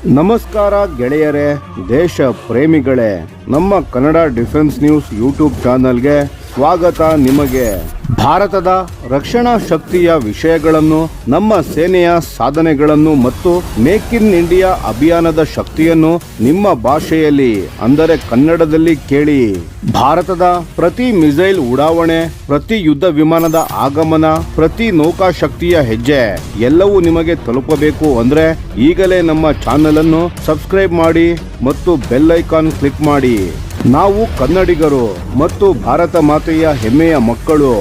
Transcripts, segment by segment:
ನಮಸ್ಕಾರ ಗೆಳೆಯರೇ, ದೇಶ ಪ್ರೇಮಿಗಳೇ, ನಮ್ಮ ಕನ್ನಡ ಡಿಫೆನ್ಸ್ ನ್ಯೂಸ್ ಯೂಟ್ಯೂಬ್ ಚಾನಲ್ಗೆ ಸ್ವಾಗತ. ನಿಮಗೆ ಭಾರತದ ರಕ್ಷಣಾ ಶಕ್ತಿಯ ವಿಷಯಗಳನ್ನು, ನಮ್ಮ ಸೇನೆಯ ಸಾಧನೆಗಳನ್ನು ಮತ್ತು ಮೇಕ್ ಇನ್ ಇಂಡಿಯಾ ಅಭಿಯಾನದ ಶಕ್ತಿಯನ್ನು ನಿಮ್ಮ ಭಾಷೆಯಲ್ಲಿ ಅಂದರೆ ಕನ್ನಡದಲ್ಲಿ ಕೇಳಿ. ಭಾರತದ ಪ್ರತಿ ಮಿಸೈಲ್ ಉಡಾವಣೆ, ಪ್ರತಿ ಯುದ್ಧ ವಿಮಾನದ ಆಗಮನ, ಪ್ರತಿ ನೌಕಾ ಶಕ್ತಿಯ ಹೆಜ್ಜೆ ಎಲ್ಲವೂ ನಿಮಗೆ ತಲುಪಬೇಕು ಅಂದ್ರೆ ಈಗಲೇ ನಮ್ಮ ಚಾನೆಲ್ ಅನ್ನು ಸಬ್ಸ್ಕ್ರೈಬ್ ಮಾಡಿ ಮತ್ತು ಬೆಲ್ ಐಕಾನ್ ಕ್ಲಿಕ್ ಮಾಡಿ. ನಾವು ಕನ್ನಡಿಗರು ಮತ್ತು ಭಾರತ ಮಾತೆಯ ಹೆಮ್ಮೆಯ ಮಕ್ಕಳು.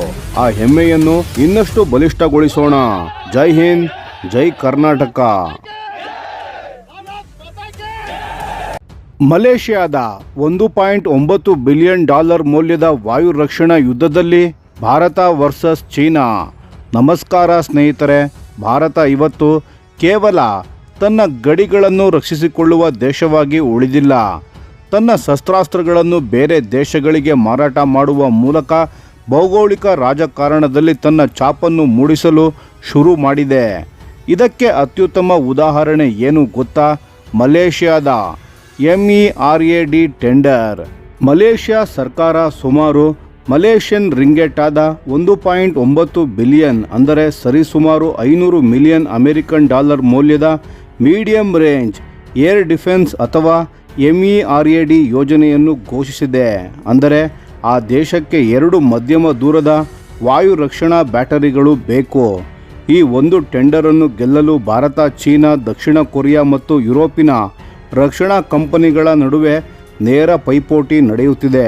ಆ ಹೆಮ್ಮೆಯನ್ನು ಇನ್ನಷ್ಟು ಬಲಿಷ್ಠಗೊಳಿಸೋಣ. ಜೈ ಹಿಂದ್, ಜೈ ಕರ್ನಾಟಕ. ಮಲೇಷ್ಯಾದ $1.9 ಬಿಲಿಯನ್ ಮೌಲ್ಯದ ವಾಯು ರಕ್ಷಣಾ ಯುದ್ಧದಲ್ಲಿ ಭಾರತ ವರ್ಸಸ್ ಚೀನಾ. ನಮಸ್ಕಾರ ಸ್ನೇಹಿತರೆ. ಭಾರತ ಇವತ್ತು ಕೇವಲ ತನ್ನ ಗಡಿಗಳನ್ನು ರಕ್ಷಿಸಿಕೊಳ್ಳುವ ದೇಶವಾಗಿ ಉಳಿದಿಲ್ಲ. ತನ್ನ ಶಸ್ತ್ರಾಸ್ತ್ರಗಳನ್ನು ಬೇರೆ ದೇಶಗಳಿಗೆ ಮಾರಾಟ ಮಾಡುವ ಮೂಲಕ ಭೌಗೋಳಿಕ ರಾಜಕಾರಣದಲ್ಲಿ ತನ್ನ ಛಾಪನ್ನು ಮೂಡಿಸಲು ಶುರು ಮಾಡಿದೆ. ಇದಕ್ಕೆ ಅತ್ಯುತ್ತಮ ಉದಾಹರಣೆ ಏನು ಗೊತ್ತಾ? ಮಲೇಷ್ಯಾದ MERAD ಟೆಂಡರ್. ಮಲೇಷ್ಯಾ ಸರ್ಕಾರ ಸುಮಾರು ಮಲೇಷ್ಯನ್ ರಿಂಗೆಟ್ ಆದ $1.9 ಬಿಲಿಯನ್ ಅಂದರೆ ಸರಿಸುಮಾರು $500 ಮಿಲಿಯನ್ ಅಮೆರಿಕನ್ ಮೌಲ್ಯದ ಮೀಡಿಯಂ ರೇಂಜ್ ಏರ್ ಡಿಫೆನ್ಸ್ ಅಥವಾ MERAD ಯೋಜನೆಯನ್ನು ಘೋಷಿಸಿದೆ. ಅಂದರೆ ಆ ದೇಶಕ್ಕೆ 2 ಮಧ್ಯಮ ದೂರದ ವಾಯು ರಕ್ಷಣಾ ಬ್ಯಾಟರಿಗಳು ಬೇಕು. ಈ ಒಂದು ಟೆಂಡರನ್ನು ಗೆಲ್ಲಲು ಭಾರತ, ಚೀನಾ, ದಕ್ಷಿಣ ಕೊರಿಯಾ ಮತ್ತು ಯುರೋಪಿನ ರಕ್ಷಣಾ ಕಂಪನಿಗಳ ನಡುವೆ ನೇರ ಪೈಪೋಟಿ ನಡೆಯುತ್ತಿದೆ.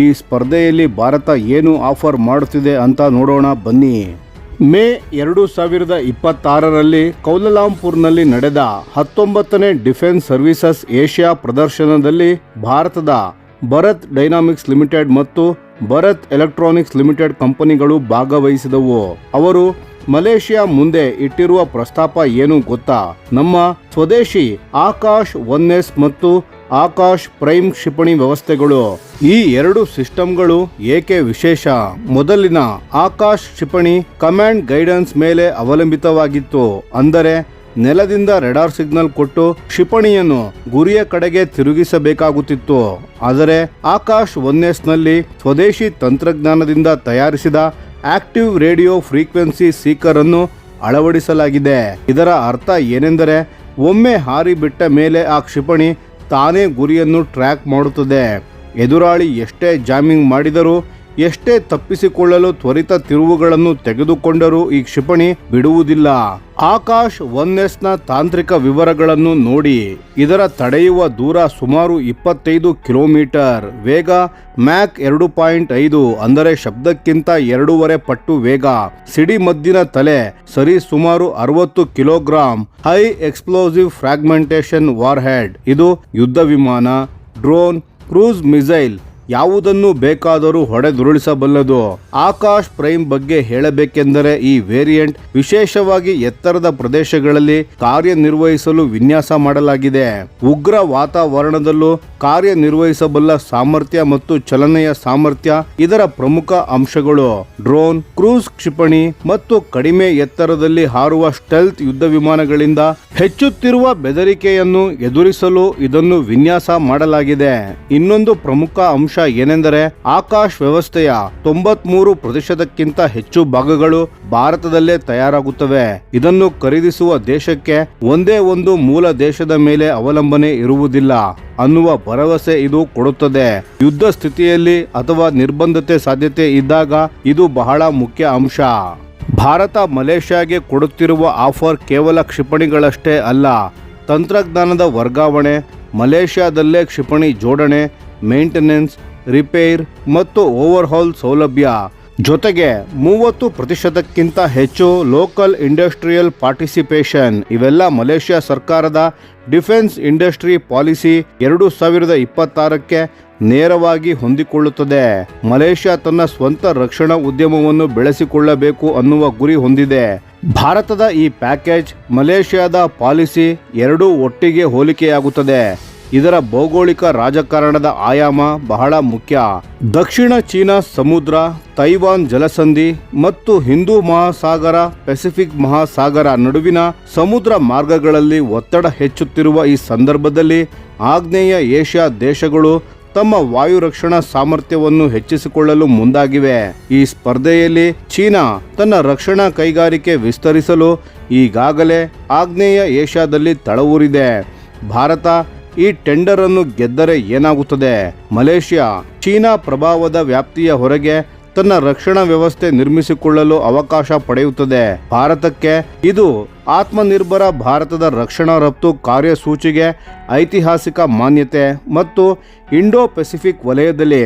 ಈ ಸ್ಪರ್ಧೆಯಲ್ಲಿ ಭಾರತ ಏನು ಆಫರ್ ಮಾಡುತ್ತಿದೆ ಅಂತ ನೋಡೋಣ ಬನ್ನಿ. ಮೇ 2026ರಲ್ಲಿ ಕೌಲಾಲಂಪುರ್ನಲ್ಲಿ ನಡೆದ 19ನೇ ಡಿಫೆನ್ಸ್ ಸರ್ವಿಸಸ್ ಏಷ್ಯಾ ಪ್ರದರ್ಶನದಲ್ಲಿ ಭಾರತದ ಭರತ್ ಡೈನಾಮಿಕ್ಸ್ ಲಿಮಿಟೆಡ್ ಮತ್ತು ಭರತ್ ಎಲೆಕ್ಟ್ರಾನಿಕ್ಸ್ ಲಿಮಿಟೆಡ್ ಕಂಪನಿಗಳು ಭಾಗವಹಿಸಿದವು. ಅವರು ಮಲೇಷ್ಯಾ ಮುಂದೆ ಇಟ್ಟಿರುವ ಪ್ರಸ್ತಾಪ ಏನು ಗೊತ್ತಾ? ನಮ್ಮ ಸ್ವದೇಶಿ ಆಕಾಶ್ 1S ಮತ್ತು ಆಕಾಶ್ ಪ್ರೈಮ್ ಕ್ಷಿಪಣಿ ವ್ಯವಸ್ಥೆಗಳು. ಈ 2 ಸಿಸ್ಟಮ್ಗಳು ಏಕೆ ವಿಶೇಷ? ಮೊದಲಿನ ಆಕಾಶ್ ಕ್ಷಿಪಣಿ ಕಮಾಂಡ್ ಗೈಡೆನ್ಸ್ ಮೇಲೆ ಅವಲಂಬಿತವಾಗಿತ್ತು. ಅಂದರೆ ನೆಲದಿಂದ ರೆಡಾರ್ ಸಿಗ್ನಲ್ ಕೊಟ್ಟು ಕ್ಷಿಪಣಿಯನ್ನು ಗುರಿಯ ಕಡೆಗೆ ತಿರುಗಿಸಬೇಕಾಗುತ್ತಿತ್ತು. ಆದರೆ ಆಕಾಶ್ 1S ನಲ್ಲಿ ಸ್ವದೇಶಿ ತಂತ್ರಜ್ಞಾನದಿಂದ ತಯಾರಿಸಿದ ಆಕ್ಟಿವ್ ರೇಡಿಯೋ ಫ್ರೀಕ್ವೆನ್ಸಿ ಸೀಕರ್ ಅನ್ನು ಅಳವಡಿಸಲಾಗಿದೆ. ಇದರ ಅರ್ಥ ಏನೆಂದರೆ ಒಮ್ಮೆ ಹಾರಿ ಬಿಟ್ಟ ಮೇಲೆ ಆ ಕ್ಷಿಪಣಿ ತಾನೇ ಗುರಿಯನ್ನು ಟ್ರ್ಯಾಕ್ ಮಾಡುತ್ತದೆ. ಎದುರಾಳಿ ಎಷ್ಟೇ ಜಾಮಿಂಗ್ ಮಾಡಿದರೂ, ಎಷ್ಟೇ ತಪ್ಪಿಸಿಕೊಳ್ಳಲು ತ್ವರಿತ ತಿರುವುಗಳನ್ನು ತೆಗೆದುಕೊಂಡರೂ ಈ ಕ್ಷಿಪಣಿ ಬಿಡುವುದಿಲ್ಲ. ಆಕಾಶ್ 1Sನ ತಾಂತ್ರಿಕ ವಿವರಗಳನ್ನು ನೋಡಿ. ಇದರ ತಡೆಯುವ ದೂರ ಸುಮಾರು 25 ಕಿಲೋಮೀಟರ್, ವೇಗ ಮ್ಯಾಕ್ 2.5 ಅಂದರೆ ಶಬ್ದಕ್ಕಿಂತ 2.5 ಪಟ್ಟು ವೇಗ, ಸಿಡಿಮದ್ದಿನ ತಲೆ ಸರಿ ಸುಮಾರು 60 ಕಿಲೋಗ್ರಾಂ, ಹೈ ಎಕ್ಸ್ಪ್ಲೋಸಿವ್ ಫ್ರಾಗ್ಮೆಂಟೇಶನ್ ವಾರ್ಹೆಡ್. ಇದು ಯುದ್ಧ ವಿಮಾನ, ಡ್ರೋನ್, ಕ್ರೂಸ್ ಮಿಸೈಲ್ ಯಾವುದನ್ನು ಬೇಕಾದರೂ ಹೊಡೆದುರುಳಿಸಬಲ್ಲದು. ಆಕಾಶ್ ಪ್ರೈಮ್ ಬಗ್ಗೆ ಹೇಳಬೇಕೆಂದರೆ ಈ ವೇರಿಯಂಟ್ ವಿಶೇಷವಾಗಿ ಎತ್ತರದ ಪ್ರದೇಶಗಳಲ್ಲಿ ಕಾರ್ಯನಿರ್ವಹಿಸಲು ವಿನ್ಯಾಸ ಮಾಡಲಾಗಿದೆ. ಉಗ್ರ ವಾತಾವರಣದಲ್ಲೂ ಕಾರ್ಯನಿರ್ವಹಿಸಬಲ್ಲ ಸಾಮರ್ಥ್ಯ ಮತ್ತು ಚಲನೆಯ ಸಾಮರ್ಥ್ಯ ಇದರ ಪ್ರಮುಖ ಅಂಶಗಳು. ಡ್ರೋನ್, ಕ್ರೂಸ್ ಕ್ಷಿಪಣಿ ಮತ್ತು ಕಡಿಮೆ ಎತ್ತರದಲ್ಲಿ ಹಾರುವ ಸ್ಟೆಲ್ತ್ ಯುದ್ಧ ವಿಮಾನಗಳಿಂದ ಹೆಚ್ಚುತ್ತಿರುವ ಬೆದರಿಕೆಯನ್ನು ಎದುರಿಸಲು ಇದನ್ನು ವಿನ್ಯಾಸ ಮಾಡಲಾಗಿದೆ. ಇನ್ನೊಂದು ಪ್ರಮುಖ ಅಂಶ ಏನೆಂದರೆ ಆಕಾಶ್ ವ್ಯವಸ್ಥೆಯ 93% ಹೆಚ್ಚು ಭಾಗಗಳು ಭಾರತದಲ್ಲೇ ತಯಾರಾಗುತ್ತವೆ. ಇದನ್ನು ಖರೀದಿಸುವ ದೇಶಕ್ಕೆ ಒಂದೇ ಒಂದು ಮೂಲ ದೇಶದ ಮೇಲೆ ಅವಲಂಬನೆ ಇರುವುದಿಲ್ಲ ಅನ್ನುವ ಭರವಸೆ ಇದು ಕೊಡುತ್ತದೆ. ಯುದ್ಧ ಸ್ಥಿತಿಯಲ್ಲಿ ಅಥವಾ ನಿರ್ಬಂಧತೆ ಸಾಧ್ಯತೆ ಇದ್ದಾಗ ಇದು ಬಹಳ ಮುಖ್ಯ ಅಂಶ. ಭಾರತ ಮಲೇಷ್ಯಾಗೆ ಕೊಡುತ್ತಿರುವ ಆಫರ್ ಕೇವಲ ಕ್ಷಿಪಣಿಗಳಷ್ಟೇ ಅಲ್ಲ. ತಂತ್ರಜ್ಞಾನದ ವರ್ಗಾವಣೆ, ಮಲೇಷ್ಯಾದಲ್ಲೇ ಕ್ಷಿಪಣಿ ಜೋಡಣೆ, ಮೇಂಟೆನೆನ್ಸ್, ರಿಪೇರ್ ಮತ್ತು ಓವರ್ಹಾಲ್ ಸೌಲಭ್ಯ, ಜೊತೆಗೆ 30%ಕ್ಕಿಂತ ಹೆಚ್ಚು ಲೋಕಲ್ ಇಂಡಸ್ಟ್ರಿಯಲ್ ಪಾರ್ಟಿಸಿಪೇಷನ್. ಇವೆಲ್ಲ ಮಲೇಷ್ಯಾ ಸರ್ಕಾರದ ಡಿಫೆನ್ಸ್ ಇಂಡಸ್ಟ್ರಿ ಪಾಲಿಸಿ 2026ಕ್ಕೆ ನೇರವಾಗಿ ಹೊಂದಿಕೊಳ್ಳುತ್ತದೆ. ಮಲೇಷ್ಯಾ ತನ್ನ ಸ್ವಂತ ರಕ್ಷಣಾ ಉದ್ಯಮವನ್ನು ಬೆಳೆಸಿಕೊಳ್ಳಬೇಕು ಅನ್ನುವ ಗುರಿ ಹೊಂದಿದೆ. ಭಾರತದ ಈ ಪ್ಯಾಕೇಜ್ ಮಲೇಷ್ಯಾದ ಪಾಲಿಸಿ ಎರಡೂ ಒಟ್ಟಿಗೆ ಹೋಲಿಕೆಯಾಗುತ್ತದೆ. ಇದರ ಭೌಗೋಳಿಕ ರಾಜಕಾರಣದ ಆಯಾಮ ಬಹಳ ಮುಖ್ಯ. ದಕ್ಷಿಣ ಚೀನಾ ಸಮುದ್ರ, ತೈವಾನ್ ಜಲಸಂಧಿ ಮತ್ತು ಹಿಂದೂ ಮಹಾಸಾಗರ, ಪೆಸಿಫಿಕ್ ಮಹಾಸಾಗರ ನಡುವಿನ ಸಮುದ್ರ ಮಾರ್ಗಗಳಲ್ಲಿ ಒತ್ತಡ ಹೆಚ್ಚುತ್ತಿರುವ ಈ ಸಂದರ್ಭದಲ್ಲಿ ಆಗ್ನೇಯ ಏಷ್ಯಾ ದೇಶಗಳು ತಮ್ಮ ವಾಯು ರಕ್ಷಣಾ ಸಾಮರ್ಥ್ಯವನ್ನು ಹೆಚ್ಚಿಸಿಕೊಳ್ಳಲು ಮುಂದಾಗಿವೆ. ಈ ಸ್ಪರ್ಧೆಯಲ್ಲಿ ಚೀನಾ ತನ್ನ ರಕ್ಷಣಾ ಕೈಗಾರಿಕೆ ವಿಸ್ತರಿಸಲು ಈಗಾಗಲೇ ಆಗ್ನೇಯ ಏಷ್ಯಾದಲ್ಲಿ ತಳವೂರಿದೆ. ಭಾರತ ಈ ಟೆಂಡರ್ ಅನ್ನು ಗೆದ್ದರೆ ಏನಾಗುತ್ತದೆ? ಮಲೇಷ್ಯಾ ಚೀನಾ ಪ್ರಭಾವದ ವ್ಯಾಪ್ತಿಯ ಹೊರಗೆ ತನ್ನ ರಕ್ಷಣಾ ವ್ಯವಸ್ಥೆ ನಿರ್ಮಿಸಿಕೊಳ್ಳಲು ಅವಕಾಶ ಪಡೆಯುತ್ತದೆ. ಭಾರತಕ್ಕೆ ಇದು ಆತ್ಮನಿರ್ಭರ ಭಾರತದ ರಕ್ಷಣಾ ರಫ್ತು ಕಾರ್ಯಸೂಚಿಗೆ ಐತಿಹಾಸಿಕ ಮಾನ್ಯತೆ ಮತ್ತು ಇಂಡೋ ಪೆಸಿಫಿಕ್ ವಲಯದಲ್ಲಿ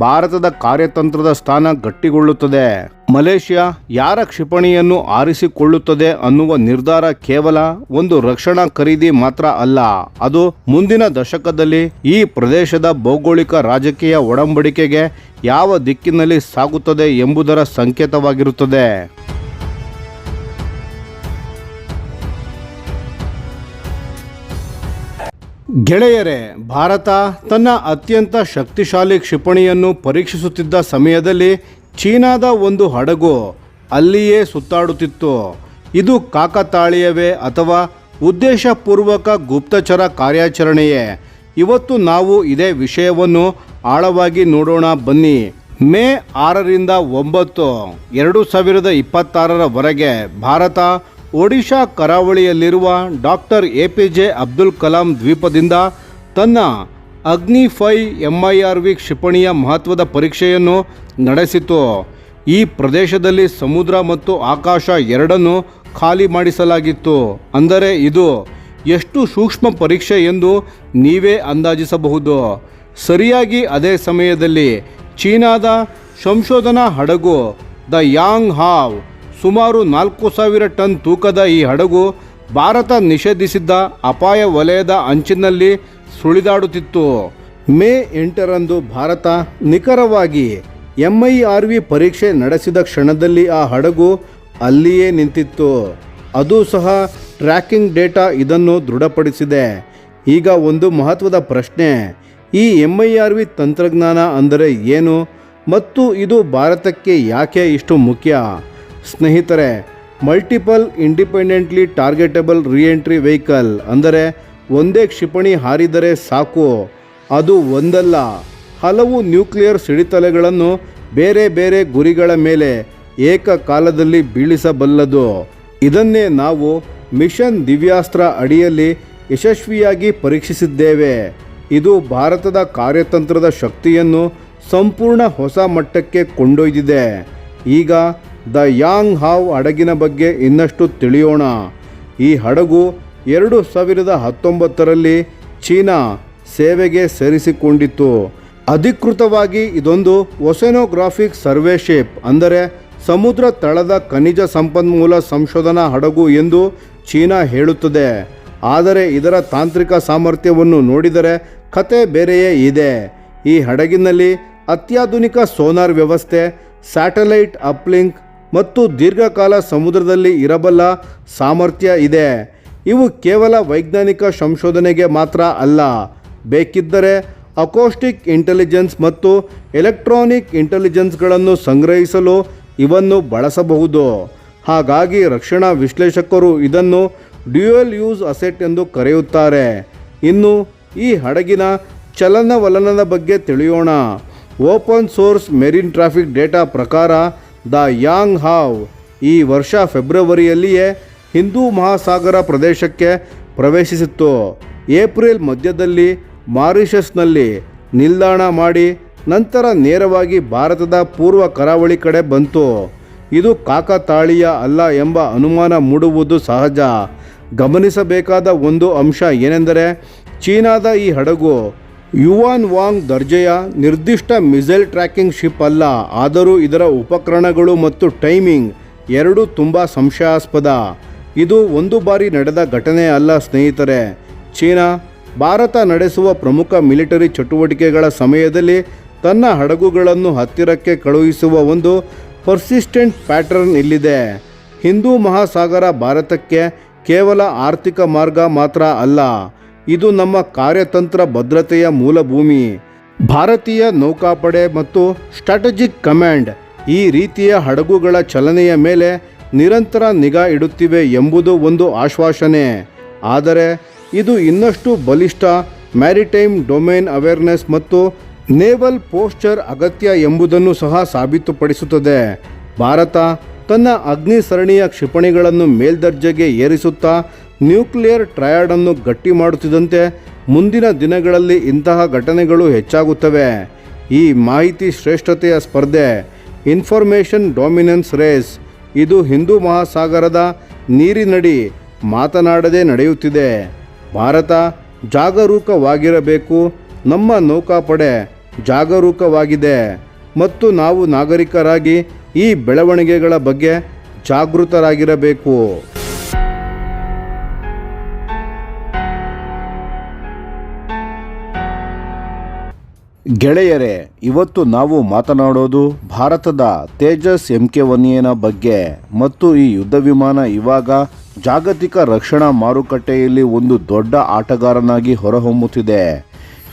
ಭಾರತದ ಕಾರ್ಯತಂತ್ರದ ಸ್ಥಾನ ಗಟ್ಟಿಗೊಳ್ಳುತ್ತದೆ. ಮಲೇಷ್ಯಾ ಯಾರ ಕ್ಷಿಪಣಿಯನ್ನು ಆರಿಸಿಕೊಳ್ಳುತ್ತದೆ ಅನ್ನುವ ನಿರ್ಧಾರ ಕೇವಲ ಒಂದು ರಕ್ಷಣಾ ಖರೀದಿ ಮಾತ್ರ ಅಲ್ಲ, ಅದು ಮುಂದಿನ ದಶಕದಲ್ಲಿ ಈ ಪ್ರದೇಶದ ಭೌಗೋಳಿಕ ರಾಜಕೀಯ ಒಡಂಬಡಿಕೆಗೆ ಯಾವ ದಿಕ್ಕಿನಲ್ಲಿ ಸಾಗುತ್ತದೆ ಎಂಬುದರ ಸಂಕೇತವಾಗಿರುತ್ತದೆ. ಗೆಳೆಯರೇ, ಭಾರತ ತನ್ನ ಅತ್ಯಂತ ಶಕ್ತಿಶಾಲಿ ಕ್ಷಿಪಣಿಯನ್ನು ಪರೀಕ್ಷಿಸುತ್ತಿದ್ದ ಸಮಯದಲ್ಲಿ ಚೀನಾದ ಒಂದು ಹಡಗು ಅಲ್ಲಿಯೇ ಸುತ್ತಾಡುತ್ತಿತ್ತು. ಇದು ಕಾಕತಾಳೀಯವೇ ಅಥವಾ ಉದ್ದೇಶಪೂರ್ವಕ ಗುಪ್ತಚರ ಕಾರ್ಯಾಚರಣೆಯೇ? ಇವತ್ತು ನಾವು ಇದೇ ವಿಷಯವನ್ನು ಆಳವಾಗಿ ನೋಡೋಣ ಬನ್ನಿ. ಮೇ 6ರಿಂದ 9, 2026 ಭಾರತ ಒಡಿಶಾ ಕರಾವಳಿಯಲ್ಲಿರುವ ಡಾಕ್ಟರ್ APJ ಅಬ್ದುಲ್ ಕಲಾಂ ದ್ವೀಪದಿಂದ ತನ್ನ ಅಗ್ನಿ 5 MIRV ಕ್ಷಿಪಣಿಯ ಮಹತ್ವದ ಪರೀಕ್ಷೆಯನ್ನು ನಡೆಸಿತು. ಈ ಪ್ರದೇಶದಲ್ಲಿ ಸಮುದ್ರ ಮತ್ತು ಆಕಾಶ ಎರಡನ್ನೂ ಖಾಲಿ ಮಾಡಿಸಲಾಗಿತ್ತು. ಅಂದರೆ ಇದು ಎಷ್ಟು ಸೂಕ್ಷ್ಮ ಪರೀಕ್ಷೆ ಎಂದು ನೀವೇ ಅಂದಾಜಿಸಬಹುದು. ಸರಿಯಾಗಿ ಅದೇ ಸಮಯದಲ್ಲಿ ಚೀನಾದ ಸಂಶೋಧನಾ ಹಡಗು ದ ಯಾಂಗ್ ಹಾವ್, ಸುಮಾರು 4000 ಟನ್ ತೂಕದ ಈ ಹಡಗು ಭಾರತ ನಿಷೇಧಿಸಿದ್ದ ಅಪಾಯ ವಲಯದ ಅಂಚಿನಲ್ಲಿ ಸುಳಿದಾಡುತ್ತಿತ್ತು. ಮೇ 8ರಂದು ಭಾರತ ನಿಖರವಾಗಿ MIRV ಪರೀಕ್ಷೆ ನಡೆಸಿದ ಕ್ಷಣದಲ್ಲಿ ಆ ಹಡಗು ಅಲ್ಲಿಯೇ ನಿಂತಿತ್ತು. ಅದು ಸಹ ಟ್ರ್ಯಾಕಿಂಗ್ ಡೇಟಾ ಇದನ್ನು ದೃಢಪಡಿಸಿದೆ. ಈಗ ಒಂದು ಮಹತ್ವದ ಪ್ರಶ್ನೆ, ಈ MIRV ತಂತ್ರಜ್ಞಾನ ಅಂದರೆ ಏನು ಮತ್ತು ಇದು ಭಾರತಕ್ಕೆ ಯಾಕೆ ಇಷ್ಟು ಮುಖ್ಯ? ಸ್ನೇಹಿತರೆ, ಮಲ್ಟಿಪಲ್ ಇಂಡಿಪೆಂಡೆಂಟ್ಲಿ ಟಾರ್ಗೆಟಬಲ್ ರೀಎಂಟ್ರಿ ವೆಹಿಕಲ್ ಅಂದರೆ ಒಂದೇ ಕ್ಷಿಪಣಿ ಹಾರಿದರೆ ಸಾಕು, ಅದು ಒಂದಲ್ಲ ಹಲವು ನ್ಯೂಕ್ಲಿಯರ್ ಸಿಡಿತಲೆಗಳನ್ನು ಬೇರೆ ಬೇರೆ ಗುರಿಗಳ ಮೇಲೆ ಏಕಕಾಲದಲ್ಲಿ ಬೀಳಿಸಬಲ್ಲದು. ಇದನ್ನೇ ನಾವು ಮಿಷನ್ ದಿವ್ಯಾಸ್ತ್ರ ಅಡಿಯಲ್ಲಿ ಯಶಸ್ವಿಯಾಗಿ ಪರೀಕ್ಷಿಸಿದ್ದೇವೆ. ಇದು ಭಾರತದ ಕಾರ್ಯತಂತ್ರದ ಶಕ್ತಿಯನ್ನು ಸಂಪೂರ್ಣ ಹೊಸ ಮಟ್ಟಕ್ಕೆ ಕೊಂಡೊಯ್ದಿದೆ. ಈಗ ದ ಯಾಂಗ್ ಹಾವ್ ಹಡಗಿನ ಬಗ್ಗೆ ಇನ್ನಷ್ಟು ತಿಳಿಯೋಣ. ಈ ಹಡಗು 2019ರಲ್ಲಿ ಚೀನಾ ಸೇವೆಗೆ ಸೇರಿಸಿಕೊಂಡಿತ್ತು. ಅಧಿಕೃತವಾಗಿ ಇದೊಂದು ಓಷನೋಗ್ರಾಫಿಕ್ ಸರ್ವೆ ಶಿಪ್ ಅಂದರೆ ಸಮುದ್ರ ತಳದ ಖನಿಜ ಸಂಪನ್ಮೂಲ ಸಂಶೋಧನಾ ಹಡಗು ಎಂದು ಚೀನಾ ಹೇಳುತ್ತದೆ. ಆದರೆ ಇದರ ತಾಂತ್ರಿಕ ಸಾಮರ್ಥ್ಯವನ್ನು ನೋಡಿದರೆ ಕತೆ ಬೇರೆಯೇ ಇದೆ. ಈ ಹಡಗಿನಲ್ಲಿ ಅತ್ಯಾಧುನಿಕ ಸೋನಾರ್ ವ್ಯವಸ್ಥೆ, ಸ್ಯಾಟಲೈಟ್ ಅಪ್ಲಿಂಕ್ ಮತ್ತು ದೀರ್ಘಕಾಲ ಸಮುದ್ರದಲ್ಲಿ ಇರಬಲ್ಲ ಸಾಮರ್ಥ್ಯ ಇದೆ. ಇವು ಕೇವಲ ವೈಜ್ಞಾನಿಕ ಸಂಶೋಧನೆಗೆ ಮಾತ್ರ ಅಲ್ಲ, ಬೇಕಿದ್ದರೆ ಅಕೋಸ್ಟಿಕ್ ಇಂಟೆಲಿಜೆನ್ಸ್ ಮತ್ತು ಎಲೆಕ್ಟ್ರಾನಿಕ್ ಇಂಟೆಲಿಜೆನ್ಸ್ಗಳನ್ನು ಸಂಗ್ರಹಿಸಲು ಇವನ್ನು ಬಳಸಬಹುದು. ಹಾಗಾಗಿ ರಕ್ಷಣಾ ವಿಶ್ಲೇಷಕರು ಇದನ್ನು ಡ್ಯುಯಲ್ ಯೂಸ್ ಅಸೆಟ್ ಎಂದು ಕರೆಯುತ್ತಾರೆ. ಇನ್ನು ಈ ಹಡಗಿನ ಚಲನವಲನದ ಬಗ್ಗೆ ತಿಳಿಯೋಣ. Open source marine traffic data ಪ್ರಕಾರ ದ ಯಾಂಗ್ ಹಾವ್ ಈ ವರ್ಷ ಫೆಬ್ರವರಿಯಲ್ಲಿಯೇ ಹಿಂದೂ ಮಹಾಸಾಗರ ಪ್ರದೇಶಕ್ಕೆ ಪ್ರವೇಶಿಸಿತ್ತು. ಏಪ್ರಿಲ್ ಮಧ್ಯದಲ್ಲಿ ಮಾರಿಷಸ್ನಲ್ಲಿ ನಿಲ್ದಾಣ ಮಾಡಿ ನಂತರ ನೇರವಾಗಿ ಭಾರತದ ಪೂರ್ವ ಕರಾವಳಿ ಕಡೆ ಬಂತು. ಇದು ಕಾಕತಾಳೀಯ ಅಲ್ಲ ಎಂಬ ಅನುಮಾನ ಮೂಡುವುದು ಸಹಜ. ಗಮನಿಸಬೇಕಾದ ಒಂದು ಅಂಶ ಏನೆಂದರೆ, ಚೀನಾದ ಈ ಹಡಗು ಯುವಾನ್ ವಾಂಗ್ ದರ್ಜೆಯ ನಿರ್ದಿಷ್ಟ ಮಿಸೈಲ್ ಟ್ರ್ಯಾಕಿಂಗ್ ಶಿಪ್ ಅಲ್ಲ. ಆದರೂ ಇದರ ಉಪಕರಣಗಳು ಮತ್ತು ಟೈಮಿಂಗ್ ಎರಡೂ ತುಂಬ ಸಂಶಯಾಸ್ಪದ. ಇದು ಒಂದು ಬಾರಿ ನಡೆದ ಘಟನೆ ಅಲ್ಲ ಸ್ನೇಹಿತರೆ. ಚೀನಾ ಭಾರತ ನಡೆಸುವ ಪ್ರಮುಖ ಮಿಲಿಟರಿ ಚಟುವಟಿಕೆಗಳ ಸಮಯದಲ್ಲಿ ತನ್ನ ಹಡಗುಗಳನ್ನು ಹತ್ತಿರಕ್ಕೆ ಕಳುಹಿಸುವ ಒಂದು ಪರ್ಸಿಸ್ಟೆಂಟ್ ಪ್ಯಾಟರ್ನ್ ಇಲ್ಲಿದೆ. ಹಿಂದೂ ಮಹಾಸಾಗರ ಭಾರತಕ್ಕೆ ಕೇವಲ ಆರ್ಥಿಕ ಮಾರ್ಗ ಮಾತ್ರ ಅಲ್ಲ, ಇದು ನಮ್ಮ ಕಾರ್ಯತಂತ್ರ ಭದ್ರತೆಯ ಮೂಲಭೂಮಿ. ಭಾರತೀಯ ನೌಕಾಪಡೆ ಮತ್ತು ಸ್ಟ್ರಾಟಜಿಕ್ ಕಮಾಂಡ್ ಈ ರೀತಿಯ ಹಡಗುಗಳ ಚಲನೆಯ ಮೇಲೆ ನಿರಂತರ ನಿಗಾ ಇಡುತ್ತಿವೆ ಎಂಬುದು ಒಂದು ಆಶ್ವಾಸನೆ. ಆದರೆ ಇದು ಇನ್ನಷ್ಟು ಬಲಿಷ್ಠ ಮ್ಯಾರಿಟೈಮ್ ಡೊಮೇನ್ ಅವೇರ್ನೆಸ್ ಮತ್ತು ನೇವಲ್ ಪೋಸ್ಚರ್ ಅಗತ್ಯ ಎಂಬುದನ್ನು ಸಹ ಸಾಬೀತುಪಡಿಸುತ್ತದೆ. ಭಾರತ ತನ್ನ ಅಗ್ನಿ ಸರಣಿಯ ಕ್ಷಿಪಣಿಗಳನ್ನು ಮೇಲ್ದರ್ಜೆಗೆ ಏರಿಸುತ್ತಾ ನ್ಯೂಕ್ಲಿಯರ್ ಟ್ರಯಾಡ್ ಅನ್ನು ಗಟ್ಟಿ ಮಾಡುತ್ತಿದ್ದಂತೆ ಮುಂದಿನ ದಿನಗಳಲ್ಲಿ ಇಂತಹ ಘಟನೆಗಳು ಹೆಚ್ಚಾಗುತ್ತವೆ. ಈ ಮಾಹಿತಿ ಶ್ರೇಷ್ಠತೆಯ ಸ್ಪರ್ಧೆ, ಇನ್ಫಾರ್ಮೇಷನ್ ಡಾಮಿನೆನ್ಸ್ ರೇಸ್, ಇದು ಹಿಂದೂ ಮಹಾಸಾಗರದ ನೀರಿನಡಿ ಮಾತನಾಡದೆ ನಡೆಯುತ್ತಿದೆ. ಭಾರತ ಜಾಗರೂಕವಾಗಿರಬೇಕು. ನಮ್ಮ ನೌಕಾಪಡೆ ಜಾಗರೂಕವಾಗಿದೆ ಮತ್ತು ನಾವು ನಾಗರಿಕರಾಗಿ ಈ ಬೆಳವಣಿಗೆಗಳ ಬಗ್ಗೆ ಜಾಗೃತರಾಗಿರಬೇಕು. ಗೆಳೆಯರೇ, ಇವತ್ತು ನಾವು ಮಾತನಾಡೋದು ಭಾರತದ ತೇಜಸ್ MK1A ಬಗ್ಗೆ. ಮತ್ತು ಈ ಯುದ್ಧ ವಿಮಾನ ಇವಾಗ ಜಾಗತಿಕ ರಕ್ಷಣಾ ಮಾರುಕಟ್ಟೆಯಲ್ಲಿ ಒಂದು ದೊಡ್ಡ ಆಟಗಾರನಾಗಿ ಹೊರಹೊಮ್ಮುತ್ತಿದೆ.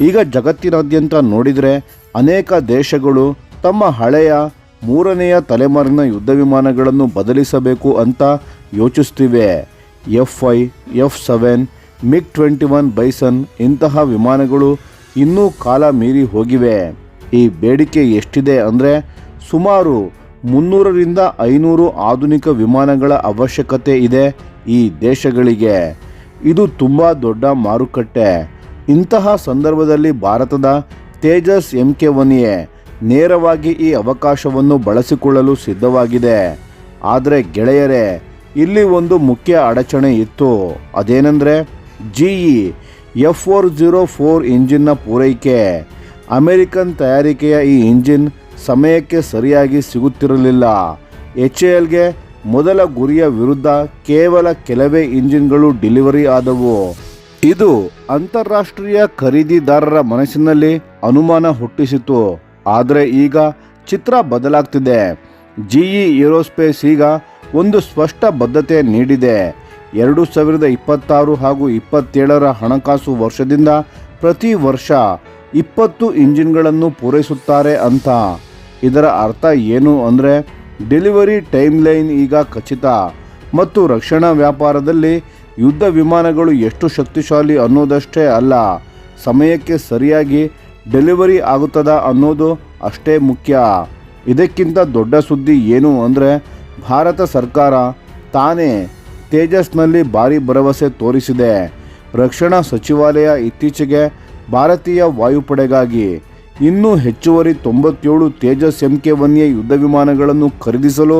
ಈಗ ಜಗತ್ತಿನಾದ್ಯಂತ ನೋಡಿದರೆ ಅನೇಕ ದೇಶಗಳು ತಮ್ಮ ಹಳೆಯ ಮೂರನೆಯ ತಲೆಮಾರಿನ ಯುದ್ಧ ವಿಮಾನಗಳನ್ನು ಬದಲಿಸಬೇಕು ಅಂತ ಯೋಚಿಸ್ತಿವೆ. F-5, F-7, MiG-21 ಬೈಸನ್ ಇಂತಹ ವಿಮಾನಗಳು ಇನ್ನೂ ಕಾಲ ಮೀರಿ ಹೋಗಿವೆ. ಈ ಬೇಡಿಕೆ ಎಷ್ಟಿದೆ ಅಂದರೆ ಸುಮಾರು 300ರಿಂದ 500 ಆಧುನಿಕ ವಿಮಾನಗಳ ಅವಶ್ಯಕತೆ ಇದೆ ಈ ದೇಶಗಳಿಗೆ. ಇದು ತುಂಬ ದೊಡ್ಡ ಮಾರುಕಟ್ಟೆ. ಇಂತಹ ಸಂದರ್ಭದಲ್ಲಿ ಭಾರತದ ತೇಜಸ್ MK1A ನೇರವಾಗಿ ಈ ಅವಕಾಶವನ್ನು ಬಳಸಿಕೊಳ್ಳಲು ಸಿದ್ಧವಾಗಿದೆ. ಆದರೆ ಗೆಳೆಯರೇ, ಇಲ್ಲಿ ಒಂದು ಮುಖ್ಯ ಅಡಚಣೆ ಇತ್ತು. ಅದೇನೆಂದರೆ GE F404 ಇಂಜಿನ್ನ ಪೂರೈಕೆ. ಅಮೆರಿಕನ್ ತಯಾರಿಕೆಯ ಈ ಇಂಜಿನ್ ಸಮಯಕ್ಕೆ ಸರಿಯಾಗಿ ಸಿಗುತ್ತಿರಲಿಲ್ಲ. HALಗೆ ಮೊದಲ ಗುರಿಯ ವಿರುದ್ಧ ಕೇವಲ ಕೆಲವೇ ಇಂಜಿನ್ಗಳು ಡೆಲಿವರಿ ಆದವು. ಇದು ಅಂತಾರಾಷ್ಟ್ರೀಯ ಖರೀದಿದಾರರ ಮನಸ್ಸಿನಲ್ಲಿ ಅನುಮಾನ ಹುಟ್ಟಿಸಿತು. ಆದರೆ ಈಗ ಚಿತ್ರ ಬದಲಾಗ್ತಿದೆ. GE ಏರೋಸ್ಪೇಸ್ ಈಗ ಒಂದು ಸ್ಪಷ್ಟ ಬದ್ಧತೆ ನೀಡಿದೆ. 2026 ಹಾಗೂ 27ರ ಹಣಕಾಸು ವರ್ಷದಿಂದ ಪ್ರತಿ ವರ್ಷ 20 ಇಂಜಿನ್ಗಳನ್ನು ಪೂರೈಸುತ್ತಾರೆ ಅಂತ. ಇದರ ಅರ್ಥ ಏನು ಅಂದರೆ ಡೆಲಿವರಿ ಟೈಮ್ಲೈನ್ ಈಗ ಖಚಿತ. ಮತ್ತು ರಕ್ಷಣಾ ವ್ಯಾಪಾರದಲ್ಲಿ ಯುದ್ಧ ವಿಮಾನಗಳು ಎಷ್ಟು ಶಕ್ತಿಶಾಲಿ ಅನ್ನೋದಷ್ಟೇ ಅಲ್ಲ, ಸಮಯಕ್ಕೆ ಸರಿಯಾಗಿ ಡೆಲಿವರಿ ಆಗುತ್ತದ ಅನ್ನೋದು ಅಷ್ಟೇ ಮುಖ್ಯ. ಇದಕ್ಕಿಂತ ದೊಡ್ಡ ಸುದ್ದಿ ಏನು ಅಂದರೆ ಭಾರತ ಸರ್ಕಾರ ತಾನೇ ತೇಜಸ್ನಲ್ಲಿ ಭಾರಿ ಭರವಸೆ ತೋರಿಸಿದೆ. ರಕ್ಷಣಾ ಸಚಿವಾಲಯ ಇತ್ತೀಚೆಗೆ ಭಾರತೀಯ ವಾಯುಪಡೆಗಾಗಿ ಇನ್ನೂ ಹೆಚ್ಚುವರಿ 97 ತೇಜಸ್ MK1A ಯುದ್ಧ ವಿಮಾನಗಳನ್ನು ಖರೀದಿಸಲು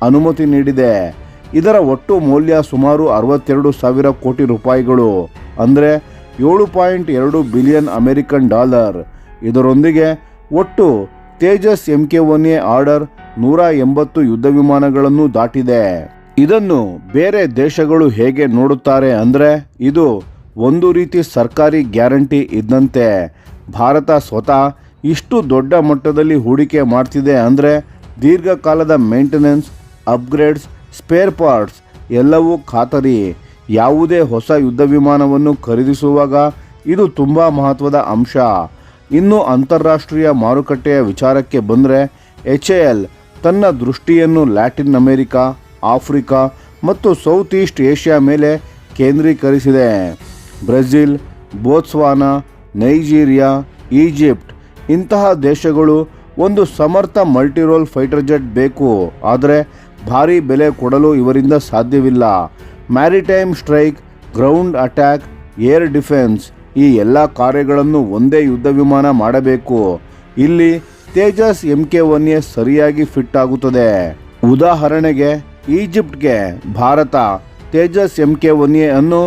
ಅನುಮತಿ ನೀಡಿದೆ. ಇದರ ಒಟ್ಟು ಮೌಲ್ಯ ಸುಮಾರು 62,000 ಕೋಟಿ ರೂಪಾಯಿಗಳು, ಅಂದರೆ 7.2 ಬಿಲಿಯನ್ ಅಮೆರಿಕನ್ ಡಾಲರ್. ಇದರೊಂದಿಗೆ ಒಟ್ಟು ತೇಜಸ್ MK1A ಆರ್ಡರ್ 180 ಯುದ್ಧ ವಿಮಾನಗಳನ್ನು ದಾಟಿದೆ. ಇದನ್ನು ಬೇರೆ ದೇಶಗಳು ಹೇಗೆ ನೋಡುತ್ತಾರೆ ಅಂದರೆ ಇದು ಒಂದು ರೀತಿ ಸರ್ಕಾರಿ ಗ್ಯಾರಂಟಿ ಇದ್ದಂತೆ. ಭಾರತ ಸ್ವತಃ ಇಷ್ಟು ದೊಡ್ಡ ಮಟ್ಟದಲ್ಲಿ ಹೂಡಿಕೆ ಮಾಡ್ತಿದೆ ಅಂದರೆ ದೀರ್ಘಕಾಲದ ಮೇಂಟೆನೆನ್ಸ್, ಅಪ್ಗ್ರೇಡ್ಸ್, ಸ್ಪೇರ್ ಪಾರ್ಟ್ಸ್ ಎಲ್ಲವೂ ಖಾತರಿ. ಯಾವುದೇ ಹೊಸ ಯುದ್ಧ ವಿಮಾನವನ್ನು ಖರೀದಿಸುವಾಗ ಇದು ತುಂಬ ಮಹತ್ವದ ಅಂಶ. ಇನ್ನು ಅಂತಾರಾಷ್ಟ್ರೀಯ ಮಾರುಕಟ್ಟೆಯ ವಿಚಾರಕ್ಕೆ ಬಂದರೆ HAL ತನ್ನ ದೃಷ್ಟಿಯನ್ನು ಲ್ಯಾಟಿನ್ ಅಮೆರಿಕಾ, ಆಫ್ರಿಕಾ ಮತ್ತು ಸೌತ್ ಈಸ್ಟ್ ಏಷ್ಯಾ ಮೇಲೆ ಕೇಂದ್ರೀಕರಿಸಿದೆ. ಬ್ರೆಜಿಲ್, ಬೋಟ್ಸ್ವಾನಾ, ನೈಜೀರಿಯಾ, ಈಜಿಪ್ಟ್ ಇಂತಹ ದೇಶಗಳು ಒಂದು ಸಮರ್ಥ ಮಲ್ಟಿರೋಲ್ ಫೈಟರ್ ಜೆಟ್ ಬೇಕು. ಆದರೆ ಭಾರಿ ಬೆಲೆ ಕೊಡಲು ಇವರಿಂದ ಸಾಧ್ಯವಿಲ್ಲ. Maritime strike, ground attack, air defence ಈ ಎಲ್ಲ ಕಾರ್ಯಗಳನ್ನು ಒಂದೇ ಯುದ್ಧ ವಿಮಾನ ಮಾಡಬೇಕು. ಇಲ್ಲಿ ತೇಜಸ್ MK1A ಸರಿಯಾಗಿ ಫಿಟ್ ಆಗುತ್ತದೆ. ಉದಾಹರಣೆಗೆ ಈಜಿಪ್ಟ್ಗೆ ಭಾರತ ತೇಜಸ್ MK1A ಅನ್ನು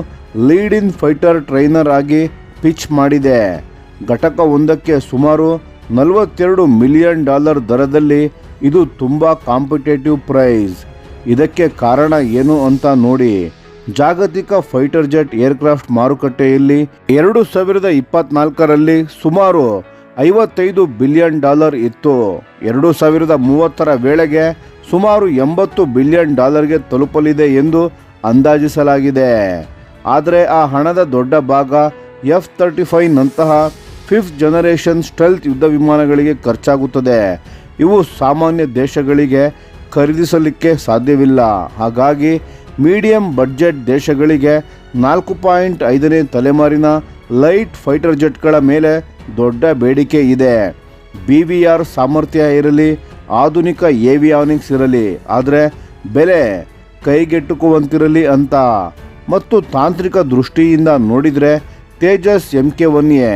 ಲೀಡ್ ಇನ್ ಫೈಟರ್ ಟ್ರೈನರ್ ಆಗಿ ಪಿಚ್ ಮಾಡಿದೆ. ಘಟಕ ಒಂದಕ್ಕೆ ಸುಮಾರು $42 ಮಿಲಿಯನ್ ದರದಲ್ಲಿ. ಇದು ತುಂಬ ಕಾಂಪಿಟೇಟಿವ್ ಪ್ರೈಸ್. ಇದಕ್ಕೆ ಕಾರಣ ಏನು ಅಂತ ನೋಡಿ. ಜಾಗತಿಕ ಫೈಟರ್ ಜೆಟ್ ಏರ್ಕ್ರಾಫ್ಟ್ ಮಾರುಕಟ್ಟೆಯಲ್ಲಿ 2024ರಲ್ಲಿ ಸುಮಾರು $55 ಬಿಲಿಯನ್ ಇತ್ತು. 2030ರ ವೇಳೆಗೆ ಸುಮಾರು $80 ಬಿಲಿಯನ್ ತಲುಪಲಿದೆ ಎಂದು ಅಂದಾಜಿಸಲಾಗಿದೆ. ಆದರೆ ಆ ಹಣದ ದೊಡ್ಡ ಭಾಗ F-35 ನಂತಹ 5th ಜನರೇಷನ್ ಸ್ಟೆಲ್ತ್ ಯುದ್ಧ ವಿಮಾನಗಳಿಗೆ ಖರ್ಚಾಗುತ್ತದೆ. ಇವು ಸಾಮಾನ್ಯ ದೇಶಗಳಿಗೆ ಖರೀದಿಸಲಿಕ್ಕೆ ಸಾಧ್ಯವಿಲ್ಲ. ಹಾಗಾಗಿ ಮೀಡಿಯಂ ಬಡ್ಜೆಟ್ ದೇಶಗಳಿಗೆ 4.5ನೇ ತಲೆಮಾರಿನ ಲೈಟ್ ಫೈಟರ್ ಜೆಟ್ಗಳ ಮೇಲೆ ದೊಡ್ಡ ಬೇಡಿಕೆ ಇದೆ. BVR ಸಾಮರ್ಥ್ಯ ಇರಲಿ, ಆಧುನಿಕ ಏವಿಯಾನಿಕ್ಸ್ ಇರಲಿ, ಆದರೆ ಬೆಲೆ ಕೈಗೆಟುಕುವಂತಿರಲಿ ಅಂತ. ಮತ್ತು ತಾಂತ್ರಿಕ ದೃಷ್ಟಿಯಿಂದ ನೋಡಿದರೆ ತೇಜಸ್ MK1A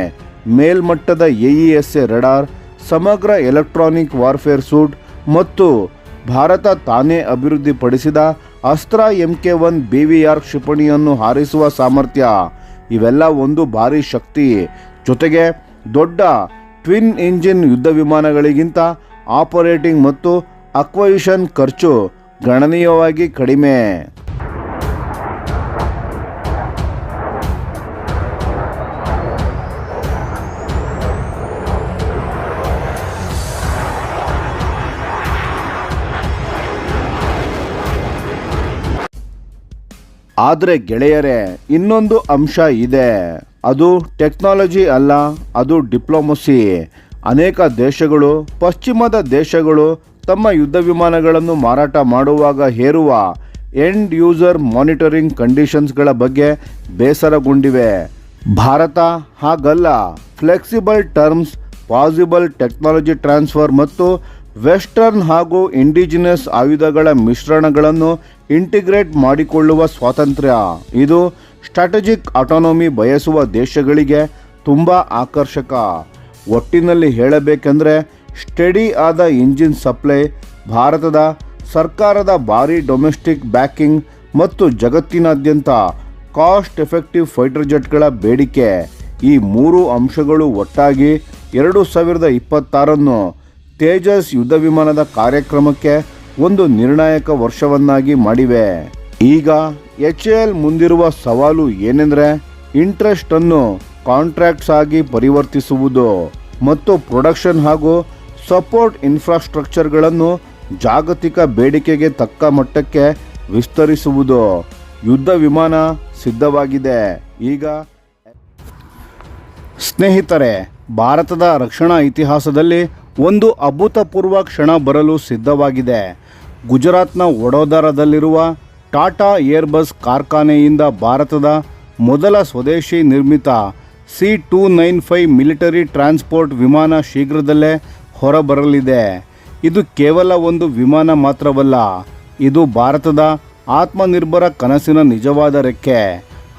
ಮೇಲ್ಮಟ್ಟದ AESA ರಡಾರ್, ಸಮಗ್ರ ಎಲೆಕ್ಟ್ರಾನಿಕ್ ವಾರ್ಫೇರ್ ಸೂಟ್ ಮತ್ತು ಭಾರತ ತಾನೇ ಅಭಿವೃದ್ಧಿಪಡಿಸಿದ ಅಸ್ತ್ರ MK1 BVR ಕ್ಷಿಪಣಿಯನ್ನು ಹಾರಿಸುವ ಸಾಮರ್ಥ್ಯ, ಇವೆಲ್ಲ ಒಂದು ಭಾರಿ ಶಕ್ತಿ. ಜೊತೆಗೆ ದೊಡ್ಡ ಟ್ವಿನ್ ಇಂಜಿನ್ ಯುದ್ಧ ವಿಮಾನಗಳಿಗಿಂತ ಆಪರೇಟಿಂಗ್ ಮತ್ತು ಅಕ್ವೈಷನ್ ಖರ್ಚು ಗಣನೀಯವಾಗಿ ಕಡಿಮೆ. ಆದರೆ ಗೆಳೆಯರೇ, ಇನ್ನೊಂದು ಅಂಶ ಇದೆ. ಅದು ಟೆಕ್ನಾಲಜಿ ಅಲ್ಲ, ಅದು ಡಿಪ್ಲೊಮಸಿ. ಅನೇಕ ದೇಶಗಳು, ಪಶ್ಚಿಮದ ದೇಶಗಳು ತಮ್ಮ ಯುದ್ಧ ವಿಮಾನಗಳನ್ನು ಮಾರಾಟ ಮಾಡುವಾಗ ಹೇರುವ ಎಂಡ್ ಯೂಸರ್ ಮಾನಿಟರಿಂಗ್ ಕಂಡೀಷನ್ಸ್ಗಳ ಬಗ್ಗೆ ಬೇಸರಗೊಂಡಿವೆ. ಭಾರತ ಹಾಗಲ್ಲ. Flexible terms, possible technology transfer ಮತ್ತು ವೆಸ್ಟರ್ನ್ ಹಾಗೂ ಇಂಡಿಜಿನಸ್ ಆಯುಧಗಳ ಮಿಶ್ರಣಗಳನ್ನು ಇಂಟಿಗ್ರೇಟ್ ಮಾಡಿಕೊಳ್ಳುವ ಸ್ವಾತಂತ್ರ್ಯ, ಇದು ಸ್ಟ್ರಾಟಜಿಕ್ ಆಟೋನಮಿ ಬಯಸುವ ದೇಶಗಳಿಗೆ ತುಂಬ ಆಕರ್ಷಕ. ಒಟ್ಟಿನಲ್ಲಿ ಹೇಳಬೇಕೆಂದರೆ ಸ್ಟೆಡಿ ಆದ ಇಂಜಿನ್ ಸಪ್ಲೈ, ಭಾರತದ ಸರ್ಕಾರದ ಭಾರಿ ಡೊಮೆಸ್ಟಿಕ್ ಬ್ಯಾಕಿಂಗ್ ಮತ್ತು ಜಗತ್ತಿನಾದ್ಯಂತ ಕಾಸ್ಟ್ ಎಫೆಕ್ಟಿವ್ ಫೈಟರ್ ಜೆಟ್ಗಳ ಬೇಡಿಕೆ, ಈ ಮೂರು ಅಂಶಗಳು ಒಟ್ಟಾಗಿ 2026 ತೇಜಸ್ ಯುದ್ಧ ವಿಮಾನದ ಕಾರ್ಯಕ್ರಮಕ್ಕೆ ಒಂದು ನಿರ್ಣಾಯಕ ವರ್ಷವನ್ನಾಗಿ ಮಾಡಿವೆ. ಈಗ HAL ಮುಂದಿರುವ ಸವಾಲು ಏನೆಂದರೆ ಇಂಟ್ರೆಸ್ಟ್ ಅನ್ನು ಕಾಂಟ್ರಾಕ್ಟ್ಸ್ ಆಗಿ ಪರಿವರ್ತಿಸುವುದು ಮತ್ತು ಪ್ರೊಡಕ್ಷನ್ ಹಾಗೂ ಸಪೋರ್ಟ್ ಇನ್ಫ್ರಾಸ್ಟ್ರಕ್ಚರ್ಗಳನ್ನು ಜಾಗತಿಕ ಬೇಡಿಕೆಗೆ ತಕ್ಕ ಮಟ್ಟಕ್ಕೆ ವಿಸ್ತರಿಸುವುದು. ಯುದ್ಧ ವಿಮಾನ ಸಿದ್ಧವಾಗಿದೆ. ಈಗ ಸ್ನೇಹಿತರೆ, ಭಾರತದ ರಕ್ಷಣಾ ಇತಿಹಾಸದಲ್ಲಿ ಒಂದು ಅಭೂತಪೂರ್ವ ಕ್ಷಣ ಬರಲು ಸಿದ್ಧವಾಗಿದೆ. ಗುಜರಾತ್ನ ವಡೋದರದಲ್ಲಿರುವ ಟಾಟಾ ಏರ್ಬಸ್ ಕಾರ್ಖಾನೆಯಿಂದ ಭಾರತದ ಮೊದಲ ಸ್ವದೇಶಿ ನಿರ್ಮಿತ C-295 ಮಿಲಿಟರಿ ಟ್ರಾನ್ಸ್ಪೋರ್ಟ್ ವಿಮಾನ ಶೀಘ್ರದಲ್ಲೇ ಹೊರಬರಲಿದೆ. ಇದು ಕೇವಲ ಒಂದು ವಿಮಾನ ಮಾತ್ರವಲ್ಲ, ಇದು ಭಾರತದ ಆತ್ಮನಿರ್ಭರ ಕನಸಿನ ನಿಜವಾದ ರೆಕ್ಕೆ.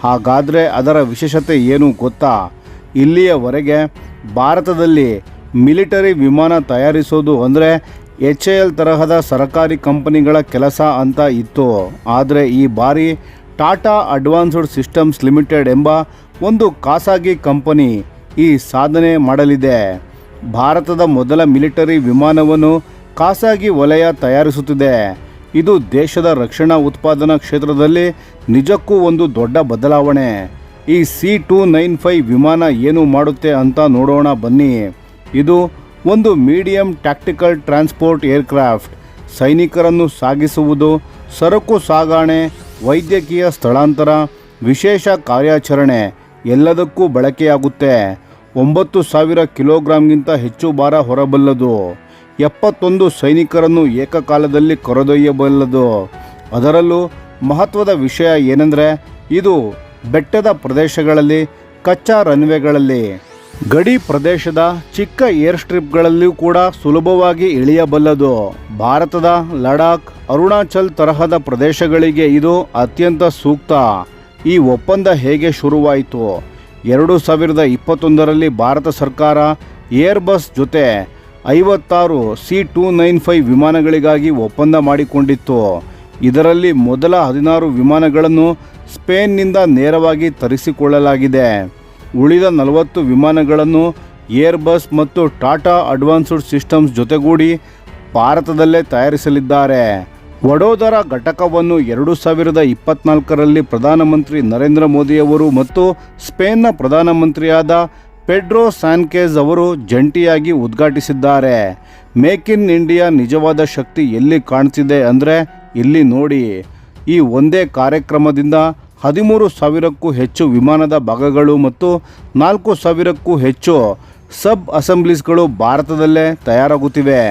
ಹಾಗಾದರೆ ಅದರ ವಿಶೇಷತೆ ಏನು ಗೊತ್ತಾ? ಇಲ್ಲಿಯವರೆಗೆ ಭಾರತದಲ್ಲಿ ಮಿಲಿಟರಿ ವಿಮಾನ ತಯಾರಿಸೋದು ಅಂದರೆ HAL ತರಹದ ಸರಕಾರಿ ಕಂಪನಿಗಳ ಕೆಲಸ ಅಂತ ಇತ್ತು. ಆದರೆ ಈ ಬಾರಿ ಟಾಟಾ ಅಡ್ವಾನ್ಸ್ಡ್ ಸಿಸ್ಟಮ್ಸ್ ಲಿಮಿಟೆಡ್ ಎಂಬ ಒಂದು ಖಾಸಗಿ ಕಂಪನಿ ಈ ಸಾಧನೆ ಮಾಡಲಿದೆ. ಭಾರತದ ಮೊದಲ ಮಿಲಿಟರಿ ವಿಮಾನವನ್ನು ಖಾಸಗಿ ವಲಯ ತಯಾರಿಸುತ್ತಿದೆ. ಇದು ದೇಶದ ರಕ್ಷಣಾ ಉತ್ಪಾದನಾ ಕ್ಷೇತ್ರದಲ್ಲಿ ನಿಜಕ್ಕೂ ಒಂದು ದೊಡ್ಡ ಬದಲಾವಣೆ. ಈ C-295 ವಿಮಾನ ಏನು ಮಾಡುತ್ತೆ ಅಂತ ನೋಡೋಣ ಬನ್ನಿ. ಇದು ಒಂದು ಮೀಡಿಯಂ ಟ್ಯಾಕ್ಟಿಕಲ್ ಟ್ರಾನ್ಸ್ಪೋರ್ಟ್ ಏರ್ಕ್ರಾಫ್ಟ್. ಸೈನಿಕರನ್ನು ಸಾಗಿಸುವುದು, ಸರಕು ಸಾಗಣೆ, ವೈದ್ಯಕೀಯ ಸ್ಥಳಾಂತರ, ವಿಶೇಷ ಕಾರ್ಯಾಚರಣೆ ಎಲ್ಲದಕ್ಕೂ ಬಳಕೆಯಾಗುತ್ತೆ. 9,000 ಕಿಲೋಗ್ರಾಂಗಿಂತ ಹೆಚ್ಚು ಭಾರ ಹೊರಬಲ್ಲದು. 71 ಸೈನಿಕರನ್ನು ಏಕಕಾಲದಲ್ಲಿ ಕರೆದೊಯ್ಯಬಲ್ಲದು. ಅದರಲ್ಲೂ ಮಹತ್ವದ ವಿಷಯ ಏನೆಂದರೆ ಇದು ಬೆಟ್ಟದ ಪ್ರದೇಶಗಳಲ್ಲಿ, ಕಚ್ಚಾ ರನ್ವೇಗಳಲ್ಲಿ, ಗಡಿ ಪ್ರದೇಶದ ಚಿಕ್ಕ ಏರ್ ಸ್ಟ್ರಿಪ್ಗಳಲ್ಲಿಯೂ ಕೂಡ ಸುಲಭವಾಗಿ ಇಳಿಯಬಲ್ಲದು. ಭಾರತದ ಲಡಾಖ್, ಅರುಣಾಚಲ್ ತರಹದ ಪ್ರದೇಶಗಳಿಗೆ ಇದು ಅತ್ಯಂತ ಸೂಕ್ತ. ಈ ಒಪ್ಪಂದ ಹೇಗೆ ಶುರುವಾಯಿತು? 2021ರಲ್ಲಿ ಭಾರತ ಸರ್ಕಾರ ಏರ್ಬಸ್ ಜೊತೆ 56 C-295 ವಿಮಾನಗಳಿಗಾಗಿ ಒಪ್ಪಂದ ಮಾಡಿಕೊಂಡಿತ್ತು. ಇದರಲ್ಲಿ ಮೊದಲ 16 ವಿಮಾನಗಳನ್ನು ಸ್ಪೇನ್ನಿಂದ ನೇರವಾಗಿ ತರಿಸಿಕೊಳ್ಳಲಾಗಿದೆ. ಉಳಿದ 40 ವಿಮಾನಗಳನ್ನು ಏರ್ಬಸ್ ಮತ್ತು ಟಾಟಾ ಅಡ್ವಾನ್ಸ್ಡ್ ಸಿಸ್ಟಮ್ಸ್ ಜೊತೆಗೂಡಿ ಭಾರತದಲ್ಲೇ ತಯಾರಿಸಲಿದ್ದಾರೆ. ವಡೋದರ ಘಟಕವನ್ನು 2024ರಲ್ಲಿ ಪ್ರಧಾನಮಂತ್ರಿ ನರೇಂದ್ರ ಮೋದಿಯವರು ಮತ್ತು ಸ್ಪೇನ್ನ ಪ್ರಧಾನಮಂತ್ರಿಯಾದ ಪೆಡ್ರೋ ಸ್ಯಾನ್ಚೆಜ್ ಅವರು ಜಂಟಿಯಾಗಿ ಉದ್ಘಾಟಿಸಿದ್ದಾರೆ. ಮೇಕ್ ಇನ್ ಇಂಡಿಯಾ ನಿಜವಾದ ಶಕ್ತಿ ಎಲ್ಲಿ ಕಾಣ್ತಿದೆ ಅಂದರೆ ಇಲ್ಲಿ ನೋಡಿ. ಈ ಒಂದೇ ಕಾರ್ಯಕ್ರಮದಿಂದ 13,000ಕ್ಕೂ ಹೆಚ್ಚು ವಿಮಾನದ ಭಾಗಗಳು ಮತ್ತು 4,000ಕ್ಕೂ ಹೆಚ್ಚು ಸಬ್ ಅಸೆಂಬ್ಲೀಸ್ಗಳು ಭಾರತದಲ್ಲೇ ತಯಾರಾಗುತ್ತಿವೆ.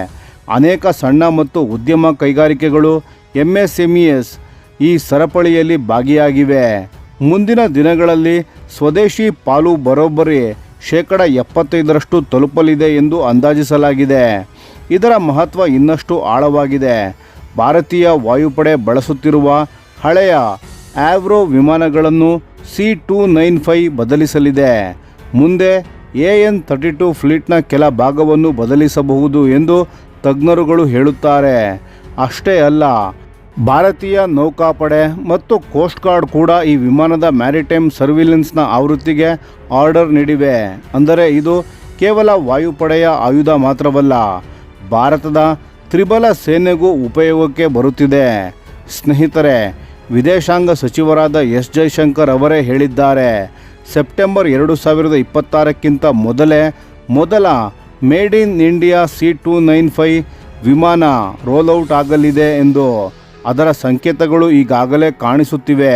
ಅನೇಕ ಸಣ್ಣ ಮತ್ತು ಉದ್ಯಮ ಕೈಗಾರಿಕೆಗಳು MSMEs ಈ ಸರಪಳಿಯಲ್ಲಿ ಭಾಗಿಯಾಗಿವೆ. ಮುಂದಿನ ದಿನಗಳಲ್ಲಿ ಸ್ವದೇಶಿ ಪಾಲು ಬರೋಬ್ಬರಿ 75% ತಲುಪಲಿದೆ ಎಂದು ಅಂದಾಜಿಸಲಾಗಿದೆ. ಇದರ ಮಹತ್ವ ಇನ್ನಷ್ಟು ಆಳವಾಗಿದೆ. ಭಾರತೀಯ ವಾಯುಪಡೆ ಬಳಸುತ್ತಿರುವ ಹಳೆಯ ಆವ್ರೋ ವಿಮಾನಗಳನ್ನು C295 ಬದಲಿಸಲಿದೆ. ಮುಂದೆ AN-32 ಫ್ಲೀಟ್ನ ಕೆಲ ಭಾಗವನ್ನು ಬದಲಿಸಬಹುದು ಎಂದು ತಜ್ಞರುಗಳು ಹೇಳುತ್ತಾರೆ. ಅಷ್ಟೇ ಅಲ್ಲ, ಭಾರತೀಯ ನೌಕಾಪಡೆ ಮತ್ತು ಕೋಸ್ಟ್ ಗಾರ್ಡ್ ಕೂಡ ಈ ವಿಮಾನದ ಮ್ಯಾರಿಟೈಮ್ ಸರ್ವಿಲೆನ್ಸ್ನ ಆವೃತ್ತಿಗೆ ಆರ್ಡರ್ ನೀಡಿವೆ. ಅಂದರೆ ಇದು ಕೇವಲ ವಾಯುಪಡೆಯ ಆಯುಧ ಮಾತ್ರವಲ್ಲ, ಭಾರತದ ತ್ರಿಬಲ ಸೇನೆಗೂ ಉಪಯೋಗಕ್ಕೆ ಬರುತ್ತಿದೆ. ಸ್ನೇಹಿತರೆ, ವಿದೇಶಾಂಗ ಸಚಿವರಾದ S ಜೈಶಂಕರ್ ಅವರೇ ಹೇಳಿದ್ದಾರೆ, ಸೆಪ್ಟೆಂಬರ್ 2026ಕ್ಕಿಂತ ಮೊದಲ ಮೇಡ್ ಇನ್ ಇಂಡಿಯಾ C295 ವಿಮಾನ ರೋಲ್ಔಟ್ ಆಗಲಿದೆ ಎಂದು. ಅದರ ಸಂಕೇತಗಳು ಈಗಾಗಲೇ ಕಾಣಿಸುತ್ತಿವೆ.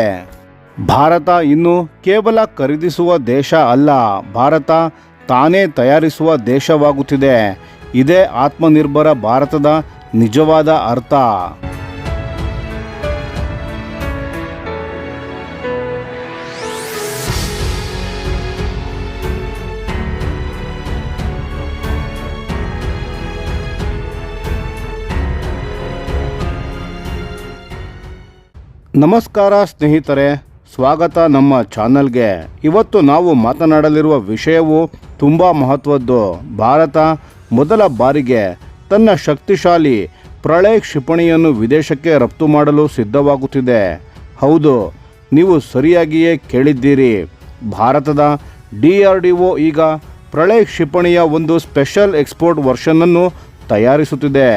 ಭಾರತ ಇನ್ನು ಕೇವಲ ಖರೀದಿಸುವ ದೇಶ ಅಲ್ಲ, ಭಾರತ ತಾನೇ ತಯಾರಿಸುವ ದೇಶವಾಗುತ್ತಿದೆ. ಇದೇ ಆತ್ಮನಿರ್ಭರ ಭಾರತದ ನಿಜವಾದ ಅರ್ಥ. ನಮಸ್ಕಾರ ಸ್ನೇಹಿತರೆ, ಸ್ವಾಗತ ನಮ್ಮ ಚಾನಲ್ಗೆ. ಇವತ್ತು ನಾವು ಮಾತನಾಡಲಿರುವ ವಿಷಯವು ತುಂಬ ಮಹತ್ವದ್ದು. ಭಾರತ ಮೊದಲ ಬಾರಿಗೆ ತನ್ನ ಶಕ್ತಿಶಾಲಿ ಪ್ರಳಯ್ ಕ್ಷಿಪಣಿಯನ್ನು ವಿದೇಶಕ್ಕೆ ರಫ್ತು ಮಾಡಲು ಸಿದ್ಧವಾಗುತ್ತಿದೆ. ಹೌದು, ನೀವು ಸರಿಯಾಗಿಯೇ ಕೇಳಿದ್ದೀರಿ. ಭಾರತದ DRDO ಈಗ ಪ್ರಳಯ್ ಕ್ಷಿಪಣಿಯ ಒಂದು ಸ್ಪೆಷಲ್ ಎಕ್ಸ್ಪೋರ್ಟ್ ವರ್ಷನನ್ನು ತಯಾರಿಸುತ್ತಿದೆ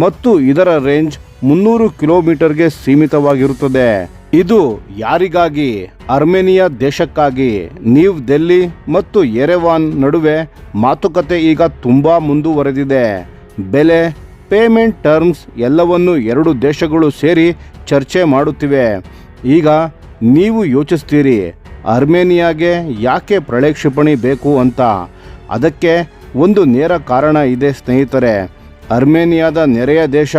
ಮತ್ತು ಇದರ ರೇಂಜ್ 300 ಕಿಲೋಮೀಟರ್ಗೆ ಸೀಮಿತವಾಗಿರುತ್ತದೆ. ಇದು ಯಾರಿಗಾಗಿ? ಅರ್ಮೇನಿಯಾ ದೇಶಕ್ಕಾಗಿ. ನ್ಯೂ ದೆಲ್ಲಿ ಮತ್ತು ಯೆರೆವಾನ್ ನಡುವೆ ಮಾತುಕತೆ ಈಗ ತುಂಬ ಮುಂದುವರೆದಿದೆ. ಬೆಲೆ, ಪೇಮೆಂಟ್ ಟರ್ಮ್ಸ್ ಎಲ್ಲವನ್ನು ಎರಡು ದೇಶಗಳು ಸೇರಿ ಚರ್ಚೆ ಮಾಡುತ್ತಿವೆ. ಈಗ ನೀವು ಯೋಚಿಸ್ತೀರಿ, ಅರ್ಮೇನಿಯಾಗೆ ಯಾಕೆ ಪ್ರಳಯ್ ಕ್ಷಿಪಣಿ ಬೇಕು ಅಂತ? ಅದಕ್ಕೆ ಒಂದು ನೇರ ಕಾರಣ ಇದೆ ಸ್ನೇಹಿತರೆ. ಅರ್ಮೇನಿಯಾದ ನೆರೆಯ ದೇಶ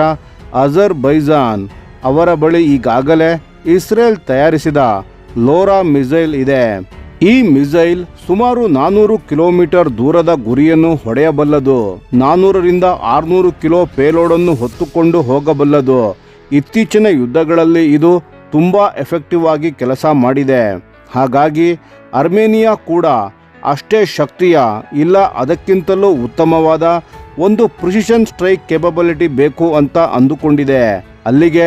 ಅಜರ್ಬೈಜಾನ್ ಅವರ ಬಳಿ ಈಗಾಗಲೇ ಇಸ್ರೇಲ್ ತಯಾರಿಸಿದ ಲೋರಾ ಮಿಸೈಲ್ ಇದೆ. ಈ ಮಿಸೈಲ್ ಸುಮಾರು 400 ಕಿಲೋಮೀಟರ್ ದೂರದ ಗುರಿಯನ್ನು ಹೊಡೆಯಬಲ್ಲದು. 400ರಿಂದ 600 ಕಿಲೋ ಪೇಲೋಡನ್ನು ಹೊತ್ತುಕೊಂಡು ಹೋಗಬಲ್ಲದು. ಇತ್ತೀಚಿನ ಯುದ್ಧಗಳಲ್ಲಿ ಇದು ತುಂಬ ಎಫೆಕ್ಟಿವ್ ಆಗಿ ಕೆಲಸ ಮಾಡಿದೆ. ಹಾಗಾಗಿ ಅರ್ಮೇನಿಯಾ ಕೂಡ ಅಷ್ಟೇ ಶಕ್ತಿಯ ಇಲ್ಲ ಅದಕ್ಕಿಂತಲೂ ಉತ್ತಮವಾದ ಒಂದು ಪ್ರಿಸಿಷನ್ ಸ್ಟ್ರೈಕ್ ಕೇಪಬಿಲಿಟಿ ಬೇಕು ಅಂತ ಅಂದುಕೊಂಡಿದೆ. ಅಲ್ಲಿಗೆ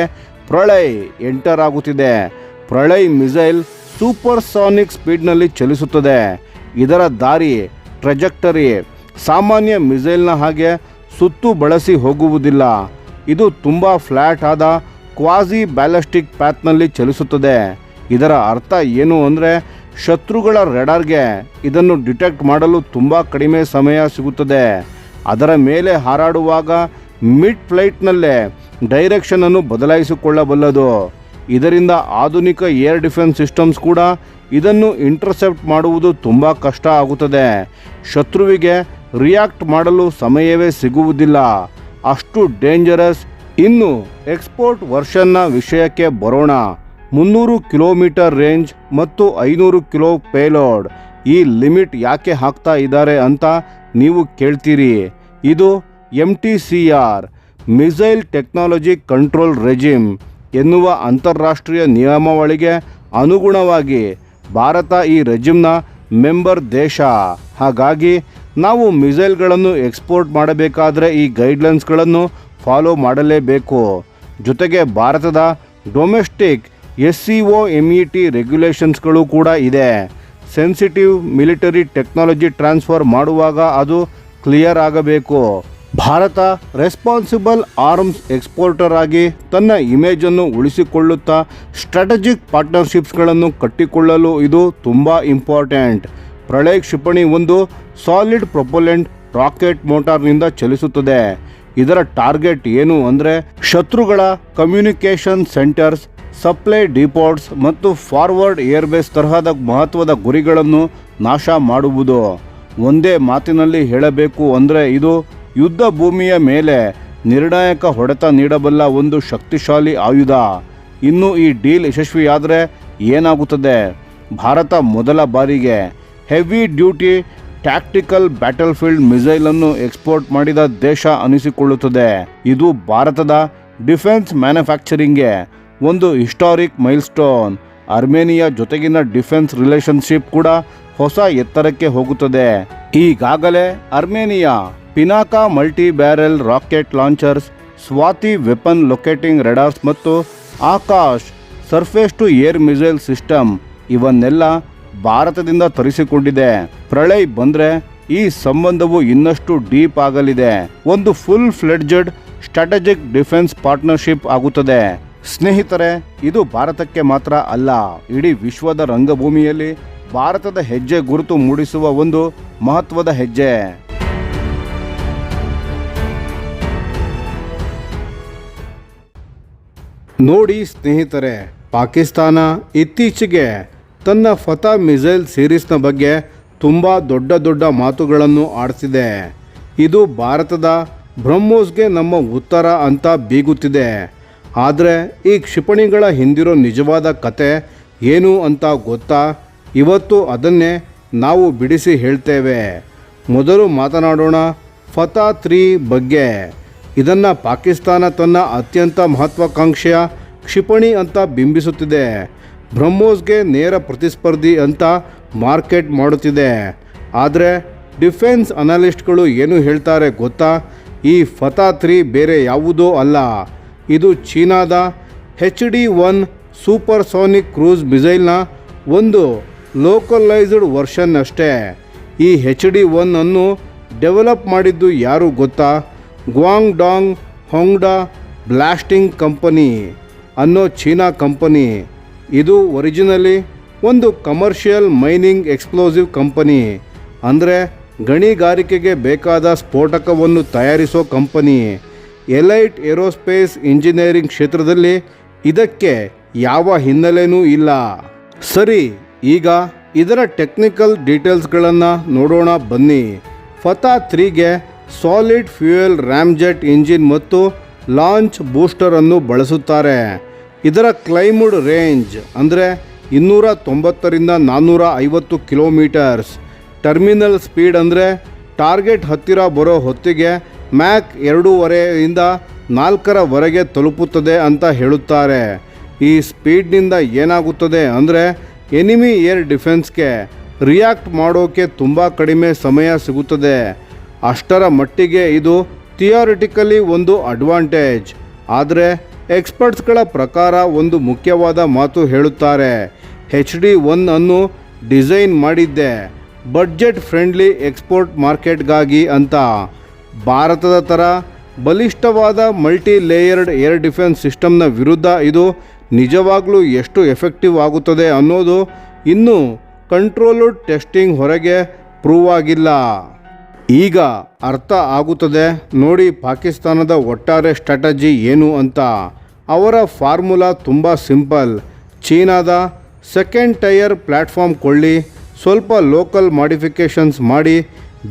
ಪ್ರಳಯ್ ಎಂಟರ್ ಆಗುತ್ತಿದೆ. ಪ್ರಳಯ್ ಮಿಸೈಲ್ ಸೂಪರ್ಸಾನಿಕ್ ಸ್ಪೀಡ್ನಲ್ಲಿ ಚಲಿಸುತ್ತದೆ. ಇದರ ದಾರಿ ಟ್ರೆಜೆಕ್ಟರಿ ಸಾಮಾನ್ಯ ಮಿಸೈಲ್ನ ಹಾಗೆ ಸುತ್ತು ಬಳಸಿ ಹೋಗುವುದಿಲ್ಲ. ಇದು ತುಂಬ ಫ್ಲ್ಯಾಟ್ ಆದ ಕ್ವಾಸಿ ಬ್ಯಾಲಿಸ್ಟಿಕ್ ಪ್ಯಾತ್ನಲ್ಲಿ ಚಲಿಸುತ್ತದೆ. ಇದರ ಅರ್ಥ ಏನು ಅಂದರೆ, ಶತ್ರುಗಳ ರೆಡಾರ್ಗೆ ಇದನ್ನು ಡಿಟೆಕ್ಟ್ ಮಾಡಲು ತುಂಬ ಕಡಿಮೆ ಸಮಯ ಸಿಗುತ್ತದೆ. ಅದರ ಮೇಲೆ ಹಾರಾಡುವಾಗ ಮಿಡ್ ಫ್ಲೈಟ್ನಲ್ಲೇ ಡೈರೆಕ್ಷನನ್ನು ಬದಲಾಯಿಸಿಕೊಳ್ಳಬಲ್ಲದು. ಇದರಿಂದ ಆಧುನಿಕ ಏರ್ ಡಿಫೆನ್ಸ್ ಸಿಸ್ಟಮ್ಸ್ ಕೂಡ ಇದನ್ನು ಇಂಟರ್ಸೆಪ್ಟ್ ಮಾಡುವುದು ತುಂಬ ಕಷ್ಟ ಆಗುತ್ತದೆ. ಶತ್ರುವಿಗೆ ರಿಯಾಕ್ಟ್ ಮಾಡಲು ಸಮಯವೇ ಸಿಗುವುದಿಲ್ಲ. ಅಷ್ಟು ಡೇಂಜರಸ್. ಇನ್ನು ಎಕ್ಸ್ಪೋರ್ಟ್ ವರ್ಷನ್ನ ವಿಷಯಕ್ಕೆ ಬರೋಣ. 300 ಕಿಲೋಮೀಟರ್ ರೇಂಜ್ ಮತ್ತು 500 ಕಿಲೋ ಪೇಲೋಡ್. ಈ ಲಿಮಿಟ್ ಯಾಕೆ ಹಾಕ್ತಾ ಇದ್ದಾರೆ ಅಂತ ನೀವು ಕೇಳ್ತೀರಿ. ಇದು MTCR missile technology control regime ಎನ್ನುವ ಅಂತಾರಾಷ್ಟ್ರೀಯ ನಿಯಮಾವಳಿಗೆ ಅನುಗುಣವಾಗಿ ಭಾರತ ಈ ರೆಜಿಮ್ನ ಮೆಂಬರ್ ದೇಶ. ಹಾಗಾಗಿ ನಾವು ಮಿಸೈಲ್ಗಳನ್ನು ಎಕ್ಸ್ಪೋರ್ಟ್ ಮಾಡಬೇಕಾದ್ರೆ ಈ ಗೈಡ್ಲೈನ್ಸ್ಗಳನ್ನು ಫಾಲೋ ಮಾಡಲೇಬೇಕು. ಜೊತೆಗೆ ಭಾರತದ ಡೊಮೆಸ್ಟಿಕ್ SCOMET ರೆಗ್ಯುಲೇಷನ್ಸ್ಗಳು ಕೂಡ ಇದೆ. ಸೆನ್ಸಿಟಿವ್ ಮಿಲಿಟರಿ ಟೆಕ್ನಾಲಜಿ ಟ್ರಾನ್ಸ್ಫರ್ ಮಾಡುವಾಗ ಅದು ಕ್ಲಿಯರ್ ಆಗಬೇಕು. ಭಾರತ ರೆಸ್ಪಾನ್ಸಿಬಲ್ ಆರ್ಮ್ಸ್ ಎಕ್ಸ್ಪೋರ್ಟರ್ ಆಗಿ ತನ್ನ ಇಮೇಜನ್ನು ಉಳಿಸಿಕೊಳ್ಳುತ್ತಾ ಸ್ಟ್ರಾಟಜಿಕ್ ಪಾರ್ಟ್ನರ್ಶಿಪ್ಸ್ಗಳನ್ನು ಕಟ್ಟಿಕೊಳ್ಳಲು ಇದು ತುಂಬ ಇಂಪಾರ್ಟೆಂಟ್. ಪ್ರಳಯ್ ಕ್ಷಿಪಣಿ ಒಂದು ಸಾಲಿಡ್ ಪ್ರೊಪೊಲೆಂಟ್ ರಾಕೆಟ್ ಮೋಟಾರ್ನಿಂದ ಚಲಿಸುತ್ತದೆ. ಇದರ ಟಾರ್ಗೆಟ್ ಏನು ಅಂದರೆ, ಶತ್ರುಗಳ ಕಮ್ಯುನಿಕೇಷನ್ ಸೆಂಟರ್ಸ್, ಸಪ್ಲೈ ಡಿಪೋಟ್ಸ್ ಮತ್ತು ಫಾರ್ವರ್ಡ್ ಏರ್ಬೇಸ್ ತರಹದ ಮಹತ್ವದ ಗುರಿಗಳನ್ನು ನಾಶ ಮಾಡುವುದು. ಒಂದೇ ಮಾತಿನಲ್ಲಿ ಹೇಳಬೇಕು ಅಂದರೆ ಇದು ಯುದ್ಧ ಭೂಮಿಯ ಮೇಲೆ ನಿರ್ಣಾಯಕ ಹೊಡೆತ ನೀಡಬಲ್ಲ ಒಂದು ಶಕ್ತಿಶಾಲಿ ಆಯುಧ. ಇನ್ನು ಈ ಡೀಲ್ ಯಶಸ್ವಿಯಾದರೆ ಏನಾಗುತ್ತದೆ? ಭಾರತ ಮೊದಲ ಬಾರಿಗೆ ಹೆವಿ ಡ್ಯೂಟಿ ಟ್ಯಾಕ್ಟಿಕಲ್ ಬ್ಯಾಟಲ್ಫೀಲ್ಡ್ ಮಿಸೈಲನ್ನು ಎಕ್ಸ್ಪೋರ್ಟ್ ಮಾಡಿದ ದೇಶ ಅನಿಸಿಕೊಳ್ಳುತ್ತದೆ. ಇದು ಭಾರತದ ಡಿಫೆನ್ಸ್ ಮ್ಯಾನುಫ್ಯಾಕ್ಚರಿಂಗ್ಗೆ ಒಂದು ಹಿಸ್ಟಾರಿಕ್ ಮೈಲ್ಸ್ಟೋನ್. ಅರ್ಮೇನಿಯಾ ಜೊತೆಗಿನ ಡಿಫೆನ್ಸ್ ರಿಲೇಷನ್ಶಿಪ್ ಕೂಡ ಹೊಸ ಎತ್ತರಕ್ಕೆ ಹೋಗುತ್ತದೆ. ಈಗಾಗಲೇ Armenia Pinaka multi barrel rocket launchers, Swathi weapon locating radars ಮತ್ತು Akash surface to air missile system ಇವನ್ನೆಲ್ಲ ಭಾರತದಿಂದ ತರಿಸಿಕೊಂಡಿದೆ. ಪ್ರಳಯ್ ಬಂದರೆ ಈ ಸಂಬಂಧವು ಇನ್ನಷ್ಟು ಡೀಪ್ ಆಗಲಿದೆ. ಒಂದು full fledged strategic defence partnership ಆಗುತ್ತದೆ. ಸ್ನೇಹಿತರೆ, ಇದು ಭಾರತಕ್ಕೆ ಮಾತ್ರ ಅಲ್ಲ, ಇಡೀ ವಿಶ್ವದ ರಂಗಭೂಮಿಯಲ್ಲಿ ಭಾರತದ ಹೆಜ್ಜೆ ಗುರುತು ಮೂಡಿಸುವ ಒಂದು ಮಹತ್ವದ ಹೆಜ್ಜೆ. ನೋಡಿ ಸ್ನೇಹಿತರೆ, ಪಾಕಿಸ್ತಾನ ಇತ್ತೀಚೆಗೆ ತನ್ನ ಫತಾ ಮಿಸೈಲ್ ಸೀರೀಸ್ನ ಬಗ್ಗೆ ತುಂಬ ದೊಡ್ಡ ಮಾತುಗಳನ್ನು ಆಡ್ತಿದೆ. ಇದು ಭಾರತದ ಬ್ರಹ್ಮೋಸ್ಗೆ ನಮ್ಮ ಉತ್ತರ ಅಂತ ಬೀಗುತ್ತಿದೆ. ಆದರೆ ಈ ಕ್ಷಿಪಣಿಗಳ ಹಿಂದಿರೋ ನಿಜವಾದ ಕತೆ ಏನು ಅಂತ ಗೊತ್ತಾ? ಇವತ್ತು ಅದನ್ನೇ ನಾವು ಬಿಡಿಸಿ ಹೇಳ್ತೇವೆ. ಮೊದಲು ಮಾತನಾಡೋಣ ಫತಾ 3 ಬಗ್ಗೆ. ಇದನ್ನು ಪಾಕಿಸ್ತಾನ ತನ್ನ ಅತ್ಯಂತ ಮಹತ್ವಾಕಾಂಕ್ಷೆಯ ಕ್ಷಿಪಣಿ ಅಂತ ಬಿಂಬಿಸುತ್ತಿದೆ. ಬ್ರಹ್ಮೋಸ್ಗೆ ನೇರ ಪ್ರತಿಸ್ಪರ್ಧಿ ಅಂತ ಮಾರ್ಕೆಟ್ ಮಾಡುತ್ತಿದೆ. ಆದರೆ ಡಿಫೆನ್ಸ್ ಅನಾಲಿಸ್ಟ್ಗಳು ಏನು ಹೇಳ್ತಾರೆ ಗೊತ್ತಾ? ಈ ಫತಾ 3 ಬೇರೆ ಯಾವುದೋ ಅಲ್ಲ, ಇದು ಚೀನಾದ HD-1 ಸೂಪರ್ಸೋನಿಕ್ ಕ್ರೂಸ್ ಮಿಸೈಲ್ನ ಒಂದು ಲೋಕಲೈಸ್ಡ್ ವರ್ಷನ್ ಅಷ್ಟೇ. ಈ HD-1 ಅನ್ನು ಡೆವಲಪ್ ಮಾಡಿದ್ದು ಯಾರು ಗೊತ್ತಾ? ಗ್ವಾಂಗ್ಡಾಂಗ್ ಹೊಂಗ್ಡಾ ಬ್ಲಾಸ್ಟಿಂಗ್ ಕಂಪನಿ ಅನ್ನೋ ಚೀನಾ ಕಂಪನಿ. ಇದು ಒರಿಜಿನಲಿ ಒಂದು ಕಮರ್ಷಿಯಲ್ ಮೈನಿಂಗ್ ಎಕ್ಸ್ಪ್ಲೋಸಿವ್ ಕಂಪನಿ, ಅಂದರೆ ಗಣಿಗಾರಿಕೆಗೆ ಬೇಕಾದ ಸ್ಫೋಟಕವನ್ನು ತಯಾರಿಸೋ ಕಂಪನಿ. ಎಲೈಟ್ ಏರೋಸ್ಪೇಸ್ ಇಂಜಿನಿಯರಿಂಗ್ ಕ್ಷೇತ್ರದಲ್ಲಿ ಇದಕ್ಕೆ ಯಾವ ಹಿನ್ನೆಲೆಯೂ ಇಲ್ಲ. ಸರಿ, ಈಗ ಇದರ ಟೆಕ್ನಿಕಲ್ ಡೀಟೇಲ್ಸ್ಗಳನ್ನು ನೋಡೋಣ ಬನ್ನಿ. ಫತಾ 3ಗೆ ಸಾಲಿಡ್ ಫ್ಯೂಯಲ್ ರ್ಯಾಮ್ಜೆಟ್ ಇಂಜಿನ್ ಮತ್ತು ಲಾಂಚ್ ಬೂಸ್ಟರನ್ನು ಬಳಸುತ್ತಾರೆ. ಇದರ ಕ್ಲೈಮ್ಡ್ ರೇಂಜ್ ಅಂದರೆ 290ರಿಂದ 450 ಕಿಲೋಮೀಟರ್ಸ್. ಟರ್ಮಿನಲ್ ಸ್ಪೀಡ್ ಅಂದರೆ ಟಾರ್ಗೆಟ್ ಹತ್ತಿರ ಬರೋ ಹೊತ್ತಿಗೆ ಮ್ಯಾಕ್ 2.5ರಿಂದ 4ರವರೆಗೆ ತಲುಪುತ್ತದೆ ಅಂತ ಹೇಳುತ್ತಾರೆ. ಈ ಸ್ಪೀಡ್ನಿಂದ ಏನಾಗುತ್ತದೆ ಅಂದರೆ ಎನಿಮಿ ಏರ್ ಡಿಫೆನ್ಸ್ಗೆ ರಿಯಾಕ್ಟ್ ಮಾಡೋಕ್ಕೆ ತುಂಬ ಕಡಿಮೆ ಸಮಯ ಸಿಗುತ್ತದೆ. ಅಷ್ಟರ ಮಟ್ಟಿಗೆ ಇದು ಥಿಯರಿಟಿಕಲಿ ಒಂದು ಅಡ್ವಾಂಟೇಜ್. ಆದರೆ ಎಕ್ಸ್ಪರ್ಟ್ಸ್ಗಳ ಪ್ರಕಾರ ಒಂದು ಮುಖ್ಯವಾದ ಮಾತು ಹೇಳುತ್ತಾರೆ. HD-1 ಅನ್ನು ಡಿಸೈನ್ ಮಾಡಿದ್ದೆ ಬಡ್ಜೆಟ್ ಫ್ರೆಂಡ್ಲಿ ಎಕ್ಸ್ಪೋರ್ಟ್ ಮಾರ್ಕೆಟ್ಗಾಗಿ ಅಂತ. ಭಾರತದ ಥರ ಬಲಿಷ್ಠವಾದ ಮಲ್ಟಿ ಲೇಯರ್ಡ್ ಏರ್ ಡಿಫೆನ್ಸ್ ಸಿಸ್ಟಮ್ನ ವಿರುದ್ಧ ಇದು ನಿಜವಾಗ್ಲೂ ಎಷ್ಟು ಎಫೆಕ್ಟಿವ್ ಆಗುತ್ತದೆ ಅನ್ನೋದು ಇನ್ನೂ ಕಂಟ್ರೋಲ್ಡ್ ಟೆಸ್ಟಿಂಗ್ ಹೊರಗೆ ಪ್ರೂವ್ ಆಗಿಲ್ಲ. ಈಗ ಅರ್ಥ ಆಗುತ್ತದೆ ನೋಡಿ ಪಾಕಿಸ್ತಾನದ ಒಟ್ಟಾರೆ ಸ್ಟ್ರಾಟಜಿ ಏನು ಅಂತ. ಅವರ ಫಾರ್ಮುಲಾ ತುಂಬ ಸಿಂಪಲ್. ಚೀನಾದ ಸೆಕೆಂಡ್ ಟೈರ್ ಪ್ಲ್ಯಾಟ್ಫಾರ್ಮ್ ಕೊಳ್ಳಿ, ಸ್ವಲ್ಪ ಲೋಕಲ್ ಮಾಡಿಫಿಕೇಷನ್ಸ್ ಮಾಡಿ,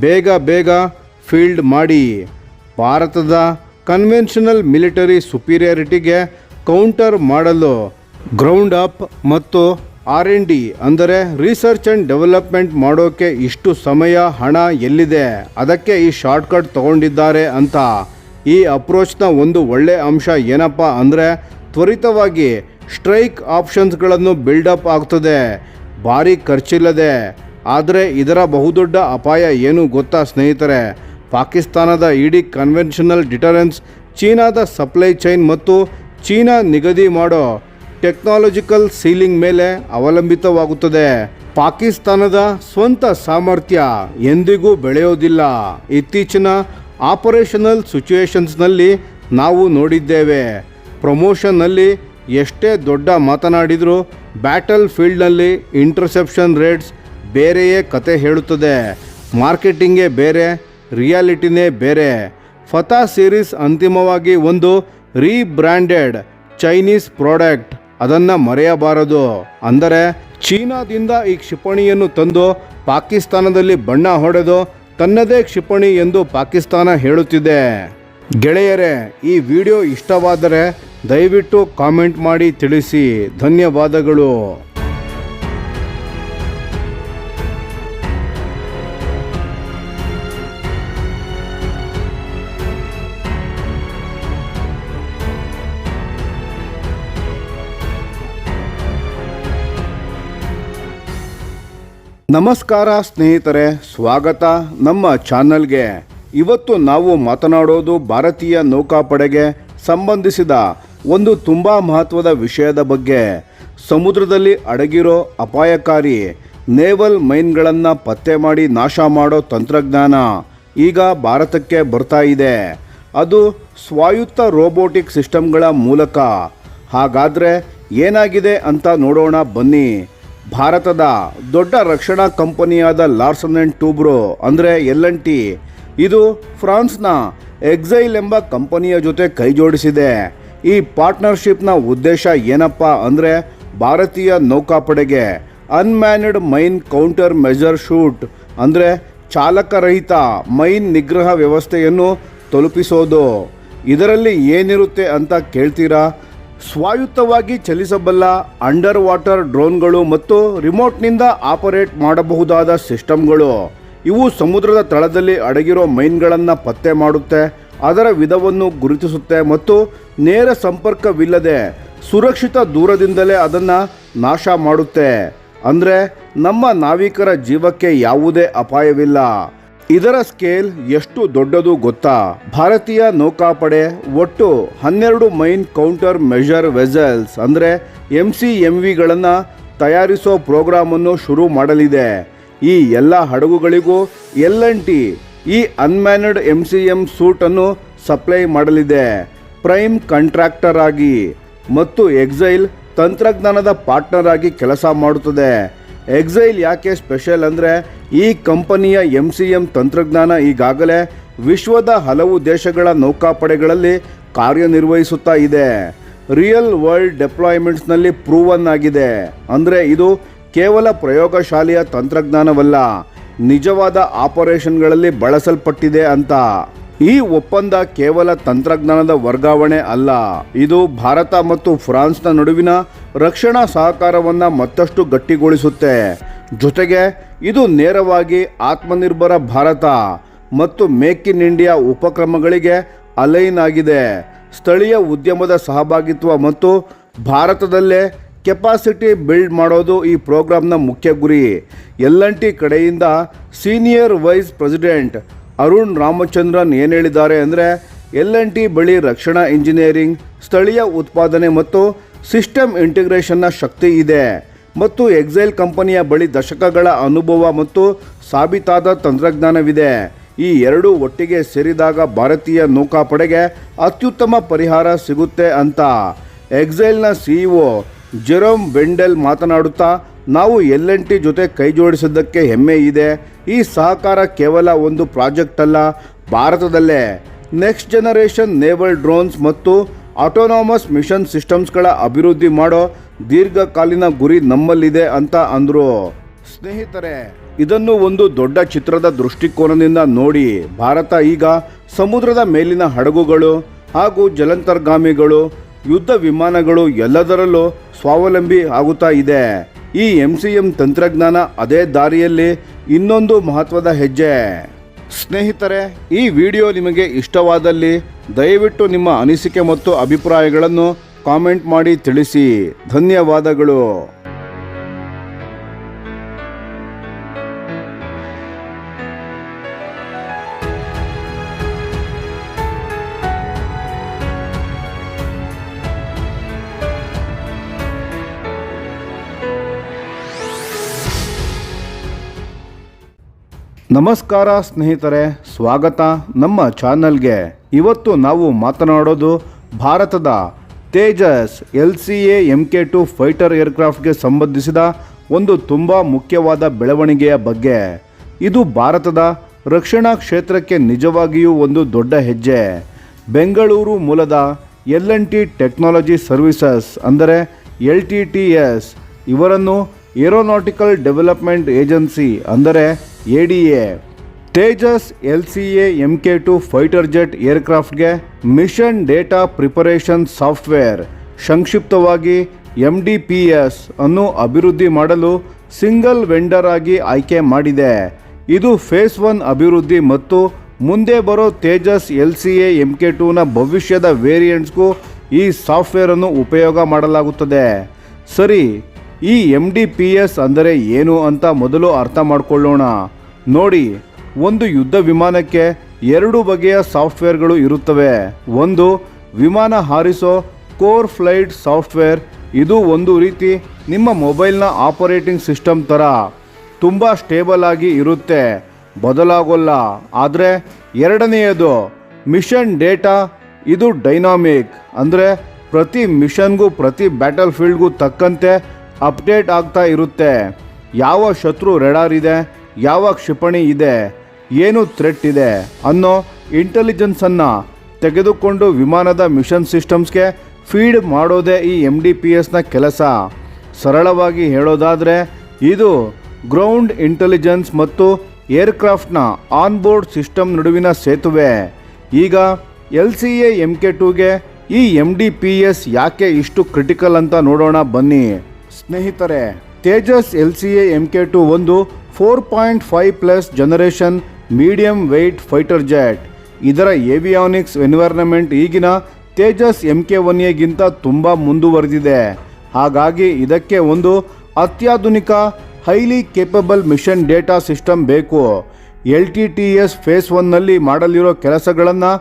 ಬೇಗ ಫೀಲ್ಡ್ ಮಾಡಿ. ಭಾರತದ ಕನ್ವೆನ್ಷನಲ್ ಮಿಲಿಟರಿ ಸುಪೀರಿಯರಿಟಿಗೆ ಕೌಂಟರ್ ಮಾಡಲು ಗ್ರೌಂಡ್ ಅಪ್ ಮತ್ತು R&D ಅಂದರೆ ರಿಸರ್ಚ್ ಆ್ಯಂಡ್ ಡೆವಲಪ್ಮೆಂಟ್ ಮಾಡೋಕ್ಕೆ ಇಷ್ಟು ಸಮಯ ಹಣ ಎಲ್ಲಿದೆ? ಅದಕ್ಕೆ ಈ ಶಾರ್ಟ್ಕಟ್ ತಗೊಂಡಿದ್ದಾರೆ ಅಂತ. ಈ ಅಪ್ರೋಚ್ನ ಒಂದು ಒಳ್ಳೆ ಅಂಶ ಏನಪ್ಪ ಅಂದರೆ ತ್ವರಿತವಾಗಿ ಸ್ಟ್ರೈಕ್ ಆಪ್ಷನ್ಸ್ಗಳನ್ನು ಬಿಲ್ಡಪ್ ಆಗ್ತದೆ, ಭಾರಿ ಖರ್ಚಿಲ್ಲದೆ. ಆದರೆ ಇದರ ಬಹುದೊಡ್ಡ ಅಪಾಯ ಏನು ಗೊತ್ತಾ ಸ್ನೇಹಿತರೆ? ಪಾಕಿಸ್ತಾನದ ಇಡೀ ಕನ್ವೆನ್ಷನಲ್ ಡಿಟರೆನ್ಸ್ ಚೀನಾದ ಸಪ್ಲೈ ಚೈನ್ ಮತ್ತು ಚೀನಾ ನಿಗದಿ ಮಾಡೋ ಟೆಕ್ನಾಲಜಿಕಲ್ ಸೀಲಿಂಗ್ ಮೇಲೆ ಅವಲಂಬಿತವಾಗುತ್ತದೆ. ಪಾಕಿಸ್ತಾನದ ಸ್ವಂತ ಸಾಮರ್ಥ್ಯ ಎಂದಿಗೂ ಬೆಳೆಯೋದಿಲ್ಲ. ಇತ್ತೀಚಿನ ಆಪರೇಷನಲ್ ಸಿಚುವೇಶನ್ಸ್ನಲ್ಲಿ ನಾವು ನೋಡಿದ್ದೇವೆ. ಪ್ರಮೋಷನ್ನಲ್ಲಿ ಎಷ್ಟೇ ದೊಡ್ಡ ಮಾತನಾಡಿದರೂ ಬ್ಯಾಟಲ್ ಫೀಲ್ಡ್ನಲ್ಲಿ ಇಂಟರ್ಸೆಪ್ಷನ್ ರೇಟ್ಸ್ ಬೇರೆಯೇ ಕತೆ ಹೇಳುತ್ತದೆ. ಮಾರ್ಕೆಟಿಂಗೇ ಬೇರೆ, ರಿಯಾಲಿಟಿನೇ ಬೇರೆ. ಫತಾ ಸೀರೀಸ್ ಅಂತಿಮವಾಗಿ ಒಂದು ರೀಬ್ರ್ಯಾಂಡೆಡ್ ಚೈನೀಸ್ ಪ್ರಾಡಕ್ಟ್ ಅದನ್ನು ಮರೆಯಬಾರದು. ಅಂದರೆ ಚೀನಾದಿಂದ ಈ ಕ್ಷಿಪಣಿಯನ್ನು ತಂದು ಪಾಕಿಸ್ತಾನದಲ್ಲಿ ಬಣ್ಣ ಹೊಡೆದು ತನ್ನದೇ ಕ್ಷಿಪಣಿ ಎಂದು ಪಾಕಿಸ್ತಾನ ಹೇಳುತ್ತಿದೆ. ಗೆಳೆಯರೇ, ಈ ವಿಡಿಯೋ ಇಷ್ಟವಾದರೆ ದಯವಿಟ್ಟು ಕಾಮೆಂಟ್ ಮಾಡಿ ತಿಳಿಸಿ. ಧನ್ಯವಾದಗಳು. ನಮಸ್ಕಾರ ಸ್ನೇಹಿತರೆ, ಸ್ವಾಗತ ನಮ್ಮ ಚಾನಲ್ಗೆ. ಇವತ್ತು ನಾವು ಮಾತನಾಡೋದು ಭಾರತೀಯ ನೌಕಾಪಡೆಗೆ ಸಂಬಂಧಿಸಿದ ಒಂದು ತುಂಬ ಮಹತ್ವದ ವಿಷಯದ ಬಗ್ಗೆ. ಸಮುದ್ರದಲ್ಲಿ ಅಡಗಿರೋ ಅಪಾಯಕಾರಿ ನೇವಲ್ ಮೈನ್ಗಳನ್ನು ಪತ್ತೆ ಮಾಡಿ ನಾಶ ಮಾಡೋ ತಂತ್ರಜ್ಞಾನ ಈಗ ಭಾರತಕ್ಕೆ ಬರ್ತಾ ಇದೆ. ಅದು ಸ್ವಾಯತ್ತ ರೋಬೋಟಿಕ್ ಸಿಸ್ಟಮ್ಗಳ ಮೂಲಕ. ಹಾಗಾದರೆ ಏನಾಗಿದೆ ಅಂತ ನೋಡೋಣ ಬನ್ನಿ. ಭಾರತದ ದೊಡ್ಡ ರಕ್ಷಣಾ ಕಂಪನಿಯಾದ ಲಾರ್ಸನ್ ಆ್ಯಂಡ್ ಟೂಬ್ರೋ ಅಂದರೆ LNT ಇದು ಫ್ರಾನ್ಸ್ನ ಎಕ್ಸೈಲ್ ಎಂಬ ಕಂಪನಿಯ ಜೊತೆ ಕೈಜೋಡಿಸಿದೆ. ಈ ಪಾರ್ಟ್ನರ್ಶಿಪ್ನ ಉದ್ದೇಶ ಏನಪ್ಪ ಅಂದರೆ ಭಾರತೀಯ ನೌಕಾಪಡೆಗೆ unmanned mine counter measure suite ಅಂದರೆ ಚಾಲಕರಹಿತ ಮೈನ್ ನಿಗ್ರಹ ವ್ಯವಸ್ಥೆಯನ್ನು ತಲುಪಿಸೋದು. ಇದರಲ್ಲಿ ಏನಿರುತ್ತೆ ಅಂತ ಕೇಳ್ತೀರಾ? ಸ್ವಾಯತ್ತವಾಗಿ ಚಲಿಸಬಲ್ಲ ಅಂಡರ್ ವಾಟರ್ ಡ್ರೋನ್ಗಳು ಮತ್ತು ರಿಮೋಟ್ನಿಂದ ಆಪರೇಟ್ ಮಾಡಬಹುದಾದ ಸಿಸ್ಟಮ್ಗಳು. ಇವು ಸಮುದ್ರದ ತಳದಲ್ಲಿ ಅಡಗಿರೋ ಮೈನ್ಗಳನ್ನು ಪತ್ತೆ ಮಾಡುತ್ತೆ, ಅದರ ವಿಧವನ್ನು ಗುರುತಿಸುತ್ತೆ ಮತ್ತು ನೇರ ಸಂಪರ್ಕವಿಲ್ಲದೆ ಸುರಕ್ಷಿತ ದೂರದಿಂದಲೇ ಅದನ್ನು ನಾಶ ಮಾಡುತ್ತೆ. ಅಂದರೆ ನಮ್ಮ ನಾವಿಕರ ಜೀವಕ್ಕೆ ಯಾವುದೇ ಅಪಾಯವಿಲ್ಲ. ಇದರ ಸ್ಕೇಲ್ ಎಷ್ಟು ದೊಡ್ಡದು ಗೊತ್ತಾ? ಭಾರತೀಯ ನೌಕಾಪಡೆ ಒಟ್ಟು 12 ಮೈನ್ ಕೌಂಟರ್ ಮೆಜರ್ ವೆಸಲ್ಸ್ ಅಂದರೆ MCMVಗಳನ್ನು ತಯಾರಿಸೋ ಪ್ರೋಗ್ರಾಮನ್ನು ಶುರು ಮಾಡಲಿದೆ. ಈ ಎಲ್ಲ ಹಡಗುಗಳಿಗೂ LNT ಈ ಅನ್ಮ್ಯಾನ್ಡ್ MCM ಸೂಟನ್ನು ಸಪ್ಲೈ ಮಾಡಲಿದೆ ಪ್ರೈಮ್ ಕಾಂಟ್ರಾಕ್ಟರ್ ಆಗಿ, ಮತ್ತು ಎಕ್ಸೈಲ್ ತಂತ್ರಜ್ಞಾನದ ಪಾರ್ಟ್ನರ್ ಆಗಿ ಕೆಲಸ ಮಾಡುತ್ತದೆ. ಎಕ್ಸೈಲ್ ಯಾಕೆ ಸ್ಪೆಷಲ್ ಅಂದರೆ ಈ ಕಂಪನಿಯ MCM ತಂತ್ರಜ್ಞಾನ ಈಗಾಗಲೇ ವಿಶ್ವದ ಹಲವು ದೇಶಗಳ ನೌಕಾಪಡೆಗಳಲ್ಲಿ ಕಾರ್ಯನಿರ್ವಹಿಸುತ್ತಾ ಇದೆ. ರಿಯಲ್ ವರ್ಲ್ಡ್ ಡೆಪ್ಲಾಯ್ಮೆಂಟ್ಸ್ನಲ್ಲಿ ಪ್ರೂವನ್ ಆಗಿದೆ. ಅಂದರೆ ಇದು ಕೇವಲ ಪ್ರಯೋಗಶಾಲೆಯ ತಂತ್ರಜ್ಞಾನವಲ್ಲ, ನಿಜವಾದ ಆಪರೇಷನ್ಗಳಲ್ಲಿ ಬಳಸಲ್ಪಟ್ಟಿದೆ ಅಂತ. ಈ ಒಪ್ಪಂದ ಕೇವಲ ತಂತ್ರಜ್ಞಾನದ ವರ್ಗಾವಣೆ ಅಲ್ಲ, ಇದು ಭಾರತ ಮತ್ತು ಫ್ರಾನ್ಸ್ನ ನಡುವಿನ ರಕ್ಷಣಾ ಸಹಕಾರವನ್ನು ಮತ್ತಷ್ಟು ಗಟ್ಟಿಗೊಳಿಸುತ್ತೆ. ಜೊತೆಗೆ ಇದು ನೇರವಾಗಿ ಆತ್ಮನಿರ್ಭರ ಭಾರತ ಮತ್ತು ಮೇಕ್ ಇನ್ ಇಂಡಿಯಾ ಉಪಕ್ರಮಗಳಿಗೆ ಅಲೈನ್ ಆಗಿದೆ. ಸ್ಥಳೀಯ ಉದ್ಯಮದ ಸಹಭಾಗಿತ್ವ ಮತ್ತು ಭಾರತದಲ್ಲೇ ಕೆಪಾಸಿಟಿ ಬಿಲ್ಡ್ ಮಾಡೋದು ಈ ಪ್ರೋಗ್ರಾಂನ ಮುಖ್ಯ ಗುರಿ. LNT ಕಡೆಯಿಂದ senior vice president Arun Ramachandran ಏನು ಹೇಳಿದ್ದಾರೆ ಅಂದರೆ LNT ಬಳಿ ರಕ್ಷಣಾ ಇಂಜಿನಿಯರಿಂಗ್, ಸ್ಥಳೀಯ ಉತ್ಪಾದನೆ ಮತ್ತು ಸಿಸ್ಟಮ್ ಇಂಟಿಗ್ರೇಷನ್ನ ಶಕ್ತಿ ಇದೆ ಮತ್ತು ಎಕ್ಸೈಲ್ ಕಂಪನಿಯ ಬಳಿ ದಶಕಗಳ ಅನುಭವ ಮತ್ತು ಸಾಬೀತಾದ ತಂತ್ರಜ್ಞಾನವಿದೆ. ಈ ಎರಡೂ ಒಟ್ಟಿಗೆ ಸೇರಿದಾಗ ಭಾರತೀಯ ನೌಕಾಪಡೆಗೆ ಅತ್ಯುತ್ತಮ ಪರಿಹಾರ ಸಿಗುತ್ತೆ ಅಂತ ಎಕ್ಸೈಲ್ನ CEO ಜೆರೋಮ್ ವೆಂಡೆಲ್ ಮಾತನಾಡುತ್ತಾ, ನಾವು LNT ಜೊತೆ ಕೈಜೋಡಿಸಿದ್ದಕ್ಕೆ ಹೆಮ್ಮೆ ಇದೆ. ಈ ಸಹಕಾರ ಕೇವಲ ಒಂದು ಪ್ರಾಜೆಕ್ಟ್ ಅಲ್ಲ, ಭಾರತದಲ್ಲೇ ನೆಕ್ಸ್ಟ್ ಜನರೇಷನ್ ನೇವಲ್ ಡ್ರೋನ್ಸ್ ಮತ್ತು ಆಟೋನಾಮಸ್ ಮಿಷನ್ ಸಿಸ್ಟಮ್ಸ್ಗಳ ಅಭಿವೃದ್ಧಿ ಮಾಡೋ ದೀರ್ಘಕಾಲೀನ ಗುರಿ ನಮ್ಮಲ್ಲಿದೆ ಅಂತ ಅಂದರು. ಸ್ನೇಹಿತರೆ, ಇದನ್ನು ಒಂದು ದೊಡ್ಡ ಚಿತ್ರದ ದೃಷ್ಟಿಕೋನದಿಂದ ನೋಡಿ. ಭಾರತ ಈಗ ಸಮುದ್ರದ ಮೇಲಿನ ಹಡಗುಗಳು ಹಾಗೂ ಜಲಾಂತರ್ಗಾಮಿಗಳು, ಯುದ್ಧ ವಿಮಾನಗಳು ಎಲ್ಲದರಲ್ಲೂ ಸ್ವಾವಲಂಬಿ ಆಗುತ್ತಾ ಇದೆ. ಈ MCM ತಂತ್ರಜ್ಞಾನ ಅದೇ ದಾರಿಯಲ್ಲಿ ಇನ್ನೊಂದು ಮಹತ್ವದ ಹೆಜ್ಜೆ. ಸ್ನೇಹಿತರೆ, ಈ ವಿಡಿಯೋ ನಿಮಗೆ ಇಷ್ಟವಾದಲ್ಲಿ ದಯವಿಟ್ಟು ನಿಮ್ಮ ಅನಿಸಿಕೆ ಮತ್ತು ಅಭಿಪ್ರಾಯಗಳನ್ನು ಕಾಮೆಂಟ್ ಮಾಡಿ ತಿಳಿಸಿ. ಧನ್ಯವಾದಗಳು. ನಮಸ್ಕಾರ ಸ್ನೇಹಿತರೆ, ಸ್ವಾಗತ ನಮ್ಮ ಚಾನಲ್ಗೆ. ಇವತ್ತು ನಾವು ಮಾತನಾಡೋದು ಭಾರತದ ತೇಜಸ್ LCA MK2 ಫೈಟರ್ ಏರ್ಕ್ರಾಫ್ಟ್ಗೆ ಸಂಬಂಧಿಸಿದ ಒಂದು ತುಂಬ ಮುಖ್ಯವಾದ ಬೆಳವಣಿಗೆಯ ಬಗ್ಗೆ. ಇದು ಭಾರತದ ರಕ್ಷಣಾ ಕ್ಷೇತ್ರಕ್ಕೆ ನಿಜವಾಗಿಯೂ ಒಂದು ದೊಡ್ಡ ಹೆಜ್ಜೆ. ಬೆಂಗಳೂರು ಮೂಲದ LNT ಟೆಕ್ನಾಲಜಿ ಸರ್ವಿಸಸ್ ಅಂದರೆ LTTS ಇವರನ್ನು ಏರೋನಾಟಿಕಲ್ ಡೆವಲಪ್ಮೆಂಟ್ ಏಜೆನ್ಸಿ ಅಂದರೆ ADA, Tejas LCA MK2 fighter jet ಏರ್ಕ್ರಾಫ್ಟ್ಗೆ ಮಿಷನ್ ಡೇಟಾ ಪ್ರಿಪರೇಷನ್ ಸಾಫ್ಟ್ವೇರ್ ಸಂಕ್ಷಿಪ್ತವಾಗಿ MDPS ಅನ್ನು ಅಭಿವೃದ್ಧಿ ಮಾಡಲು ಸಿಂಗಲ್ ವೆಂಡರ್ ಆಗಿ ಆಯ್ಕೆ ಮಾಡಿದೆ. ಇದು ಫೇಸ್ 1 ಅಭಿವೃದ್ಧಿ ಮತ್ತು ಮುಂದೆ ಬರೋ ತೇಜಸ್ LCA MK2ನ ಭವಿಷ್ಯದ ವೇರಿಯಂಟ್ಸ್ಗೂ ಈ ಸಾಫ್ಟ್ವೇರನ್ನು ಉಪಯೋಗ ಮಾಡಲಾಗುತ್ತದೆ. ಸರಿ, ಈ MDPS ಅಂದರೆ ಏನು ಅಂತ ಮೊದಲು ಅರ್ಥ ಮಾಡಿಕೊಳ್ಳೋಣ. ನೋಡಿ, ಒಂದು ಯುದ್ಧ ವಿಮಾನಕ್ಕೆ 2 ಬಗೆಯ ಸಾಫ್ಟ್ವೇರ್ಗಳು ಇರುತ್ತವೆ. ಒಂದು ವಿಮಾನ ಹಾರಿಸೋ ಕೋರ್ ಫ್ಲೈಟ್ ಸಾಫ್ಟ್ವೇರ್. ಇದು ಒಂದು ರೀತಿ ನಿಮ್ಮ ಮೊಬೈಲ್ನ ಆಪರೇಟಿಂಗ್ ಸಿಸ್ಟಮ್ ಥರ ತುಂಬ ಸ್ಟೇಬಲ್ ಆಗಿ ಇರುತ್ತೆ, ಬದಲಾಗೋಲ್ಲ. ಆದರೆ ಎರಡನೆಯದು ಮಿಷನ್ ಡೇಟಾ. ಇದು ಡೈನಾಮಿಕ್, ಅಂದರೆ ಪ್ರತಿ ಮಿಷನ್ಗೂ ಪ್ರತಿ ಬ್ಯಾಟಲ್ ಫೀಲ್ಡ್ಗೂ ತಕ್ಕಂತೆ ಅಪ್ಡೇಟ್ ಆಗ್ತಾ ಇರುತ್ತೆ. ಯಾವ ಶತ್ರು ರೆಡಾರ್ ಇದೆ, ಯಾವ ಕ್ಷಿಪಣಿ ಇದೆ, ಏನು ಥ್ರೆಟ್ ಇದೆ ಅನ್ನೋ ಇಂಟೆಲಿಜೆನ್ಸನ್ನು ತೆಗೆದುಕೊಂಡು ವಿಮಾನದ ಮಿಷನ್ ಸಿಸ್ಟಮ್ಸ್ಗೆ ಫೀಡ್ ಮಾಡೋದೇ ಈ MDPSನ ಕೆಲಸ. ಸರಳವಾಗಿ ಹೇಳೋದಾದರೆ ಇದು ಗ್ರೌಂಡ್ ಇಂಟೆಲಿಜೆನ್ಸ್ ಮತ್ತು ಏರ್ಕ್ರಾಫ್ಟ್ನ ಆನ್ಬೋರ್ಡ್ ಸಿಸ್ಟಮ್ ನಡುವಿನ ಸೇತುವೆ. ಈಗ LCA MK2ಗೆ ಈ MDPS ಯಾಕೆ ಇಷ್ಟು ಕ್ರಿಟಿಕಲ್ ಅಂತ ನೋಡೋಣ ಬನ್ನಿ. ಸ್ನೇಹಿತರೆ, ತೇಜಸ್ LCA MK2 ಒಂದು 4.5+ generation medium weight fighter jet. ಇದರ ಏವಿಯಾನಿಕ್ಸ್ ಎನ್ವೈರ್ನಮೆಂಟ್ ಈಗಿನ ತೇಜಸ್ MK1Aಗಿಂತ ತುಂಬ ಮುಂದುವರೆದಿದೆ. ಹಾಗಾಗಿ ಇದಕ್ಕೆ ಒಂದು ಅತ್ಯಾಧುನಿಕ highly capable mission data system ಬೇಕು. LTTS ಫೇಸ್ 1ನಲ್ಲಿ ಮಾಡಲಿರೋ ಕೆಲಸಗಳನ್ನು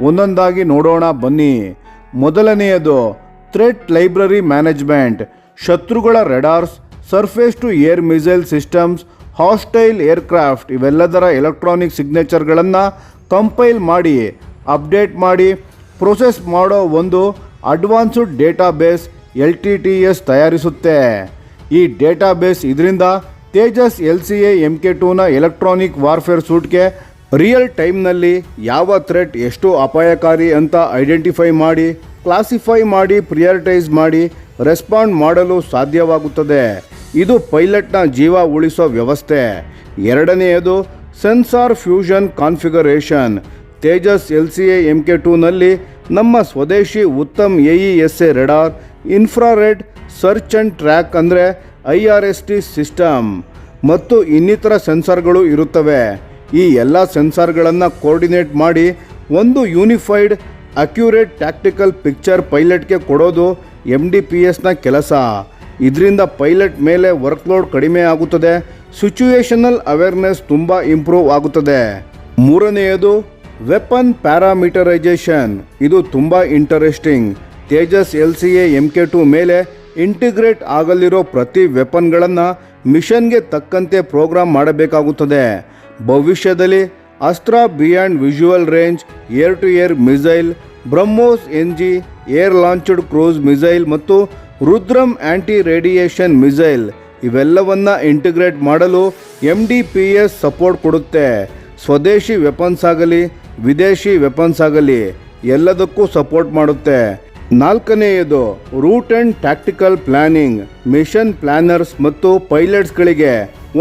ಒಂದೊಂದಾಗಿ ನೋಡೋಣ ಬನ್ನಿ. ಮೊದಲನೆಯದು ಥ್ರೆಟ್ ಲೈಬ್ರರಿ ಮ್ಯಾನೇಜ್ಮೆಂಟ್. ಶತ್ರುಗಳ radars, surface to air missile systems, hostile aircraft ಇವೆಲ್ಲದರ ಎಲೆಕ್ಟ್ರಾನಿಕ್ ಸಿಗ್ನೇಚರ್ಗಳನ್ನು ಕಂಪೈಲ್ ಮಾಡಿ, ಅಪ್ಡೇಟ್ ಮಾಡಿ, ಪ್ರೊಸೆಸ್ ಮಾಡೋ ಒಂದು ಅಡ್ವಾನ್ಸ್ಡ್ ಡೇಟಾಬೇಸ್ LTTS ತಯಾರಿಸುತ್ತೆ. ಈ ಡೇಟಾಬೇಸ್ ಇದರಿಂದ ತೇಜಸ್ LCA MK2ನ ಎಲೆಕ್ಟ್ರಾನಿಕ್ ವಾರ್ಫೇರ್ ಸೂಟ್ಗೆ ರಿಯಲ್ ಟೈಮ್ನಲ್ಲಿ ಯಾವ ಥ್ರೆಟ್ ಎಷ್ಟು ಅಪಾಯಕಾರಿ ಅಂತ ಐಡೆಂಟಿಫೈ ಮಾಡಿ, ಕ್ಲಾಸಿಫೈ ಮಾಡಿ, ಪ್ರಿಯಾರಿಟೈಸ್ ಮಾಡಿ ರೆಸ್ಪಾಂಡ್ ಮಾಡಲು ಸಾಧ್ಯವಾಗುತ್ತದೆ. ಇದು ಪೈಲಟ್ನ ಜೀವ ಉಳಿಸೋ ವ್ಯವಸ್ಥೆ. ಎರಡನೆಯದು sensor fusion configuration. Tejas LCA MK2ನಲ್ಲಿ ನಮ್ಮ ಸ್ವದೇಶಿ Uttam AESA radar, infrared search and track ಅಂದರೆ IRST ಸಿಸ್ಟಮ್ ಮತ್ತು ಇನ್ನಿತರ ಸೆನ್ಸಾರ್ಗಳು ಇರುತ್ತವೆ. ಈ ಎಲ್ಲ ಸೆನ್ಸಾರ್ಗಳನ್ನು ಕೋರ್ಡಿನೇಟ್ ಮಾಡಿ ಒಂದು ಯೂನಿಫೈಡ್ ಅಕ್ಯುರೇಟ್ ಟ್ಯಾಕ್ಟಿಕಲ್ ಪಿಕ್ಚರ್ ಪೈಲಟ್ಗೆ ಕೊಡೋದು MDPSನ ಕೆಲಸ. ಇದರಿಂದ ಪೈಲಟ್ ಮೇಲೆ ವರ್ಕ್ಲೋಡ್ ಕಡಿಮೆ ಆಗುತ್ತದೆ, ಸಿಚುಯೇಷನಲ್ ಅವೇರ್ನೆಸ್ ತುಂಬ ಇಂಪ್ರೂವ್ ಆಗುತ್ತದೆ. ಮೂರನೆಯದು ವೆಪನ್ ಪ್ಯಾರಾಮೀಟರೈಸೇಷನ್. ಇದು ತುಂಬ ಇಂಟರೆಸ್ಟಿಂಗ್. ತೇಜಸ್ LCA MK2 ಮೇಲೆ ಇಂಟಿಗ್ರೇಟ್ ಆಗಲಿರೋ ಪ್ರತಿ ವೆಪನ್ಗಳನ್ನು ಮಿಷನ್ಗೆ ತಕ್ಕಂತೆ ಪ್ರೋಗ್ರಾಮ್ ಮಾಡಬೇಕಾಗುತ್ತದೆ. ಭವಿಷ್ಯದಲ್ಲಿ Astra beyond visual range, air to air missile, BrahMos NG air launched cruise missile ಮತ್ತು ರುದ್ರಮ್ ಆಂಟಿ ರೇಡಿಯೇಷನ್ ಮಿಸೈಲ್ ಇವೆಲ್ಲವನ್ನ ಇಂಟಿಗ್ರೇಟ್ ಮಾಡಲು MDPS ಸಪೋರ್ಟ್ ಕೊಡುತ್ತೆ. ಸ್ವದೇಶಿ ವೆಪನ್ಸ್ ಆಗಲಿ ವಿದೇಶಿ ವೆಪನ್ಸ್ ಆಗಲಿ ಎಲ್ಲದಕ್ಕೂ ಸಪೋರ್ಟ್ ಮಾಡುತ್ತೆ. ನಾಲ್ಕನೆಯದು route and tactical planning. Mission planners ಮತ್ತು ಪೈಲಟ್ಸ್ಗಳಿಗೆ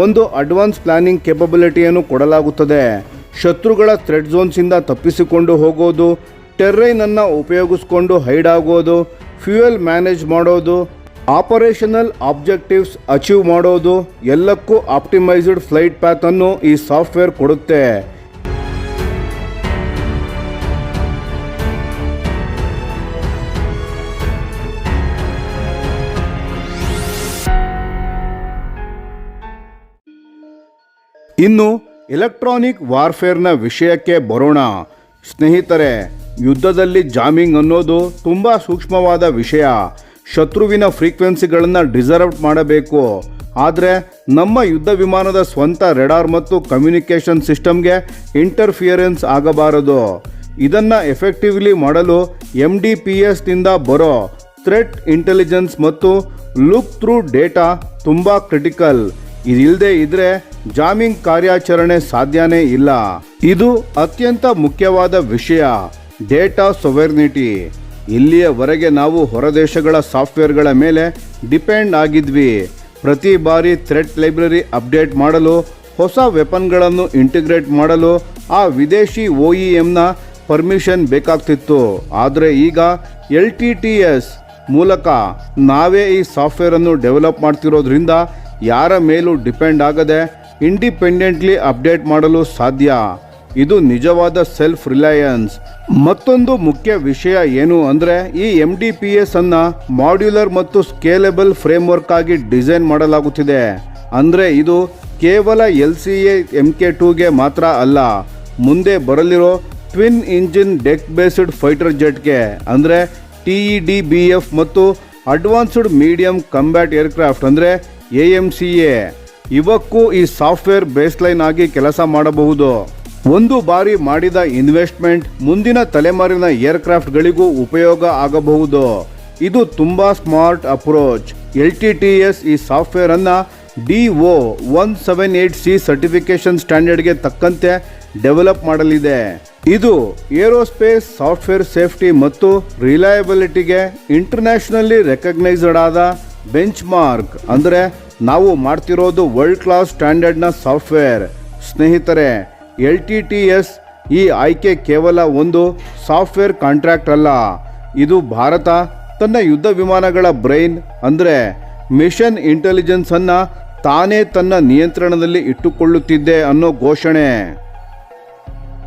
ಒಂದು ಅಡ್ವಾನ್ಸ್ ಪ್ಲಾನಿಂಗ್ ಕೇಪಬಿಲಿಟಿಯನ್ನು ಕೊಡಲಾಗುತ್ತದೆ. ಶತ್ರುಗಳ ಥ್ರೆಡ್ ಝೋನ್ಸಿಂದ ತಪ್ಪಿಸಿಕೊಂಡು ಹೋಗೋದು, ಟೆರ್ರೈನನ್ನು ಉಪಯೋಗಿಸ್ಕೊಂಡು ಹೈಡ್ ಆಗೋದು, ಫ್ಯೂಯಲ್ ಮ್ಯಾನೇಜ್ ಮಾಡೋದು, ಆಪರೇಷನಲ್ ಆಬ್ಜೆಕ್ಟಿವ್ಸ್ ಅಚೀವ್ ಮಾಡೋದು ಎಲ್ಲಕ್ಕೂ ಆಪ್ಟಿಮೈಸ್ಡ್ ಫ್ಲೈಟ್ ಪ್ಯಾತ್ ಅನ್ನು ಈ ಸಾಫ್ಟ್ವೇರ್ ಕೊಡುತ್ತೆ. ಇನ್ನು ಎಲೆಕ್ಟ್ರಾನಿಕ್ ವಾರ್ಫೇರ್ನ ವಿಷಯಕ್ಕೆ ಬರೋಣ. ಸ್ನೇಹಿತರೆ, ಯುದ್ಧದಲ್ಲಿ ಜಾಮಿಂಗ್ ಅನ್ನೋದು ತುಂಬ ಸೂಕ್ಷ್ಮವಾದ ವಿಷಯ. ಶತ್ರುವಿನ ಫ್ರೀಕ್ವೆನ್ಸಿಗಳನ್ನು ಡಿಸರ್ವ್ ಮಾಡಬೇಕು. ಆದರೆ ನಮ್ಮ ಯುದ್ಧ ವಿಮಾನದ ಸ್ವಂತ ರೆಡಾರ್ ಮತ್ತು ಕಮ್ಯುನಿಕೇಷನ್ ಸಿಸ್ಟಮ್ಗೆ ಇಂಟರ್ಫಿಯರೆನ್ಸ್ ಆಗಬಾರದು. ಇದನ್ನು ಎಫೆಕ್ಟಿವ್ಲಿ ಮಾಡಲು MDPSನಿಂದ ಬರೋ ಥ್ರೆಟ್ ಇಂಟೆಲಿಜೆನ್ಸ್ ಮತ್ತು ಲುಕ್ ಥ್ರೂ ಡೇಟಾ ತುಂಬ ಕ್ರಿಟಿಕಲ್. ಇದಿಲ್ಲದೆ ಇದ್ರೆ ಜಾಮಿಂಗ್ ಕಾರ್ಯಾಚರಣೆ ಸಾಧ್ಯನೇ ಇಲ್ಲ. ಇದು ಅತ್ಯಂತ ಮುಖ್ಯವಾದ ವಿಷಯ, ಡೇಟಾ ಸೊವೆರ್ನಿಟಿ. ಇಲ್ಲಿಯವರೆಗೆ ನಾವು ಹೊರದೇಶಗಳ ಸಾಫ್ಟ್ವೇರ್ಗಳ ಮೇಲೆ ಡಿಪೆಂಡ್ ಆಗಿದ್ವಿ. ಪ್ರತಿ ಬಾರಿ ಥ್ರೆಟ್ ಲೈಬ್ರರಿ ಅಪ್ಡೇಟ್ ಮಾಡಲು, ಹೊಸ ವೆಪನ್ಗಳನ್ನು ಇಂಟಿಗ್ರೇಟ್ ಮಾಡಲು ಆ ವಿದೇಶಿ OEMನ ಪರ್ಮಿಷನ್ ಬೇಕಾಗ್ತಿತ್ತು. ಆದರೆ ಈಗ LTTS ಮೂಲಕ ನಾವೇ ಈ ಸಾಫ್ಟ್ವೇರನ್ನು ಡೆವಲಪ್ ಮಾಡ್ತಿರೋದ್ರಿಂದ ಯಾರ ಮೇಲೂ ಡಿಪೆಂಡ್ ಆಗದೆ ಇಂಡಿಪೆಂಡೆಂಟ್ಲಿ ಅಪ್ಡೇಟ್ ಮಾಡಲು ಸಾಧ್ಯ. ಇದು ನಿಜವಾದ ಸೆಲ್ಫ್ ರಿಲಯನ್ಸ್. ಮತ್ತೊಂದು ಮುಖ್ಯ ವಿಷಯ ಏನು ಅಂದರೆ ಈ MDPS ಅನ್ನು ಮಾಡ್ಯುಲರ್ ಮತ್ತು ಸ್ಕೇಲೆಬಲ್ ಫ್ರೇಮ್ವರ್ಕ್ ಆಗಿ ಡಿಸೈನ್ ಮಾಡಲಾಗುತ್ತಿದೆ. ಅಂದರೆ ಇದು ಕೇವಲ LCA MK2ಗೆ ಮಾತ್ರ ಅಲ್ಲ, ಮುಂದೆ ಬರಲಿರೋ twin engine deck based fighter ಜೆಟ್ಗೆ ಅಂದರೆ TEDBF ಮತ್ತು ಅಡ್ವಾನ್ಸ್ಡ್ ಮೀಡಿಯಂ ಕಂಬ್ಯಾಟ್ ಏರ್ಕ್ರಾಫ್ಟ್ ಅಂದರೆ AMCA ಇವಕ್ಕೂ ಈ ಸಾಫ್ಟ್ವೇರ್ ಬೇಸ್ಲೈನ್ ಆಗಿ ಕೆಲಸ ಮಾಡಬಹುದು. ಒಂದು ಬಾರಿ ಮಾಡಿದ ಇನ್ವೆಸ್ಟ್ಮೆಂಟ್ ಮುಂದಿನ ತಲೆಮಾರಿನ ಏರ್ಕ್ರಾಫ್ಟ್ಗಳಿಗೂ ಉಪಯೋಗ ಆಗಬಹುದು. ಇದು ತುಂಬಾ ಸ್ಮಾರ್ಟ್ ಅಪ್ರೋಚ್. LTTS ಈ ಸಾಫ್ಟ್ವೇರ್ ಅನ್ನ DO 178C ಸರ್ಟಿಫಿಕೇಶನ್ ಸ್ಟ್ಯಾಂಡರ್ಡ್ಗೆ ತಕ್ಕಂತೆ ಡೆವಲಪ್ ಮಾಡಲಿದೆ. ಇದು ಏರೋಸ್ಪೇಸ್ ಸಾಫ್ಟ್ವೇರ್ ಸೇಫ್ಟಿ ಮತ್ತು ರಿಲಯಬಿಲಿಟಿಗೆ ಇಂಟರ್ನ್ಯಾಷನಲಿ ರೆಕಗ್ನೈಸ್ಡ್ ಆದ ಬೆಂಚ್ ಮಾರ್ಕ್. ಅಂದರೆ ನಾವು ಮಾಡ್ತಿರೋದು ವರ್ಲ್ಡ್ ಕ್ಲಾಸ್ ಸ್ಟ್ಯಾಂಡರ್ಡ್ನ ಸಾಫ್ಟ್ವೇರ್. ಸ್ನೇಹಿತರೆ, LTTS ಈ ಆಯ್ಕೆ ಕೇವಲ ಒಂದು ಸಾಫ್ಟ್ವೇರ್ ಕಾಂಟ್ರಾಕ್ಟ್ ಅಲ್ಲ, ಇದು ಭಾರತ ತನ್ನ ಯುದ್ಧ ವಿಮಾನಗಳ ಬ್ರೈನ್ ಅಂದರೆ ಮಿಷನ್ ಇಂಟೆಲಿಜೆನ್ಸ್ ಅನ್ನ ತಾನೇ ತನ್ನ ನಿಯಂತ್ರಣದಲ್ಲಿ ಇಟ್ಟುಕೊಳ್ಳುತ್ತಿದೆ ಅನ್ನೋ ಘೋಷಣೆ.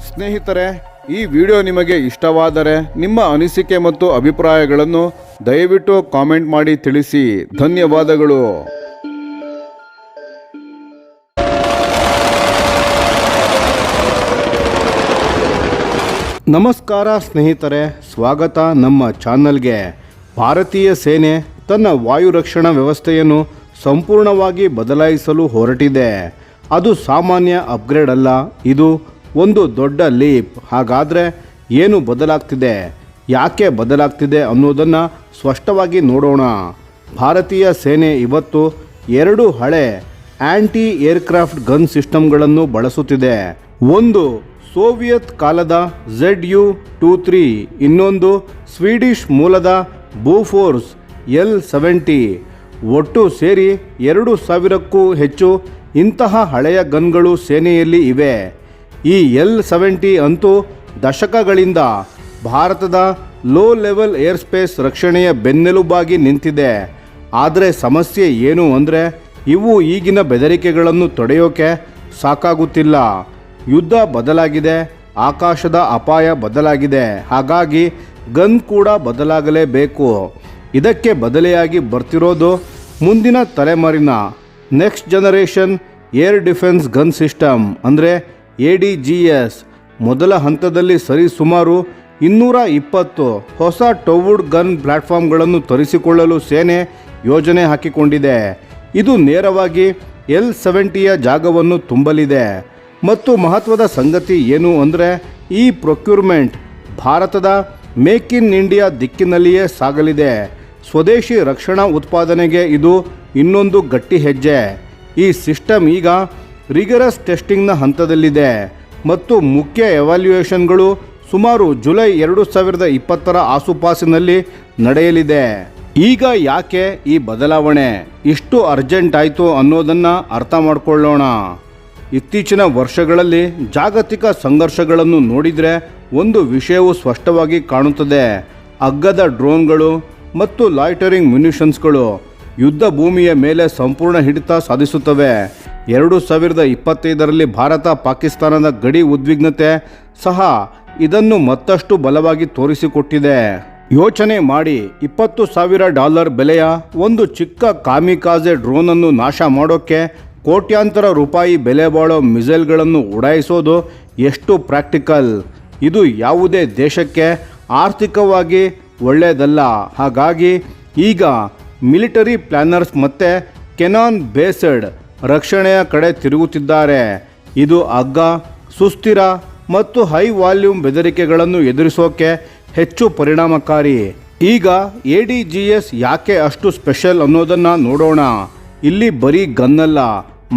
ಸ್ನೇಹಿತರೆ, ಈ ವಿಡಿಯೋ ನಿಮಗೆ ಇಷ್ಟವಾದರೆ ನಿಮ್ಮ ಅನಿಸಿಕೆ ಮತ್ತು ಅಭಿಪ್ರಾಯಗಳನ್ನು ದಯವಿಟ್ಟು ಕಾಮೆಂಟ್ ಮಾಡಿ ತಿಳಿಸಿ. ಧನ್ಯವಾದಗಳು. ನಮಸ್ಕಾರ ಸ್ನೇಹಿತರೆ, ಸ್ವಾಗತ ನಮ್ಮ ಚಾನಲ್ಗೆ. ಭಾರತೀಯ ಸೇನೆ ತನ್ನ ವಾಯು ರಕ್ಷಣಾ ವ್ಯವಸ್ಥೆಯನ್ನು ಸಂಪೂರ್ಣವಾಗಿ ಬದಲಾಯಿಸಲು ಹೊರಟಿದೆ. ಅದು ಸಾಮಾನ್ಯ ಅಪ್ಗ್ರೇಡ್ ಅಲ್ಲ, ಇದು ಒಂದು ದೊಡ್ಡ ಲೀಪ್. ಹಾಗಾದರೆ ಏನು ಬದಲಾಗ್ತಿದೆ, ಯಾಕೆ ಬದಲಾಗ್ತಿದೆ ಅನ್ನೋದನ್ನು ಸ್ಪಷ್ಟವಾಗಿ ನೋಡೋಣ. ಭಾರತೀಯ ಸೇನೆ ಇವತ್ತು 2 ಹಳೆ ಆಂಟಿ ಏರ್ಕ್ರಾಫ್ಟ್ ಗನ್ ಸಿಸ್ಟಮ್ಗಳನ್ನು ಬಳಸುತ್ತಿದೆ. ಒಂದು ಸೋವಿಯತ್ ಕಾಲದ ZU-23, ಇನ್ನೊಂದು ಸ್ವೀಡಿಷ್ ಮೂಲದ ಬೋಫೋರ್ಸ್ L-70. ಒಟ್ಟು ಸೇರಿ 2000ಕ್ಕೂ ಹೆಚ್ಚು ಇಂತಹ ಹಳೆಯ ಗನ್ಗಳು ಸೇನೆಯಲ್ಲಿ ಇವೆ. ಈ L-70 ಅಂತೂ ದಶಕಗಳಿಂದ ಭಾರತದ ಲೋ ಲೆವೆಲ್ ಏರ್ ಸ್ಪೇಸ್ ರಕ್ಷಣೆಯ ಬೆನ್ನೆಲುಬಾಗಿ ನಿಂತಿದೆ. ಆದರೆ ಸಮಸ್ಯೆ ಏನು ಅಂದರೆ ಇವು ಈಗಿನ ಬೆದರಿಕೆಗಳನ್ನು ತಡೆಯೋಕೆ ಸಾಕಾಗುತ್ತಿಲ್ಲ. ಯುದ್ಧ ಬದಲಾಗಿದೆ, ಆಕಾಶದ ಅಪಾಯ ಬದಲಾಗಿದೆ, ಹಾಗಾಗಿ ಗನ್ ಕೂಡ ಬದಲಾಗಲೇಬೇಕು. ಇದಕ್ಕೆ ಬದಲಿಯಾಗಿ ಬರ್ತಿರೋದು ಮುಂದಿನ ತಲೆಮಾರಿನ next generation air defence gun system ಅಂದರೆ ADGS. ಮೊದಲ ಹಂತದಲ್ಲಿ ಸರಿಸುಮಾರು 220 ಹೊಸ ಟೊವುಡ್ ಗನ್ ಪ್ಲಾಟ್ಫಾರ್ಮ್ಗಳನ್ನು ತರಿಸಿಕೊಳ್ಳಲು ಸೇನೆ ಯೋಜನೆ ಹಾಕಿಕೊಂಡಿದೆ. ಇದು ನೇರವಾಗಿ L-70ಯ ಜಾಗವನ್ನು ತುಂಬಲಿದೆ. ಮತ್ತು ಮಹತ್ವದ ಸಂಗತಿ ಏನು ಅಂದರೆ ಈ ಪ್ರೊಕ್ಯೂರ್ಮೆಂಟ್ ಭಾರತದ ಮೇಕ್ ಇನ್ ಇಂಡಿಯಾ ದಿಕ್ಕಿನಲ್ಲಿಯೇ ಸಾಗಲಿದೆ. ಸ್ವದೇಶಿ ರಕ್ಷಣಾ ಉತ್ಪಾದನೆಗೆ ಇದು ಇನ್ನೊಂದು ಗಟ್ಟಿ ಹೆಜ್ಜೆ. ಈ ಸಿಸ್ಟಮ್ ಈಗ ರಿಗರಸ್ ಟೆಸ್ಟಿಂಗ್ನ ಹಂತದಲ್ಲಿದೆ ಮತ್ತು ಮುಖ್ಯ ಎವ್ಯಾಲ್ಯೂಯೇಷನ್ಗಳು ಸುಮಾರು ಜುಲೈ 2020ರ ಆಸುಪಾಸಿನಲ್ಲಿ ನಡೆಯಲಿದೆ. ಈಗ ಯಾಕೆ ಈ ಬದಲಾವಣೆ ಇಷ್ಟು ಅರ್ಜೆಂಟ್ ಆಯಿತು ಅನ್ನೋದನ್ನು ಅರ್ಥ ಮಾಡಿಕೊಳ್ಳೋಣ. ಇತ್ತೀಚಿನ ವರ್ಷಗಳಲ್ಲಿ ಜಾಗತಿಕ ಸಂಘರ್ಷಗಳನ್ನು ನೋಡಿದರೆ ಒಂದು ವಿಷಯವು ಸ್ಪಷ್ಟವಾಗಿ ಕಾಣುತ್ತದೆ. ಅಗ್ಗದ ಡ್ರೋನ್ಗಳು ಮತ್ತು ಲಾಯ್ಟರಿಂಗ್ ಮ್ಯುನಿಷನ್ಸ್ಗಳು ಯುದ್ಧ ಭೂಮಿಯ ಮೇಲೆ ಸಂಪೂರ್ಣ ಹಿಡಿತ ಸಾಧಿಸುತ್ತವೆ. 2025ರಲ್ಲಿ ಭಾರತ ಪಾಕಿಸ್ತಾನದ ಗಡಿ ಉದ್ವಿಗ್ನತೆ ಸಹ ಇದನ್ನು ಮತ್ತಷ್ಟು ಬಲವಾಗಿ ತೋರಿಸಿಕೊಟ್ಟಿದೆ. ಯೋಚನೆ ಮಾಡಿ, $20,000 ಬೆಲೆಯ ಒಂದು ಚಿಕ್ಕ ಕಾಮಿಕಾಜೆ ಡ್ರೋನನ್ನು ನಾಶ ಮಾಡೋಕ್ಕೆ ಕೋಟ್ಯಾಂತರ ರೂಪಾಯಿ ಬೆಲೆ ಬಾಳೋ ಮಿಸೈಲ್ಗಳನ್ನು ಉಡಾಯಿಸೋದು ಎಷ್ಟು ಪ್ರಾಕ್ಟಿಕಲ್. ಇದು ಯಾವುದೇ ದೇಶಕ್ಕೆ ಆರ್ಥಿಕವಾಗಿ ಒಳ್ಳೆಯದಲ್ಲ. ಹಾಗಾಗಿ ಈಗ ಮಿಲಿಟರಿ ಪ್ಲ್ಯಾನರ್ಸ್ ಮತ್ತು ಕೆನಾನ್ ಬೇಸ್ಡ್ ರಕ್ಷಣೆಯ ಕಡೆ ತಿರುಗುತ್ತಿದ್ದಾರೆ. ಇದು ಅಗ್ಗ, ಸುಸ್ಥಿರ ಮತ್ತು ಹೈ ವಾಲ್ಯೂಮ್ ಬೆದರಿಕೆಗಳನ್ನು ಎದುರಿಸೋಕೆ ಹೆಚ್ಚು ಪರಿಣಾಮಕಾರಿ. ಈಗ ADGS ಯಾಕೆ ಅಷ್ಟು ಸ್ಪೆಷಲ್ ಅನ್ನೋದನ್ನು ನೋಡೋಣ. ಇಲ್ಲಿ ಬರೀ ಗನ್ನಲ್ಲ,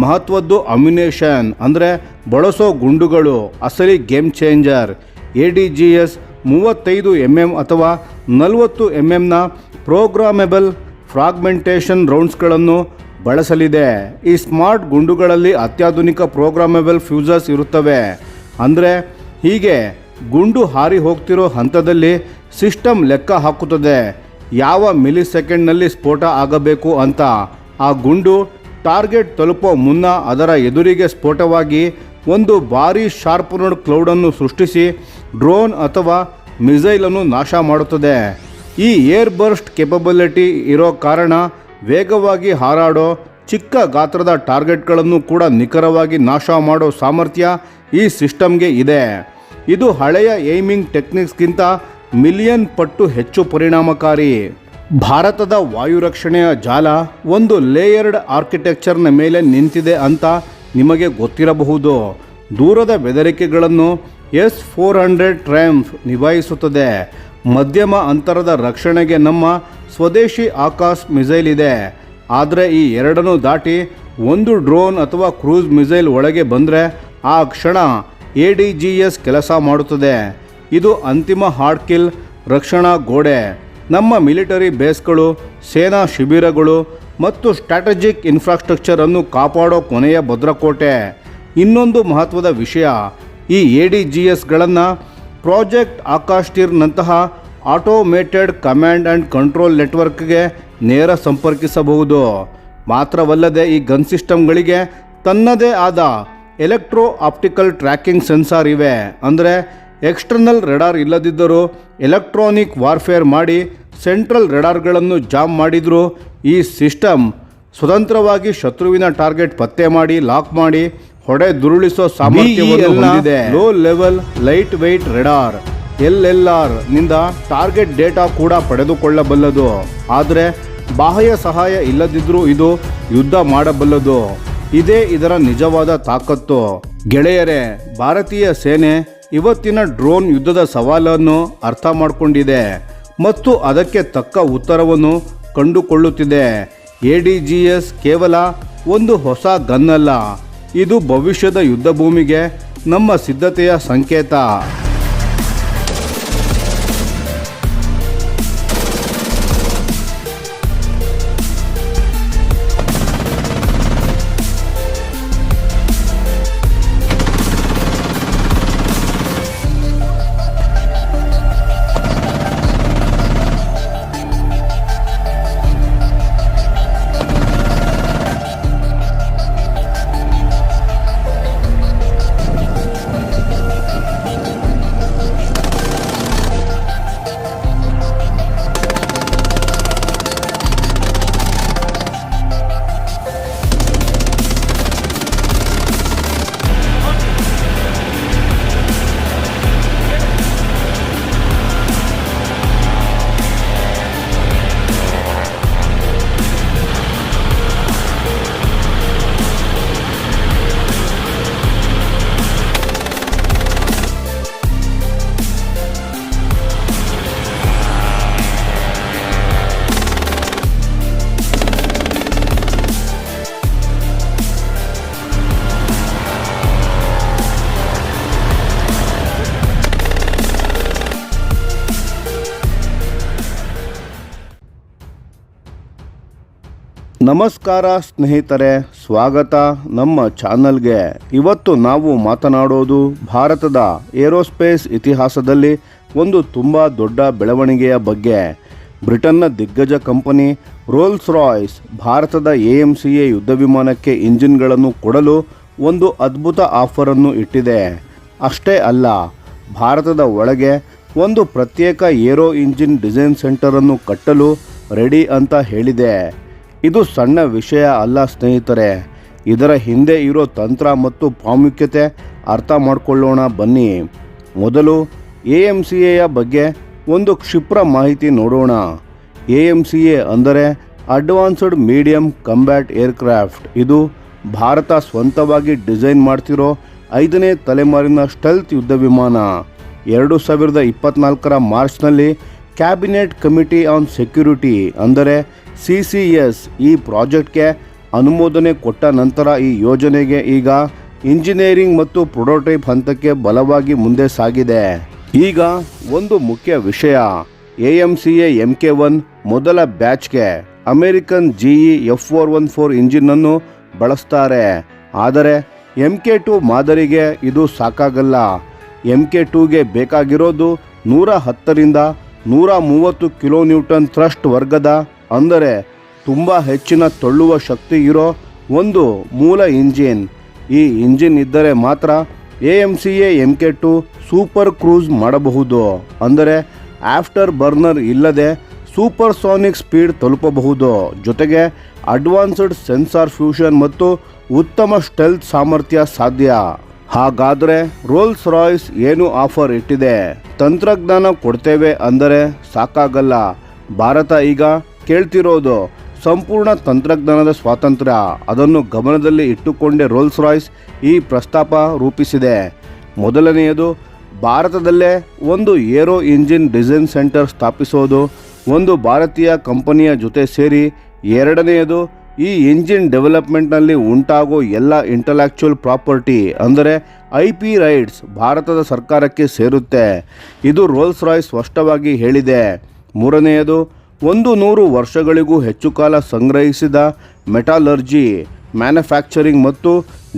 ಮಹತ್ವದ್ದು ಅಮ್ಯುನೇಷನ್ ಅಂದರೆ ಬಳಸೋ ಗುಂಡುಗಳು ಅಸಲಿ ಗೇಮ್ ಚೇಂಜರ್. ADGS 35mm ಅಥವಾ 40 ಎಂಎಂನ ಪ್ರೋಗ್ರಾಮೆಬಲ್ ಫ್ರಾಗ್ಮೆಂಟೇಷನ್ ರೌಂಡ್ಸ್ಗಳನ್ನು ಬಳಸಲಿದೆ. ಈ ಸ್ಮಾರ್ಟ್ ಗುಂಡುಗಳಲ್ಲಿ ಅತ್ಯಾಧುನಿಕ ಪ್ರೋಗ್ರಾಮೆಬಲ್ ಫ್ಯೂಸಸ್ ಇರುತ್ತವೆ. ಅಂದರೆ ಹೀಗೆ ಗುಂಡು ಹಾರಿ ಹೋಗ್ತಿರೋ ಹಂತದಲ್ಲಿ ಸಿಸ್ಟಮ್ ಲೆಕ್ಕ ಹಾಕುತ್ತದೆ ಯಾವ ಮಿಲಿಸೆಕೆಂಡ್ನಲ್ಲಿ ಸ್ಫೋಟ ಆಗಬೇಕು ಅಂತ. ಆ ಗುಂಡು ಟಾರ್ಗೆಟ್ ತಲುಪೋ ಮುನ್ನ ಅದರ ಎದುರಿಗೆ ಸ್ಫೋಟವಾಗಿ ಒಂದು ಭಾರೀ ಶಾರ್ಪ್ನರ್ಡ್ ಕ್ಲೌಡನ್ನು ಸೃಷ್ಟಿಸಿ ಡ್ರೋನ್ ಅಥವಾ ಮಿಸೈಲನ್ನು ನಾಶ ಮಾಡುತ್ತದೆ. ಈ ಏರ್ ಬರ್ಸ್ಟ್ ಕೆಪಬಿಲಿಟಿ ಇರೋ ಕಾರಣ ವೇಗವಾಗಿ ಹಾರಾಡೋ ಚಿಕ್ಕ ಗಾತ್ರದ ಟಾರ್ಗೆಟ್ಗಳನ್ನು ಕೂಡ ನಿಖರವಾಗಿ ನಾಶ ಮಾಡೋ ಸಾಮರ್ಥ್ಯ ಈ ಸಿಸ್ಟಮ್ಗೆ ಇದೆ. ಇದು ಹಳೆಯ ಏಮಿಂಗ್ ಟೆಕ್ನಿಕ್ಸ್ಗಿಂತ ಮಿಲಿಯನ್ ಪಟ್ಟು ಹೆಚ್ಚು ಪರಿಣಾಮಕಾರಿ. ಭಾರತದ ವಾಯುರಕ್ಷಣೆಯ ಜಾಲ ಒಂದು ಲೇಯರ್ಡ್ ಆರ್ಕಿಟೆಕ್ಚರ್ನ ಮೇಲೆ ನಿಂತಿದೆ ಅಂತ ನಿಮಗೆ ಗೊತ್ತಿರಬಹುದು. ದೂರದ ಬೆದರಿಕೆಗಳನ್ನು S-400 ಟ್ರಯಂಫ್ ನಿಭಾಯಿಸುತ್ತದೆ. ಮಧ್ಯಮ ಅಂತರದ ರಕ್ಷಣೆಗೆ ನಮ್ಮ ಸ್ವದೇಶಿ ಆಕಾಶ್ ಮಿಸೈಲ್ ಇದೆ. ಆದರೆ ಈ ಎರಡನ್ನೂ ದಾಟಿ ಒಂದು ಡ್ರೋನ್ ಅಥವಾ ಕ್ರೂಸ್ ಮಿಸೈಲ್ ಒಳಗೆ ಬಂದರೆ ಆ ಕ್ಷಣ ADGS ಕೆಲಸ ಮಾಡುತ್ತದೆ. ಇದು ಅಂತಿಮ ಹಾರ್ಡ್ ಕಿಲ್ ರಕ್ಷಣಾ ಗೋಡೆ. ನಮ್ಮ ಮಿಲಿಟರಿ ಬೇಸ್ಗಳು, ಸೇನಾ ಶಿಬಿರಗಳು ಮತ್ತು ಸ್ಟ್ರಾಟಜಿಕ್ ಇನ್ಫ್ರಾಸ್ಟ್ರಕ್ಚರನ್ನು ಕಾಪಾಡೋ ಕೊನೆಯ ಭದ್ರಕೋಟೆ. ಇನ್ನೊಂದು ಮಹತ್ವದ ವಿಷಯ, ಈ ADGSಗಳನ್ನು ಪ್ರಾಜೆಕ್ಟ್ ಆಕಾಶ್ಟಿರ್ನಂತಹ ಆಟೋಮೇಟೆಡ್ ಕಮಾಂಡ್ ಆ್ಯಂಡ್ ಕಂಟ್ರೋಲ್ ನೆಟ್ವರ್ಕ್ಗೆ ನೇರ ಸಂಪರ್ಕಿಸಬಹುದು. ಮಾತ್ರವಲ್ಲದೆ ಈ ಗನ್ ಸಿಸ್ಟಮ್ಗಳಿಗೆ ತನ್ನದೇ ಆದ ಎಲೆಕ್ಟ್ರೋ ಆಪ್ಟಿಕಲ್ ಟ್ರ್ಯಾಕಿಂಗ್ ಸೆನ್ಸಾರ್ ಇವೆ. ಅಂದರೆ ಎಕ್ಸ್ಟರ್ನಲ್ ರೆಡಾರ್ ಇಲ್ಲದಿದ್ದರೂ ಎಲೆಕ್ಟ್ರಾನಿಕ್ ವಾರ್ಫೇರ್ ಮಾಡಿ ಸೆಂಟ್ರಲ್ ರೆಡಾರ್ಗಳನ್ನು ಜಾಮ್ ಮಾಡಿದರೂ ಈ ಸಿಸ್ಟಮ್ ಸ್ವತಂತ್ರವಾಗಿ ಶತ್ರುವಿನ ಟಾರ್ಗೆಟ್ ಪತ್ತೆ ಮಾಡಿ ಲಾಕ್ ಮಾಡಿ ಹೊಡೆದುರುಳಿಸೋ ಸಾಮರ್ಥ್ಯವನ್ನು ಹೊಂದಿದೆ. Low level light weight radar LLR ನಿಂದ ಟಾರ್ಗೆಟ್ ಡೇಟಾ ಕೂಡ ಪಡೆದುಕೊಳ್ಳಬಲ್ಲದು. ಆದರೆ ಬಾಹ್ಯ ಸಹಾಯ ಇಲ್ಲದಿದ್ದರೂ ಇದು ಯುದ್ಧ ಮಾಡಬಲ್ಲದು. ಇದೇ ಇದರ ನಿಜವಾದ ತಾಕತ್ತು. ಗೆಳೆಯರೇ, ಭಾರತೀಯ ಸೇನೆ ಇವತ್ತಿನ ಡ್ರೋನ್ ಯುದ್ಧದ ಸವಾಲನ್ನು ಅರ್ಥ ಮಾಡಿಕೊಂಡಿದೆ ಮತ್ತು ಅದಕ್ಕೆ ತಕ್ಕ ಉತ್ತರವನ್ನು ಕಂಡುಕೊಳ್ಳುತ್ತಿದೆ. ADGS ಕೇವಲ ಒಂದು ಹೊಸ ಗನ್ ಅಲ್ಲ, ಇದು ಭವಿಷ್ಯದ ಯುದ್ಧ ಭೂಮಿಗೆ ನಮ್ಮ ಸಿದ್ಧತೆಯ ಸಂಕೇತ. ನಮಸ್ಕಾರ ಸ್ನೇಹಿತರೆ, ಸ್ವಾಗತ ನಮ್ಮ ಚಾನಲ್ಗೆ. ಇವತ್ತು ನಾವು ಮಾತನಾಡೋದು ಭಾರತದ ಏರೋಸ್ಪೇಸ್ ಇತಿಹಾಸದಲ್ಲಿ ಒಂದು ತುಂಬ ದೊಡ್ಡ ಬೆಳವಣಿಗೆಯ ಬಗ್ಗೆ. ಬ್ರಿಟನ್ನ ದಿಗ್ಗಜ ಕಂಪನಿ ರೋಲ್ಸ್ ರಾಯ್ಸ್ ಭಾರತದ AMCA ಯುದ್ಧ ವಿಮಾನಕ್ಕೆ ಇಂಜಿನ್ಗಳನ್ನು ಕೊಡಲು ಒಂದು ಅದ್ಭುತ ಆಫರನ್ನು ಇಟ್ಟಿದೆ. ಅಷ್ಟೇ ಅಲ್ಲ, ಭಾರತದ ಒಳಗೆ ಒಂದು ಪ್ರತ್ಯೇಕ ಏರೋ ಇಂಜಿನ್ ಡಿಸೈನ್ ಸೆಂಟರನ್ನು ಕಟ್ಟಲು ರೆಡಿ ಅಂತ ಹೇಳಿದೆ. ಇದು ಸಣ್ಣ ವಿಷಯ ಅಲ್ಲ ಸ್ನೇಹಿತರೆ. ಇದರ ಹಿಂದೆ ಇರೋ ತಂತ್ರ ಮತ್ತು ಪ್ರಾಮುಖ್ಯತೆ ಅರ್ಥ ಮಾಡಿಕೊಳ್ಳೋಣ ಬನ್ನಿ. ಮೊದಲು AMCAಯ ಬಗ್ಗೆ ಒಂದು ಕ್ಷಿಪ್ರ ಮಾಹಿತಿ ನೋಡೋಣ. AMCA ಅಂದರೆ ಅಡ್ವಾನ್ಸ್ಡ್ ಮೀಡಿಯಂ ಕಂಬ್ಯಾಟ್ ಏರ್ಕ್ರಾಫ್ಟ್. ಇದು ಭಾರತ ಸ್ವಂತವಾಗಿ ಡಿಸೈನ್ ಮಾಡ್ತಿರೋ 5ನೇ ತಲೆಮಾರಿನ ಸ್ಟೆಲ್ತ್ ಯುದ್ಧ ವಿಮಾನ. 2024ರ ಮಾರ್ಚ್ನಲ್ಲಿ ಕ್ಯಾಬಿನೆಟ್ ಕಮಿಟಿ ಆನ್ ಸೆಕ್ಯೂರಿಟಿ ಅಂದರೆ CCS ಈ ಪ್ರಾಜೆಕ್ಟ್ಗೆ ಅನುಮೋದನೆ ಕೊಟ್ಟ ನಂತರ ಈ ಯೋಜನೆಗೆ ಈಗ ಇಂಜಿನಿಯರಿಂಗ್ ಮತ್ತು ಪ್ರೊಟೋಟೈಪ್ ಹಂತಕ್ಕೆ ಬಲವಾಗಿ ಮುಂದೆ ಸಾಗಿದೆ. ಈಗ ಒಂದು ಮುಖ್ಯ ವಿಷಯ, AMCA MK1 ಮೊದಲ ಬ್ಯಾಚ್ಗೆ ಅಮೆರಿಕನ್ GE F414 ಇಂಜಿನನ್ನು ಬಳಸ್ತಾರೆ. ಆದರೆ MK2 ಮಾದರಿಗೆ ಇದು ಸಾಕಾಗಲ್ಲ. MK2ಗೆ ಬೇಕಾಗಿರೋದು 110ರಿಂದ 130 ಕಿಲೋನ್ಯೂಟನ್ ಥ್ರಸ್ಟ್ ವರ್ಗದ, ಅಂದರೆ ತುಂಬ ಹೆಚ್ಚಿನ ತಳ್ಳುವ ಶಕ್ತಿ ಇರೋ ಒಂದು ಮೂಲ ಇಂಜಿನ್. ಈ ಇಂಜಿನ್ ಇದ್ದರೆ ಮಾತ್ರ AMCA MK2 ಸೂಪರ್ ಕ್ರೂಸ್ ಮಾಡಬಹುದು, ಅಂದರೆ ಆಫ್ಟರ್ ಬರ್ನರ್ ಇಲ್ಲದೆ ಸೂಪರ್ಸಾನಿಕ್ ಸ್ಪೀಡ್ ತಲುಪಬಹುದು. ಜೊತೆಗೆ ಅಡ್ವಾನ್ಸ್ಡ್ ಸೆನ್ಸಾರ್ ಫ್ಯೂಷನ್ ಮತ್ತು ಉತ್ತಮ ಸ್ಟೆಲ್ತ್ ಸಾಮರ್ಥ್ಯ ಸಾಧ್ಯ. ಹಾಗಾದರೆ ರೋಲ್ಸ್ ರಾಯ್ಸ್ ಏನು ಆಫರ್ ಇಟ್ಟಿದೆ? ತಂತ್ರಜ್ಞಾನ ಕೊಡ್ತೇವೆ ಅಂದರೆ ಸಾಕಾಗಲ್ಲ. ಭಾರತ ಈಗ ಕೇಳ್ತಿರೋದು ಸಂಪೂರ್ಣ ತಂತ್ರಜ್ಞಾನದ ಸ್ವಾತಂತ್ರ್ಯ. ಅದನ್ನು ಗಮನದಲ್ಲಿ ಇಟ್ಟುಕೊಂಡೇ ರೋಲ್ಸ್ ರಾಯ್ಸ್ ಈ ಪ್ರಸ್ತಾಪ ರೂಪಿಸಿದೆ. ಮೊದಲನೆಯದು, ಭಾರತದಲ್ಲೇ ಒಂದು ಏರೋ ಇಂಜಿನ್ ಡಿಸೈನ್ ಸೆಂಟರ್ ಸ್ಥಾಪಿಸೋದು, ಒಂದು ಭಾರತೀಯ ಕಂಪನಿಯ ಜೊತೆ ಸೇರಿ. ಎರಡನೆಯದು, ಈ ಇಂಜಿನ್ ಡೆವಲಪ್ಮೆಂಟ್ನಲ್ಲಿ ಉಂಟಾಗೋ ಎಲ್ಲ ಇಂಟಲೆಕ್ಚುಯಲ್ ಪ್ರಾಪರ್ಟಿ ಅಂದರೆ IP ರೈಟ್ಸ್ ಭಾರತದ ಸರ್ಕಾರಕ್ಕೆ ಸೇರುತ್ತೆ. ಇದು ರೋಲ್ಸ್ ರಾಯ್ಸ್ ಸ್ಪಷ್ಟವಾಗಿ ಹೇಳಿದೆ. ಮೂರನೆಯದು, 100 ವರ್ಷಗಳಿಗೂ ಹೆಚ್ಚು ಕಾಲ ಸಂಗ್ರಹಿಸಿದ ಮೆಟಾಲರ್ಜಿ, ಮ್ಯಾನುಫ್ಯಾಕ್ಚರಿಂಗ್ ಮತ್ತು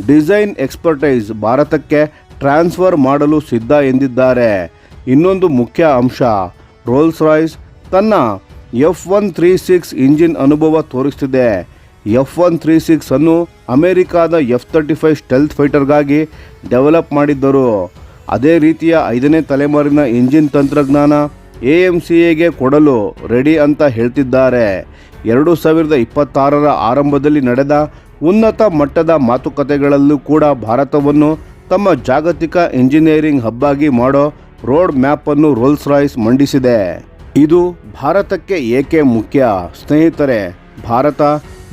ಡಿಸೈನ್ ಎಕ್ಸ್ಪರ್ಟೈಸ್ ಭಾರತಕ್ಕೆ ಟ್ರಾನ್ಸ್ಫರ್ ಮಾಡಲು ಸಿದ್ಧ ಎಂದಿದ್ದಾರೆ. ಇನ್ನೊಂದು ಮುಖ್ಯ ಅಂಶ, ರೋಲ್ಸ್ ರಾಯ್ಸ್ ತನ್ನ F136 ಇಂಜಿನ್ ಅನುಭವ ತೋರಿಸ್ತಿದೆ. F136 ಅನ್ನು ಅಮೆರಿಕಾದ F-35 ಸ್ಟೆಲ್ತ್ ಫೈಟರ್ಗಾಗಿ ಡೆವಲಪ್ ಮಾಡಿದ್ದರು. ಅದೇ ರೀತಿಯ 5ನೇ ತಲೆಮಾರಿನ ಇಂಜಿನ್ ತಂತ್ರಜ್ಞಾನ AMCAಗೆ ಕೊಡಲು ರೆಡಿ ಅಂತ ಹೇಳ್ತಿದ್ದಾರೆ. 2026ರ ಆರಂಭದಲ್ಲಿ ನಡೆದ ಉನ್ನತ ಮಟ್ಟದ ಮಾತುಕತೆಗಳಲ್ಲೂ ಕೂಡ ಭಾರತವನ್ನು ತಮ್ಮ ಜಾಗತಿಕ ಇಂಜಿನಿಯರಿಂಗ್ ಹಬ್ ಆಗಿ ಮಾಡೋ ರೋಡ್ ಮ್ಯಾಪ್ ಅನ್ನು ರೋಲ್ಸ್ ರಾಯ್ಸ್ ಮಂಡಿಸಿದೆ. ಇದು ಭಾರತಕ್ಕೆ ಏಕೆ ಮುಖ್ಯ? ಸ್ನೇಹಿತರೆ, ಭಾರತ